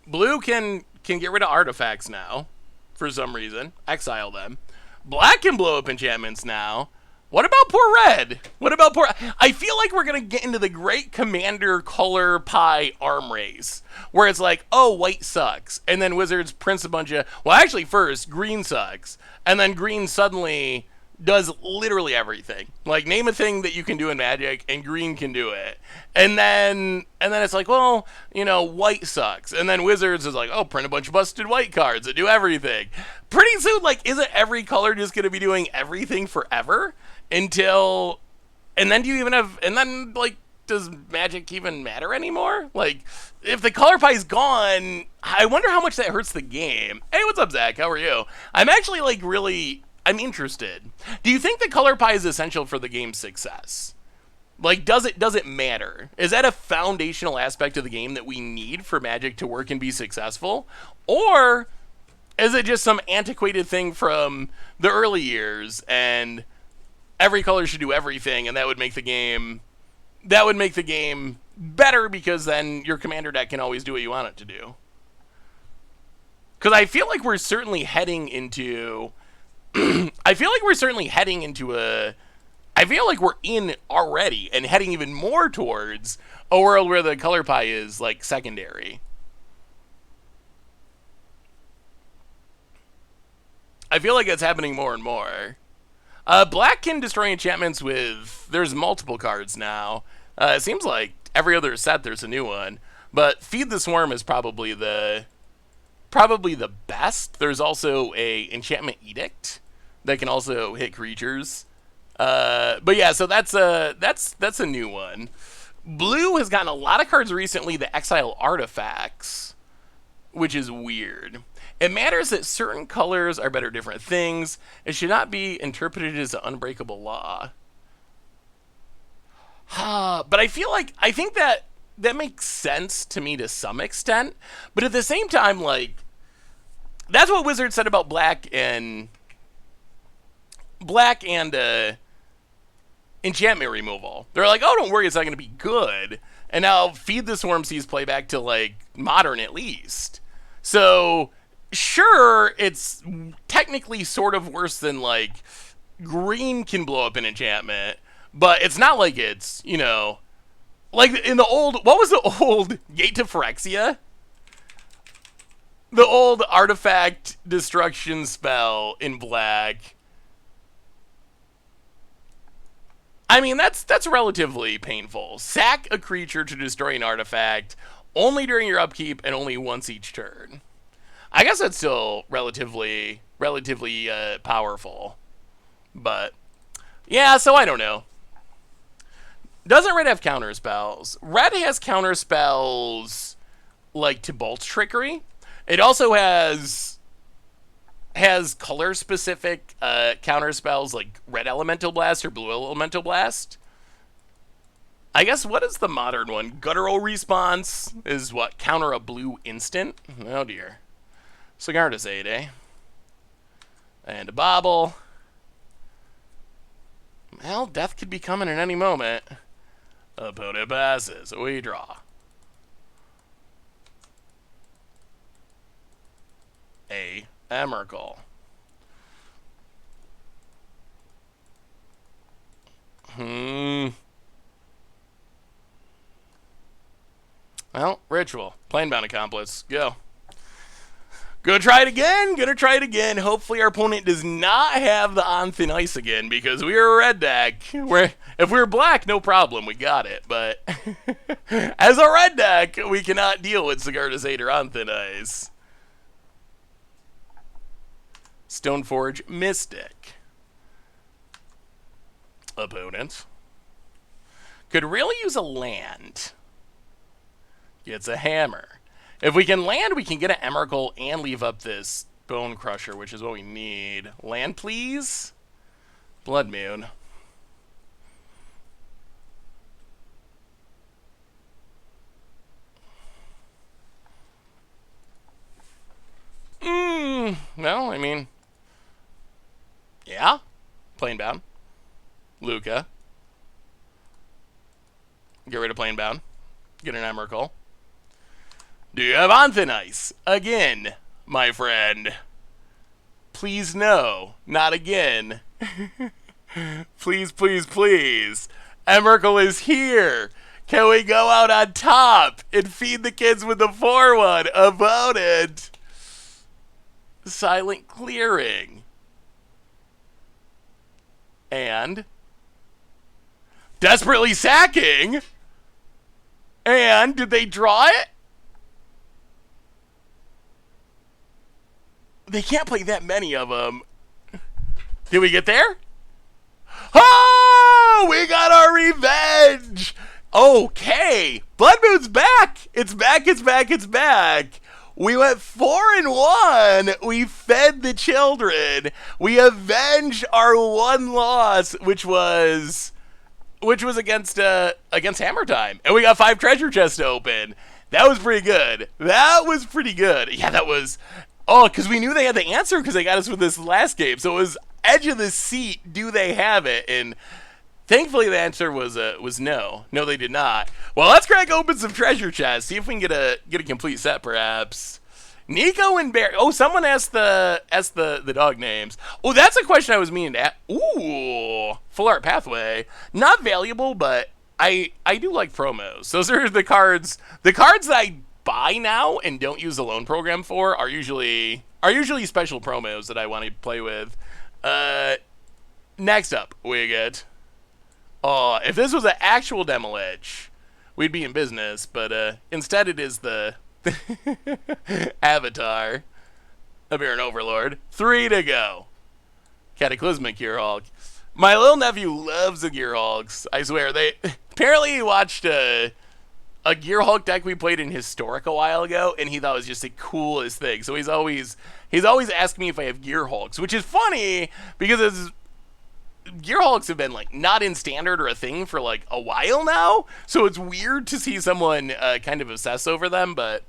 Blue can get rid of artifacts now. For some reason. Exile them. Black can blow up enchantments now. What about poor red? I feel like we're going to get into the great commander color pie arm race. Where it's like, oh, white sucks. And then wizards prints a bunch of... Well, actually, first, green sucks. And then green suddenly does literally everything. Like, name a thing that you can do in Magic, and green can do it. And then it's like, well, white sucks. And then Wizards is like, oh, print a bunch of busted white cards that do everything. Pretty soon, like, isn't every color just going to be doing everything forever? Until... And then does Magic even matter anymore? Like, if the color pie's gone, I wonder how much that hurts the game. Hey, what's up, Zach? How are you? I'm actually, I'm interested. Do you think the color pie is essential for the game's success? Like, does it matter? Is that a foundational aspect of the game that we need for Magic to work and be successful? Or is it just some antiquated thing from the early years and every color should do everything and that would make the game better because then your commander deck can always do what you want it to do? Because I feel like we're certainly heading into... I feel like I feel like we're in already and heading even more towards a world where the color pie is like secondary. I feel like it's happening more and more. Black can destroy enchantments with... There's multiple cards now. It seems like every other set there's a new one. But Feed the Swarm is probably the best. There's also a Enchantment Edict that can also hit creatures. But yeah, so that's a new one. Blue has gotten a lot of cards recently that exile artifacts, which is weird. It matters that certain colors are better different things. It should not be interpreted as an unbreakable law. But I think that makes sense to me to some extent. But at the same time, like, that's what Wizards said about black and enchantment removal. They're like, oh, don't worry, it's not going to be good. And now Feed the Swarm sees playback to like modern at least. So sure, it's technically sort of worse than like green can blow up an enchantment, but it's not like it's, you know, like in the old, what was the old Gate to Phyrexia? The old artifact destruction spell in black. I mean, that's relatively painful. Sack a creature to destroy an artifact only during your upkeep and only once each turn. I guess that's still relatively powerful. But yeah, so I don't know. Doesn't red have counter spells? Red has counter spells like Tibalt's Trickery. It also has color specific counter spells like Red Elemental Blast or Blue Elemental Blast. I guess what is the modern one? Guttural Response is what? Counter a blue instant? Oh dear. Cigar to Zayde, eh? And a Bobble. Well, death could be coming at any moment. Opponent passes. We draw. A Emrakul. Well, Ritual. Planebound Accomplice. Go. Gonna try it again. Hopefully our opponent does not have the On Thin Ice again, because we are a red deck. If we were black, no problem, we got it. But as a red deck, we cannot deal with Cigar to Zayde or On Thin Ice. Stoneforge Mystic. Opponent could really use a land. Gets a hammer. If we can land, we can get an Emrakul and leave up this Bone Crusher, which is what we need. Land, please. Blood Moon. Well, I mean, yeah. Planebound. Lukka. Get rid of Planebound. Get an Emrakul. Do you have On Thin Ice? Again, my friend. Please no. Not again. Please, please, please. Emrakul is here. Can we go out on top and feed the kids with the 4-1? About it. Silent Clearing. And Desperately Sacking. And did they draw it? They can't play that many of them. Did we get there? Oh, we got our revenge. Okay. Blood Moon's back. It's back, it's back, it's back. We went 4-1. We fed the children. We avenged our one loss, which was against Hammer Time. And we got 5 treasure chests to open. That was pretty good. Yeah, that was... Oh, because we knew they had the answer because they got us with this last game. So it was edge of the seat, do they have it? And thankfully the answer was no. No, they did not. Well, let's crack open some treasure chests. See if we can get a complete set, perhaps. Nico and Bear. Oh, someone asked the dog names. Oh, that's a question I was meaning to ask. Ooh. Full Art Pathway. Not valuable, but I do like promos. Those are the cards. The cards that I buy now and don't use the loan program for are usually special promos that I want to play with. Next up, we get... Oh, if this was an actual Demolich, we'd be in business, but instead it is the Avatar of Iron Overlord. 3 to go. Cataclysmic Gearhulk. My little nephew loves the Gearhulks. I swear. Apparently he watched a Gearhulk deck we played in Historic a while ago, and he thought it was just the coolest thing. So he's always asking me if I have Gearhulks, which is funny because Gearhulks have been like not in Standard or a thing for like a while now, so it's weird to see someone kind of obsess over them. But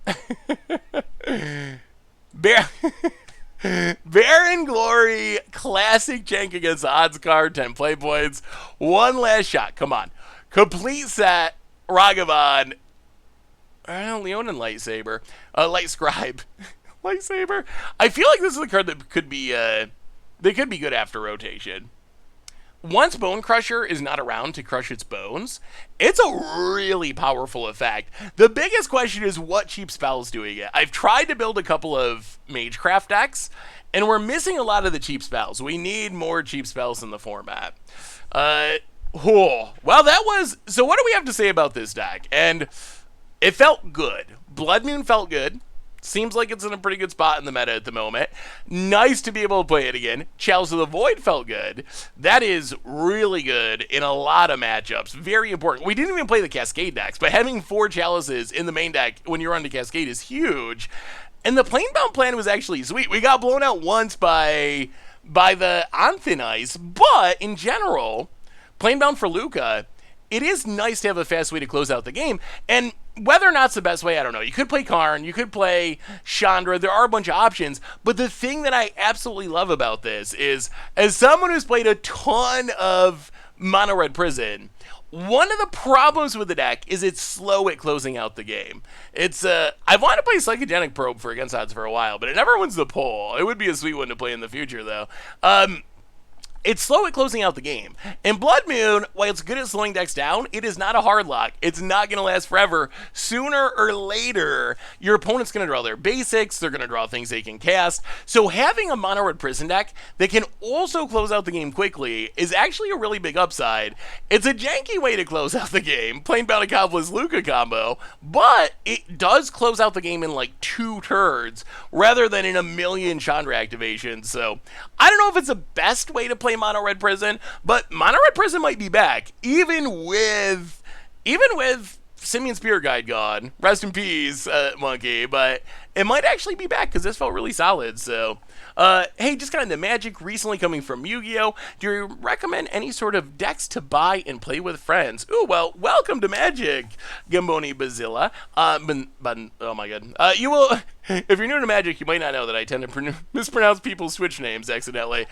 Baron Glory, classic jank against the odds card, 10 play points, one last shot. Come on, complete set. Ragavan, Leonin Lightsaber, Light Scribe, Lightsaber. I feel like this is a card that could be good after rotation. Once Bone Crusher is not around to crush its bones, it's a really powerful effect. The biggest question is what cheap spells do we get? I've tried to build a couple of Magecraft decks, and we're missing a lot of the cheap spells. We need more cheap spells in the format. Well, that was... So what do we have to say about this deck? And it felt good. Blood Moon felt good. Seems like it's in a pretty good spot in the meta at the moment. Nice to be able to play it again. Chalice of the Void felt good. That is really good in a lot of matchups. Very important. We didn't even play the Cascade decks, but having 4 Chalices in the main deck when you're on the Cascade is huge. And the Planebound plan was actually sweet. We got blown out once by the On Thin Ice, but in general, Planebound for Lukka, it is nice to have a fast way to close out the game. And whether or not it's the best way, I don't know. You could play Karn, you could play Chandra, there are a bunch of options, but the thing that I absolutely love about this is, as someone who's played a ton of Mono Red Prison, one of the problems with the deck is it's slow at closing out the game. I've wanted to play Psychogenic Probe for Against Odds for a while, but it never wins the poll. It would be a sweet one to play in the future, though. It's slow at closing out the game. And Blood Moon, while it's good at slowing decks down, it is not a hard lock. It's not going to last forever. Sooner or later, your opponent's going to draw their basics. They're going to draw things they can cast. So having a Mono Red Prison deck that can also close out the game quickly is actually a really big upside. It's a janky way to close out the game, Planebound Accomplice Lukka combo, but it does close out the game in like 2 turns rather than in a million Chandra activations. So I don't know if it's the best way to play Mono Red Prison, but Mono Red Prison might be back, even with Simian Spirit Guide gone. Rest in peace, Monkey, but it might actually be back because this felt really solid. So, hey, just kind of the Magic recently coming from Yu-Gi-Oh! Do you recommend any sort of decks to buy and play with friends? Ooh, well, welcome to Magic, Gamboni Bazilla. Oh my god. You will, if you're new to Magic, you might not know that I tend to mispronounce people's Switch names accidentally.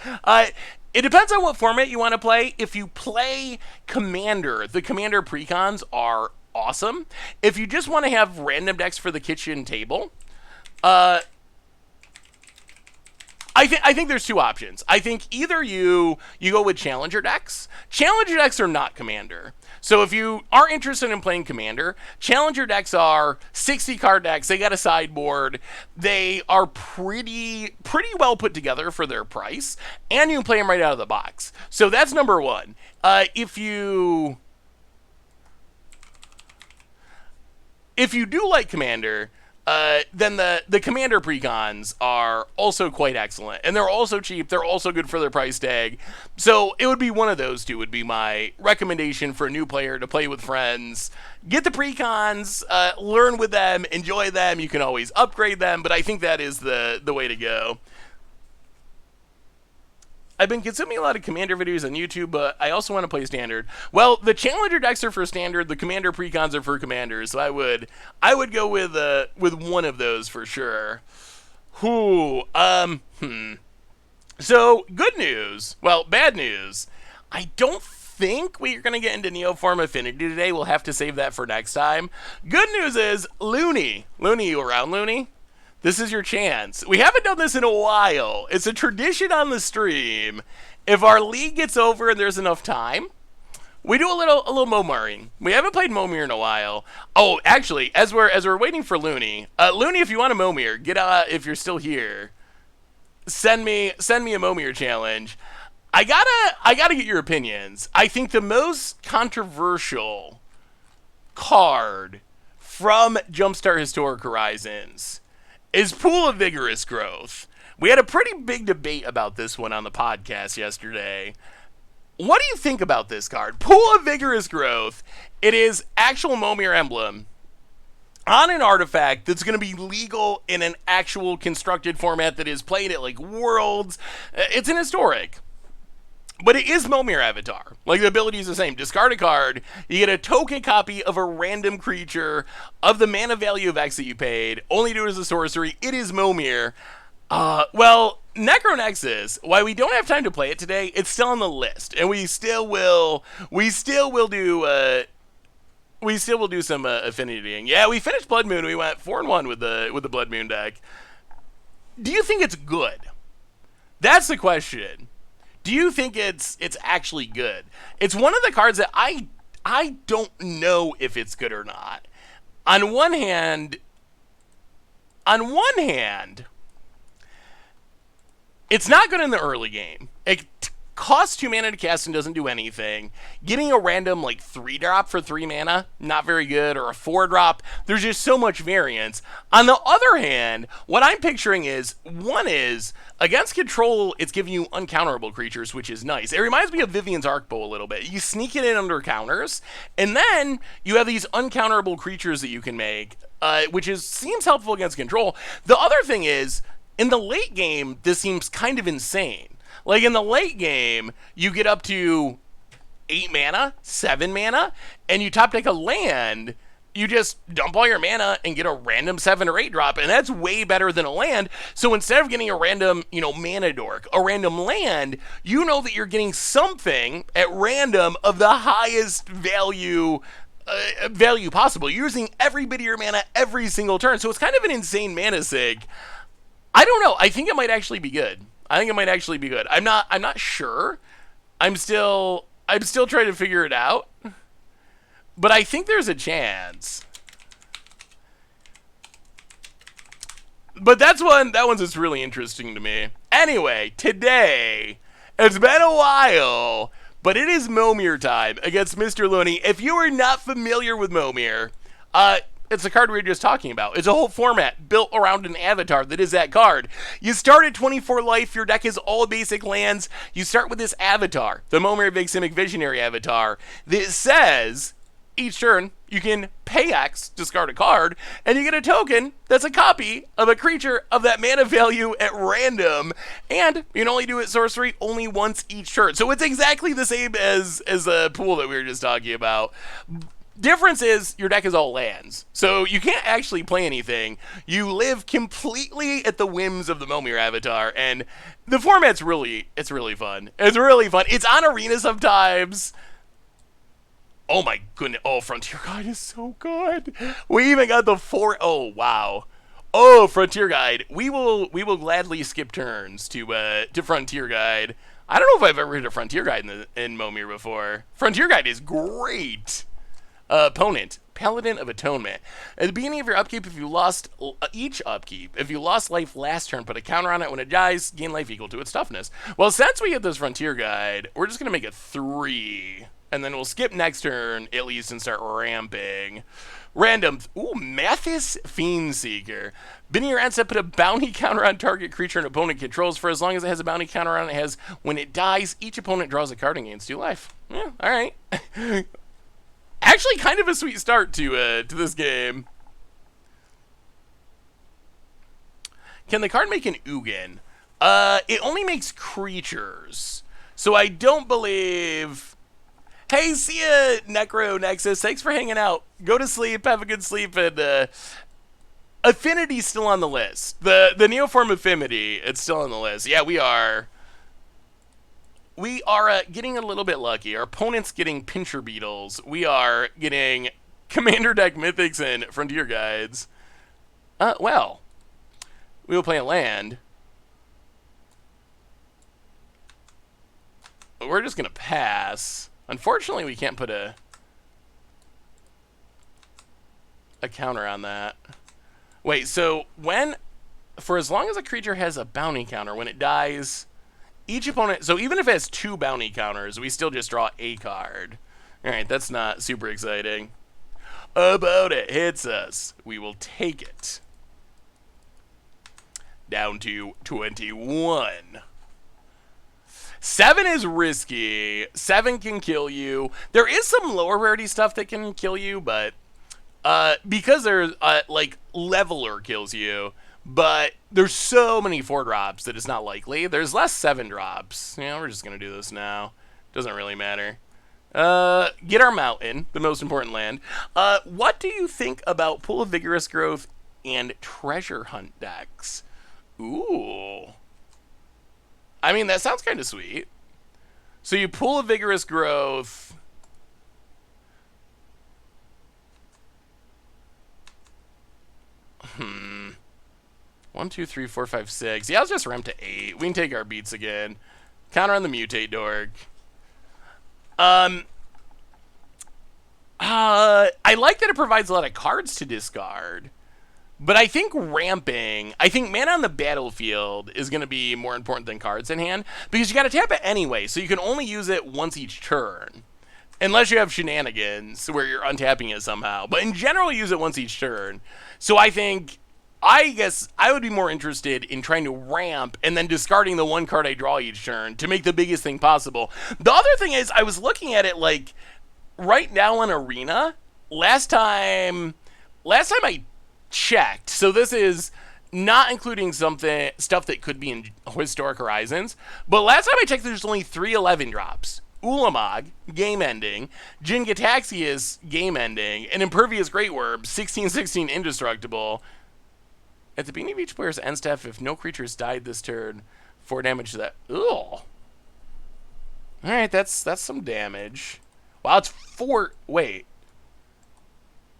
It depends on what format you want to play. If you play Commander, the Commander precons are awesome. If you just want to have random decks for the kitchen table, I think there's 2 options. I think either you go with Challenger decks. Challenger decks are not Commander. So if you are interested in playing Commander, Challenger decks are 60 card decks. They got a sideboard. They are pretty well put together for their price, and you can play them right out of the box. So that's number 1. If you do like Commander, then the Commander precons are also quite excellent. And they're also cheap. They're also good for their price tag. So it would be one of those 2 would be my recommendation for a new player to play with friends. Get the precons, learn with them, enjoy them. You can always upgrade them, but I think that is the way to go. I've been consuming a lot of Commander videos on YouTube, but I also want to play Standard. Well, the Challenger decks are for Standard, the Commander precons are for Commanders, so I would go with one of those for sure. So, good news. Well, bad news. I don't think we're going to get into Neoform Affinity today. We'll have to save that for next time. Good news is, Looney. Looney, you around, Looney? This is your chance. We haven't done this in a while. It's a tradition on the stream. If our league gets over and there's enough time, we do a little Momiring. We haven't played Momir in a while. Oh, actually, as we're waiting for Looney, Looney, if you want a Momir, get if you're still here, send me a Momir challenge. I gotta get your opinions. I think the most controversial card from Jumpstart Historic Horizons is Pool of Vigorous Growth. We had a pretty big debate about this one on the podcast yesterday. What do you think about this card? Pool of Vigorous Growth. It is actual Momir emblem on an artifact that's going to be legal in an actual constructed format that is played at like Worlds. It's an historic. But it is Momir Avatar. Like, the ability is the same. Discard a card, you get a token copy of a random creature of the mana value of X that you paid. Only do it as a sorcery. It is Momir. Well, Necronexus, while we don't have time to play it today, it's still on the list. And we still will do some affinitying. Yeah, we finished Blood Moon. We went 4-1 with the Blood Moon deck. Do you think it's good? That's the question. Do you think it's actually good? It's one of the cards that I don't know if it's good or not. On one hand, it's not good in the early game. It costs 2 mana to cast and doesn't do anything. Getting a random like 3-drop for 3 mana, not very good, or a 4-drop. There's just so much variance. On the other hand, what I'm picturing is, one is, against control, it's giving you uncounterable creatures, which is nice. It reminds me of Vivian's Arcbow a little bit. You sneak it in under counters, and then you have these uncounterable creatures that you can make, which seems helpful against control. The other thing is, in the late game, this seems kind of insane. Like, in the late game, you get up to 8 mana, 7 mana, and you top deck a land. You just dump all your mana and get a random 7 or 8 drop, and that's way better than a land. So instead of getting a random, mana dork, a random land, you know that you're getting something at random of the highest value possible. You're using every bit of your mana every single turn. So it's kind of an insane mana sig. I don't know. I think it might actually be good. I'm not sure. I'm still trying to figure it out. But I think there's a chance. But that one's just really interesting to me. Anyway, today, it's been a while, but it is Momir time against Mr. Looney. If you are not familiar with Momir, it's the card we were just talking about. It's a whole format built around an avatar that is that card. You start at 24 life. Your deck is all basic lands. You start with this avatar, the Momir Big Simic Visionary avatar, that says each turn you can pay X, discard a card, and you get a token that's a copy of a creature of that mana value at random, and you can only do it sorcery only once each turn. So it's exactly the same as the pool that we were just talking about. Difference is your deck is all lands, so you can't actually play anything. You live completely at the whims of the Momir avatar, and the format's really fun. It's really fun. It's on Arena sometimes. Oh my goodness! Oh, Frontier Guide is so good. We even got the 4. Oh wow! Oh, Frontier Guide. We will gladly skip turns to Frontier Guide. I don't know if I've ever hit a Frontier Guide in Momir before. Frontier Guide is great. Opponent, Paladin of Atonement. At the beginning of your upkeep, if you lost life last turn, put a counter on it. When it dies, gain life equal to its toughness. Well, since we get this Frontier Guide, we're just going to make it 3. And then we'll skip next turn, at least, and start ramping. Random. Ooh, Mathis Fiendseeker. Beginning your end step, put a bounty counter on target creature an opponent controls. For as long as it has a bounty counter on it, when it dies, each opponent draws a card and gains 2 life. Yeah, alright. Actually, kind of a sweet start to this game. Can the card make an Ugin? It only makes creatures. So I don't believe... Hey, see ya, Necronexus. Thanks for hanging out. Go to sleep, have a good sleep, and Affinity's still on the list. The Neoform Affinity, it's still on the list. Yeah, we are getting a little bit lucky. Our opponent's getting Pincher Beetles. We are getting Commander Deck Mythics and Frontier Guides. Well, we will play a land. we're just gonna pass. Unfortunately, we can't put a counter on that. Wait, so for as long as a creature has a bounty counter, when it dies, each opponent, so even if it has 2 bounty counters, we still just draw a card. Alright, that's not super exciting. About it hits us. We will take it. Down to 21. 7 is risky. 7 can kill you. There is some lower rarity stuff that can kill you, but because there's like Leveler kills you, but there's so many 4-drops that it's not likely. There's less 7-drops. You know, we're just gonna do this now. Doesn't really matter. Get our mountain, the most important land. What do you think about Pool of Vigorous Growth and Treasure Hunt decks? Ooh. I mean, that sounds kind of sweet. So you Pool of Vigorous Growth. One, two, three, four, five, six. Yeah, let's just ramp to 8. We can take our beats again. Counter on the Mutate Dork. I like that it provides a lot of cards to discard. But I think ramping, I think mana on the battlefield is going to be more important than cards in hand. Because you got to tap it anyway, so you can only use it once each turn. Unless you have shenanigans where you're untapping it somehow. But in general, use it once each turn. So I guess I would be more interested in trying to ramp and then discarding the 1 card I draw each turn to make the biggest thing possible. The other thing is, I was looking at it like, right now in Arena, last time I checked, so this is not including stuff that could be in Historic Horizons, but last time I checked, there's only 3 11-drops. Ulamog, game ending. Jin-Gitaxias, game ending. And Impervious Great Worm, 16/16 indestructible. At the beginning of each player's end step, if no creatures died this turn, 4 damage to that. Ugh. Alright, that's some damage. Wow, it's 4. Wait.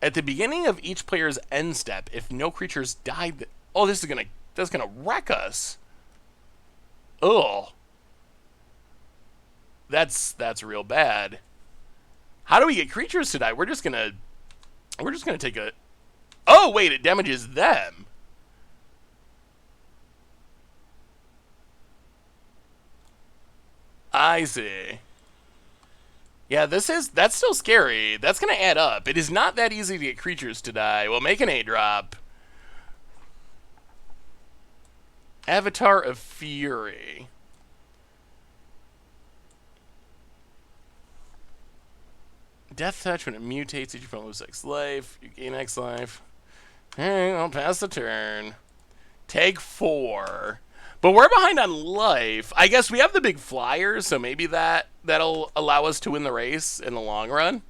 At the beginning of each player's end step, if no creatures died. Oh, that's gonna wreck us. Ugh. That's real bad. How do we get creatures to die? We're just gonna take a. Oh wait, it damages them. I see. Yeah, that's still scary. That's gonna add up. It is not that easy to get creatures to die. Well, make an 8-drop. Avatar of Fury. Death Touch, when it mutates, each opponent loses X life. You gain X life. Alright, I'll pass the turn. Take 4. But we're behind on life. I guess we have the big flyers, so maybe that'll allow us to win the race in the long run.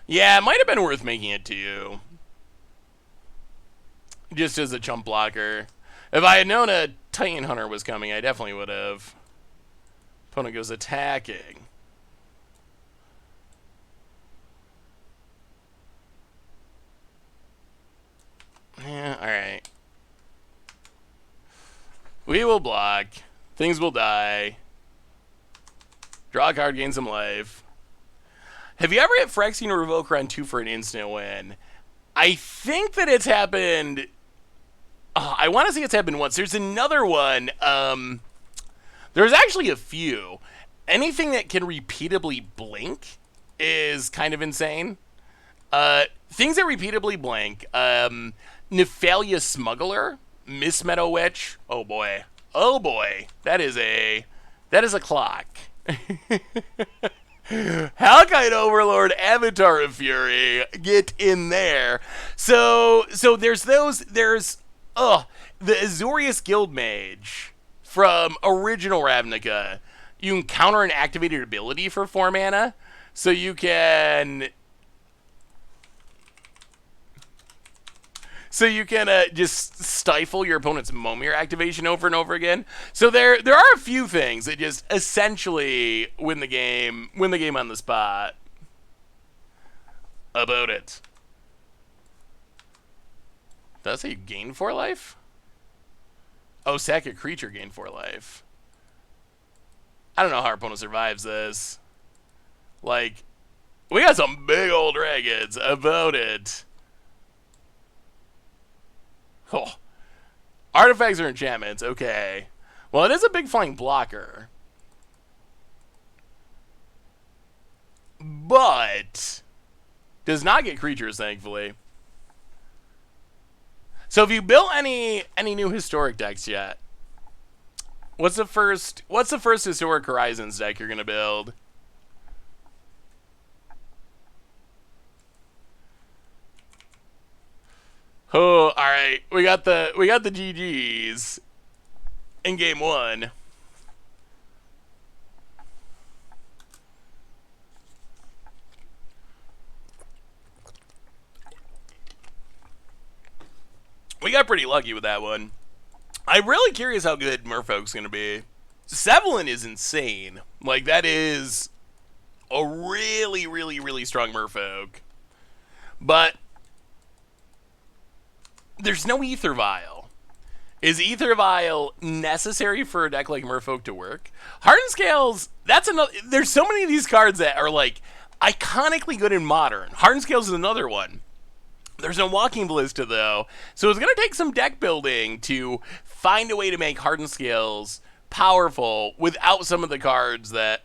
Yeah, it might have been worth making it to you. Just as a chump blocker. If I had known a Titan Hunter was coming, I definitely would have. Opponent goes attacking. Yeah, alright. We will block. Things will die. Draw a card, gain some life. Have you ever hit Phyrexian Revoker on 2 for an instant win? I think that it's happened. I want to say it's happened once. There's another one. There's actually a few. Anything that can repeatably blink is kind of insane. Things that repeatably blink. Nephalia Smuggler, Miss Meadow Witch. Oh boy. Oh boy. That is a clock. Halkite Overlord, Avatar of Fury, get in there. So there's those. There's the Azorius Guildmage from original Ravnica. You can counter an activated ability for 4 mana, so you can. So you can just stifle your opponent's Momir activation over and over again. So there are a few things that just essentially win the game on the spot. About it. Does that say you gain 4 life? Oh, sack a creature, gain 4 life. I don't know how our opponent survives this. Like, we got some big old dragons about it. Oh. Artifacts or enchantments, okay. Well, it is a big flying blocker. But does not get creatures, thankfully. So have you built any new historic decks yet? What's the first historic Horizons deck you're gonna build? Oh, all right. We got the GGs in game 1. We got pretty lucky with that one. I'm really curious how good Merfolk's going to be. Sevelin is insane. Like, that is a really, really, really strong Merfolk. But there's no Ether Vial. Is Ether Vial necessary for a deck like Merfolk to work? Hardened Scales, that's another... There's so many of these cards that are, like, iconically good in Modern. Hardened Scales is another one. There's no Walking Ballista, though, so it's going to take some deck building to find a way to make Hardened Scales powerful without some of the cards that,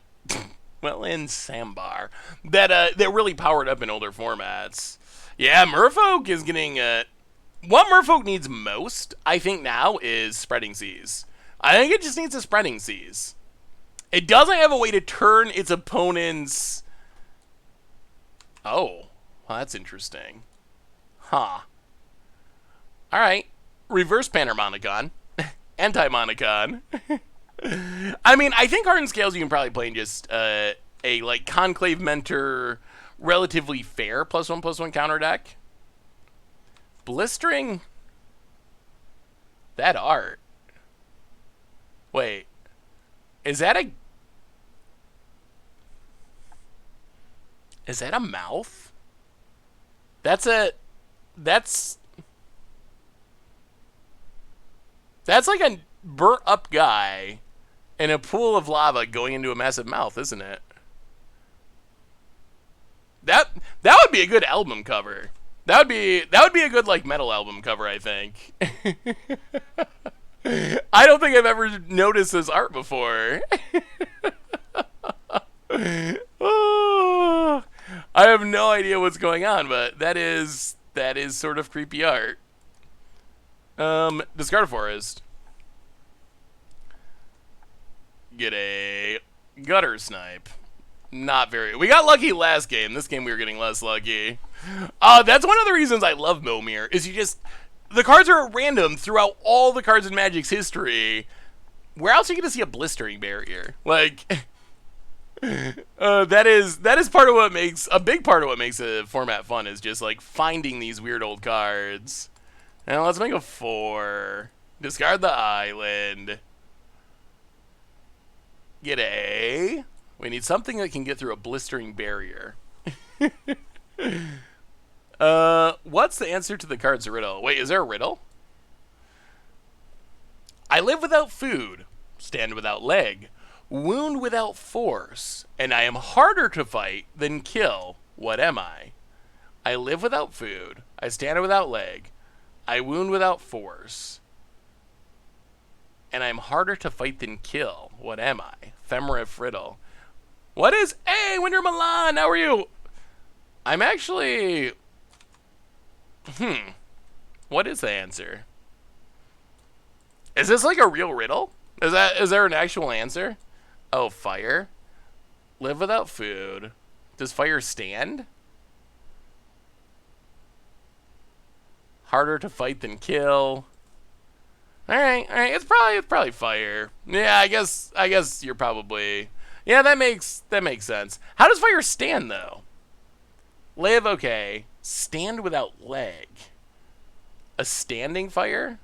well, in Sambar, that really powered up in older formats. Yeah, Merfolk is getting... what Merfolk needs most, I think, now is Spreading Seas. I think it just needs a Spreading Seas. It doesn't have a way to turn its opponent's... Oh, well, that's interesting. Huh. Alright. Reverse Panharmonicon. Anti-Monicon. I mean, I think Hardened Scales you can probably play in just a, like, Conclave Mentor, relatively fair +1/+1 counter deck. Blistering? That art. Wait. Is that a... Is that a mouth? That's a... That's like a burnt up guy in a pool of lava going into a massive mouth, isn't it? That would be a good album cover. That would be a good, like, metal album cover, I think. I don't think I've ever noticed this art before. Oh, I have no idea what's going on, but that is sort of creepy art. Discard a forest. Get a gutter snipe. Not very... We got lucky last game. This game we were getting less lucky. That's one of the reasons I love Momir, is you just... The cards are at random throughout all the cards in Magic's history. Where else are you going to see a blistering barrier? Like... that is part of what makes... A big part of what makes a format fun is just, like, finding these weird old cards. Now, let's make a 4. Discard the island. Get a... We need something that can get through a blistering barrier. What's the answer to the card's riddle? Wait, is there a riddle? I live without food, stand without leg, wound without force, and I am harder to fight than kill. What am I? I live without food, I stand without leg, I wound without force, and I'm harder to fight than kill. What am I? Femorif riddle. What is... Hey, Winter Milan, how are you? I'm actually... What is the answer? Is this like a real riddle? Is there an actual answer? Oh, fire. Live without food. Does fire stand? Harder to fight than kill. All right. It's probably fire. Yeah, I guess you're probably... Yeah, that makes sense. How does fire stand, though? Live, okay. Stand without leg. A standing fire?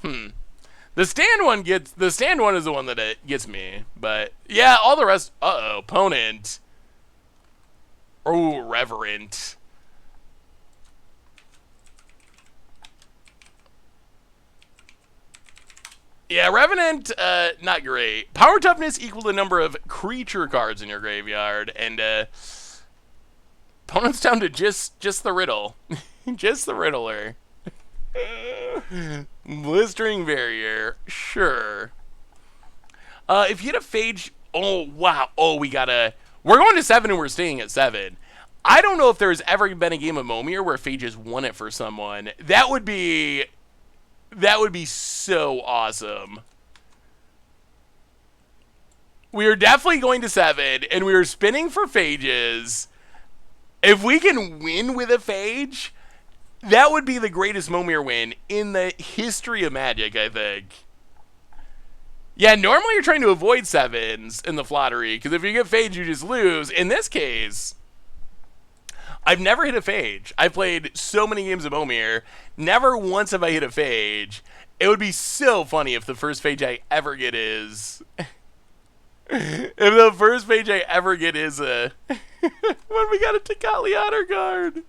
The stand one is the one that it gets me. But yeah, all the rest... Uh-oh, opponent. Oh, reverent. Yeah, Revenant, not great. Power toughness equal the number of creature cards in your graveyard, and opponent's down to just the riddle. Just the riddler. Blistering Barrier, sure. If you hit a Phage, oh wow, oh we're going to 7 and we're staying at 7. I don't know if there's ever been a game of Momir where Phage has won it for someone. That would be so awesome. We are definitely going to 7, and we are spinning for Phages. If we can win with a Phage, that would be the greatest Momir win in the history of Magic, I think. Yeah, normally you're trying to avoid 7s in the Flottery, because if you get Phage, you just lose. In this case, I've never hit a Phage. I've played so many games of Momir. Never once have I hit a Phage. It would be so funny if the first Phage I ever get is... if the first Phage I ever get is a... when we got a Tecatli Honor card.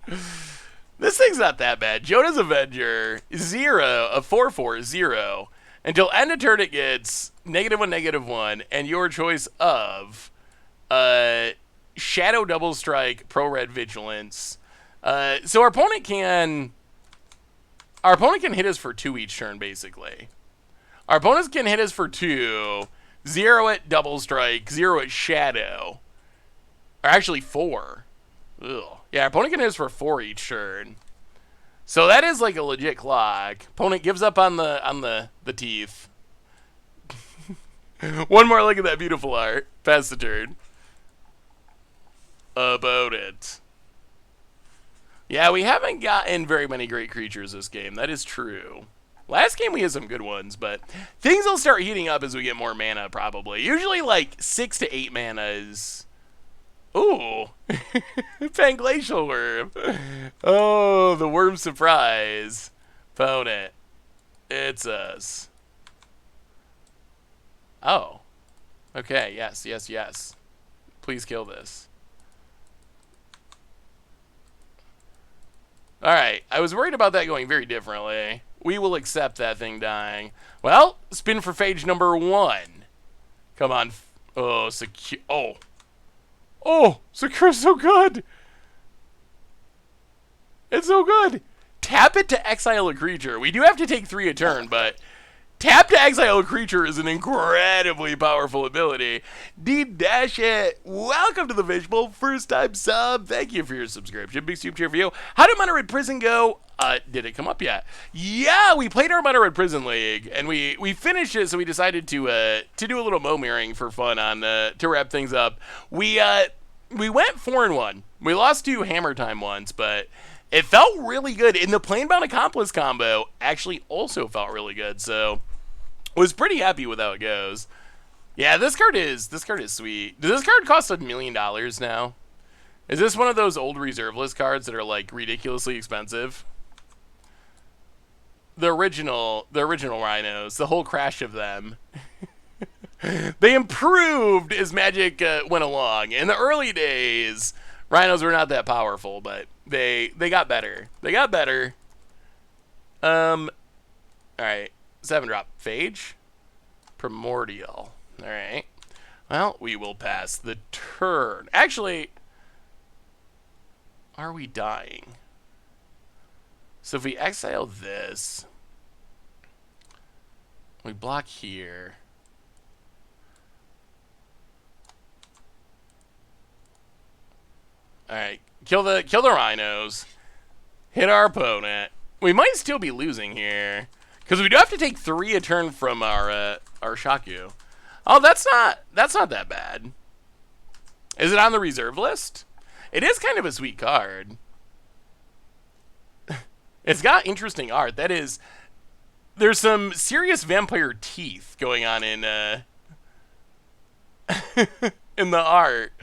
This thing's not that bad. Jona's Avenger, 0, a 4/4, 0. Until end of turn it gets -1, -1, and your choice of Shadow Double Strike, Pro Red Vigilance. So our opponent can hit us for 2 each turn, basically. Our opponents can hit us for 2, 0 at Double Strike, 0 at Shadow. Or actually 4. Ugh. Yeah, our opponent can hit us for 4 each turn. So that is like a legit clock. Opponent gives up on the teeth. One more look at that beautiful art. Pass the turn. About it. Yeah, we haven't gotten very many great creatures this game. That is true. Last game we had some good ones, but things will start heating up as we get more mana, probably. Usually like 6 to 8 mana is... Ooh. Panglacial Worm. Oh, the worm surprise. Opponent. It's us. Oh. Okay, yes, yes, yes. Please kill this. Alright, I was worried about that going very differently. We will accept that thing dying. Well, spin for Phage number 1. Come on. Oh, secure. Oh. Oh, Secure's so good. It's so good. Tap it to exile a creature. We do have to take 3 a turn, but tap to exile a creature is an incredibly powerful ability. D-Dash it. Welcome to the Fishbowl. First time sub. Thank you for your subscription. Big super cheer for you. How did Mono Red Prison go? Did it come up yet? Yeah, we played our Mono Red Prison League, and we finished it, so we decided to do a little Momiring for fun on to wrap things up. We went 4-1. We lost to Hammer Time once, but it felt really good. And the Planebound Accomplice combo actually also felt really good, so was pretty happy with how it goes. Yeah, this card is sweet. Does this card cost $1 million now? Is this one of those old reserve list cards that are like ridiculously expensive? The original Rhinos, the whole crash of them. They improved as Magic went along. In the early days, Rhinos were not that powerful, but they got better. They got better. All right, 7-drop Phage, Primordial. All right. Well, we will pass the turn. Actually, are we dying? So if we exile this, we block here. All right, kill the Rhinos. Hit our opponent. We might still be losing here because we do have to take 3 a turn from our Shaku. Oh, that's not that bad. Is it on the reserve list? It is kind of a sweet card. It's got interesting art. That is, there's some serious vampire teeth going on in in the art.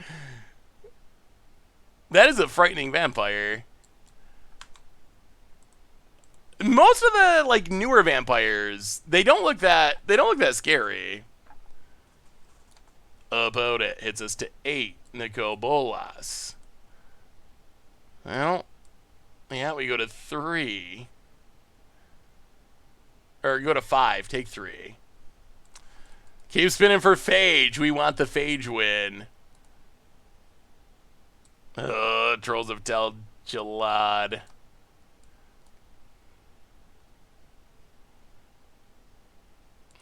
That is a frightening vampire. Most of the like newer vampires, they don't look that scary. Opponent hits us to 8. Nicobolas. Well, yeah, we go to 3. Or go to 5, take 3. Keep spinning for Phage. We want the Phage win. Trolls of Tel Jalad.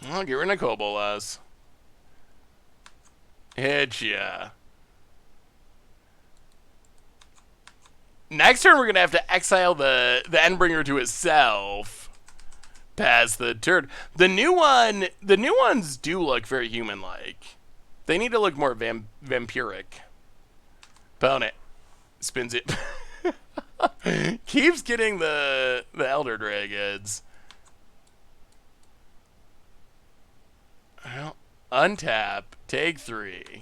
I'll get rid of Kobolas. Hit ya. Next turn, we're gonna have to exile the Endbringer to itself. Pass the turn. The new ones do look very human-like. They need to look more vampiric. Opponent spins it. Keeps getting the Elder Dragons. Well, untap. Take 3.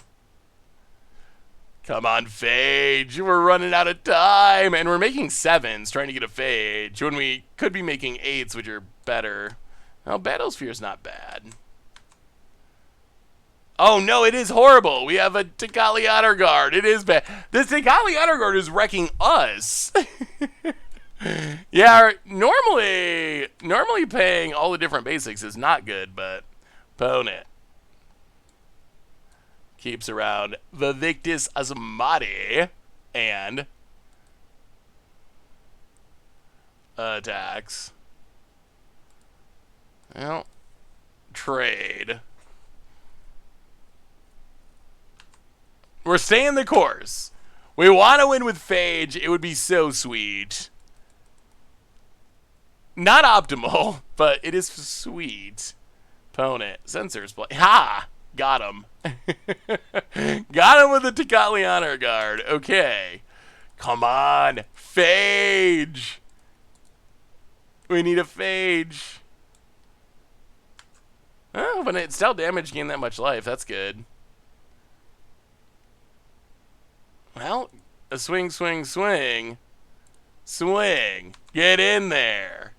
Come on, Phage. We're running out of time. And we're making 7s trying to get a Phage when we could be making 8s, which are better. Well, Battlesphere's not bad. Oh, no, it is horrible. We have a Tikali Honor Guard. It is bad. This Tikali Honor Guard is wrecking us. Yeah, normally paying all the different basics is not good, but opponent keeps around the Victus Asmati and attacks. Well, trade. We're staying the course. We want to win with Phage. It would be so sweet. Not optimal, but it is sweet. Opponent. Sensors play. Ha! Got him. Got him with the Tikali Honor Guard. Okay. Come on. Phage. We need a Phage. Oh, but it's still damage gained that much life. That's good. Well, a swing, swing, swing. Swing. Get in there.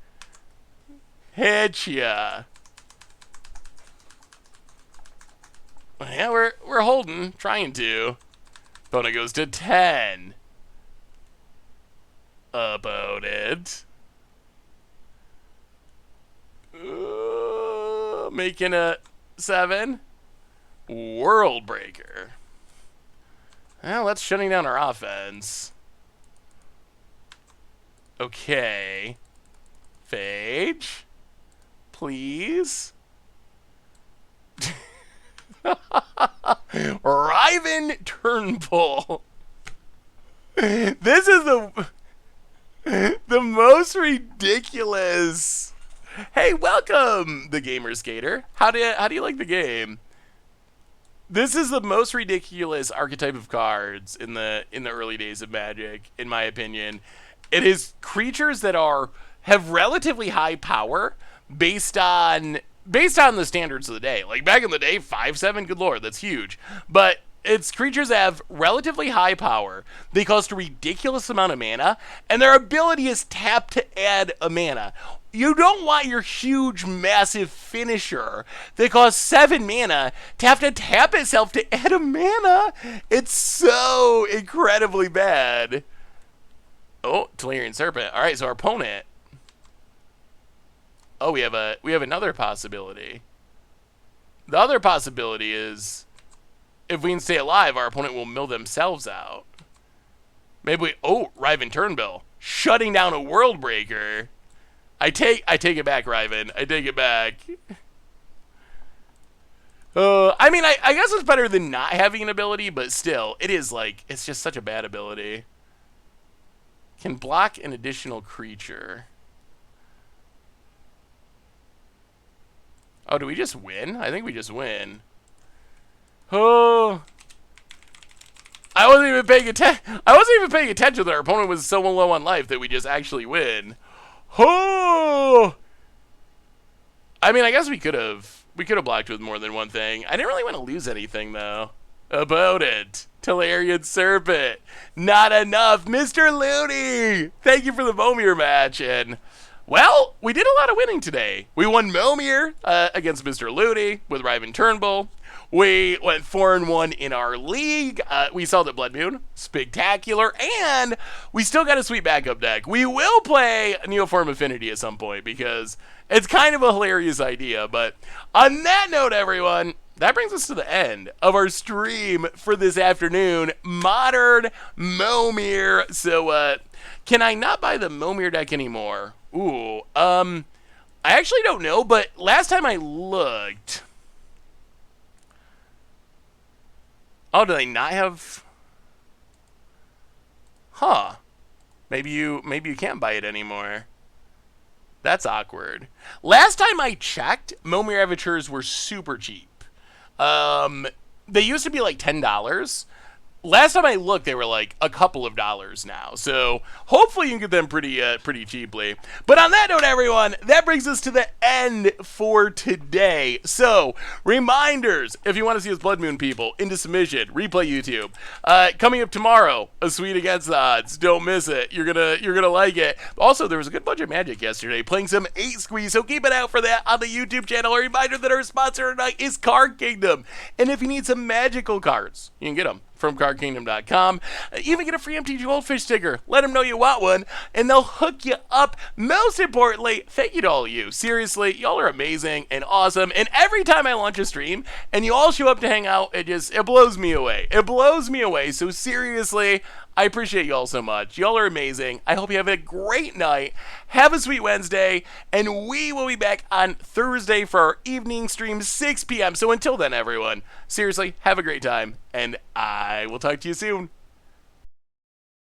Hit ya. Yeah, we're holding, trying to. Opponent goes to 10. Opponent. Making a 7. World Breaker. Well, that's shutting down our offense. Okay. Phage. Please. Riven Turnbull. This is the most ridiculous. Hey, welcome, the Gamer Skater. How do you like the game? This is the most ridiculous archetype of cards in the early days of Magic, in my opinion. It is creatures that have relatively high power based on the standards of the day. Like back in the day, 5/7, good lord, that's huge. But it's creatures that have relatively high power. They cost a ridiculous amount of mana, and their ability is tap to add a mana. You don't want your huge, massive finisher that costs 7 mana to have to tap itself to add a mana. It's so incredibly bad. Oh, Telerian Serpent. All right, so our opponent. Oh, we have another possibility. The other possibility is, if we can stay alive, our opponent will mill themselves out. Maybe we... Oh, Riven Turnbull. Shutting down a World Breaker. I take it back, Riven. I take it back. I mean, I guess it's better than not having an ability, but still, it is like, it's just such a bad ability. Can block an additional creature. Oh, do we just win? I think we just win. Oh. I wasn't even paying attention that our opponent was so low on life that we just actually win. Oh. I mean, I guess we could have blocked with more than one thing. I didn't really want to lose anything though. About it. Telerian Serpent. Not enough. Mr. Looney. Thank you for the Momir match. And, well, we did a lot of winning today. We won Momir against Mr. Looney with Riven Turnbull. We went 4-1 in our league. We saw the Blood Moon. Spectacular. And we still got a sweet backup deck. We will play Neoform Affinity at some point because it's kind of a hilarious idea. But on that note, everyone, that brings us to the end of our stream for this afternoon. Modern Momir. So, can I not buy the Momir deck anymore? Ooh, I actually don't know, but last time I looked... Oh, do they not have... Huh. Maybe you can't buy it anymore. That's awkward. Last time I checked, Momir Avatars were super cheap. They used to be like $10. Last time I looked, they were like a couple of dollars now. So hopefully you can get them pretty cheaply. But on that note, everyone, that brings us to the end for today. So reminders, if you want to see us Blood Moon people into submission, replay YouTube. Coming up tomorrow, a Sweet Against the Odds. Don't miss it. You're gonna like it. Also, there was a good bunch of Magic yesterday, playing some 8 Squeeze. So keep an eye out for that on the YouTube channel. A reminder that our sponsor tonight is Card Kingdom, and if you need some magical cards, you can get them from cardkingdom.com. Even get a free MTG Goldfish sticker. Let them know you want one, and they'll hook you up. Most importantly, thank you to all of you. Seriously, y'all are amazing and awesome. And every time I launch a stream and you all show up to hang out, it blows me away. It blows me away. So seriously, I appreciate y'all so much. Y'all are amazing. I hope you have a great night. Have a sweet Wednesday, and we will be back on Thursday for our evening stream, 6 p.m. So until then, everyone, seriously, have a great time, and I will talk to you soon.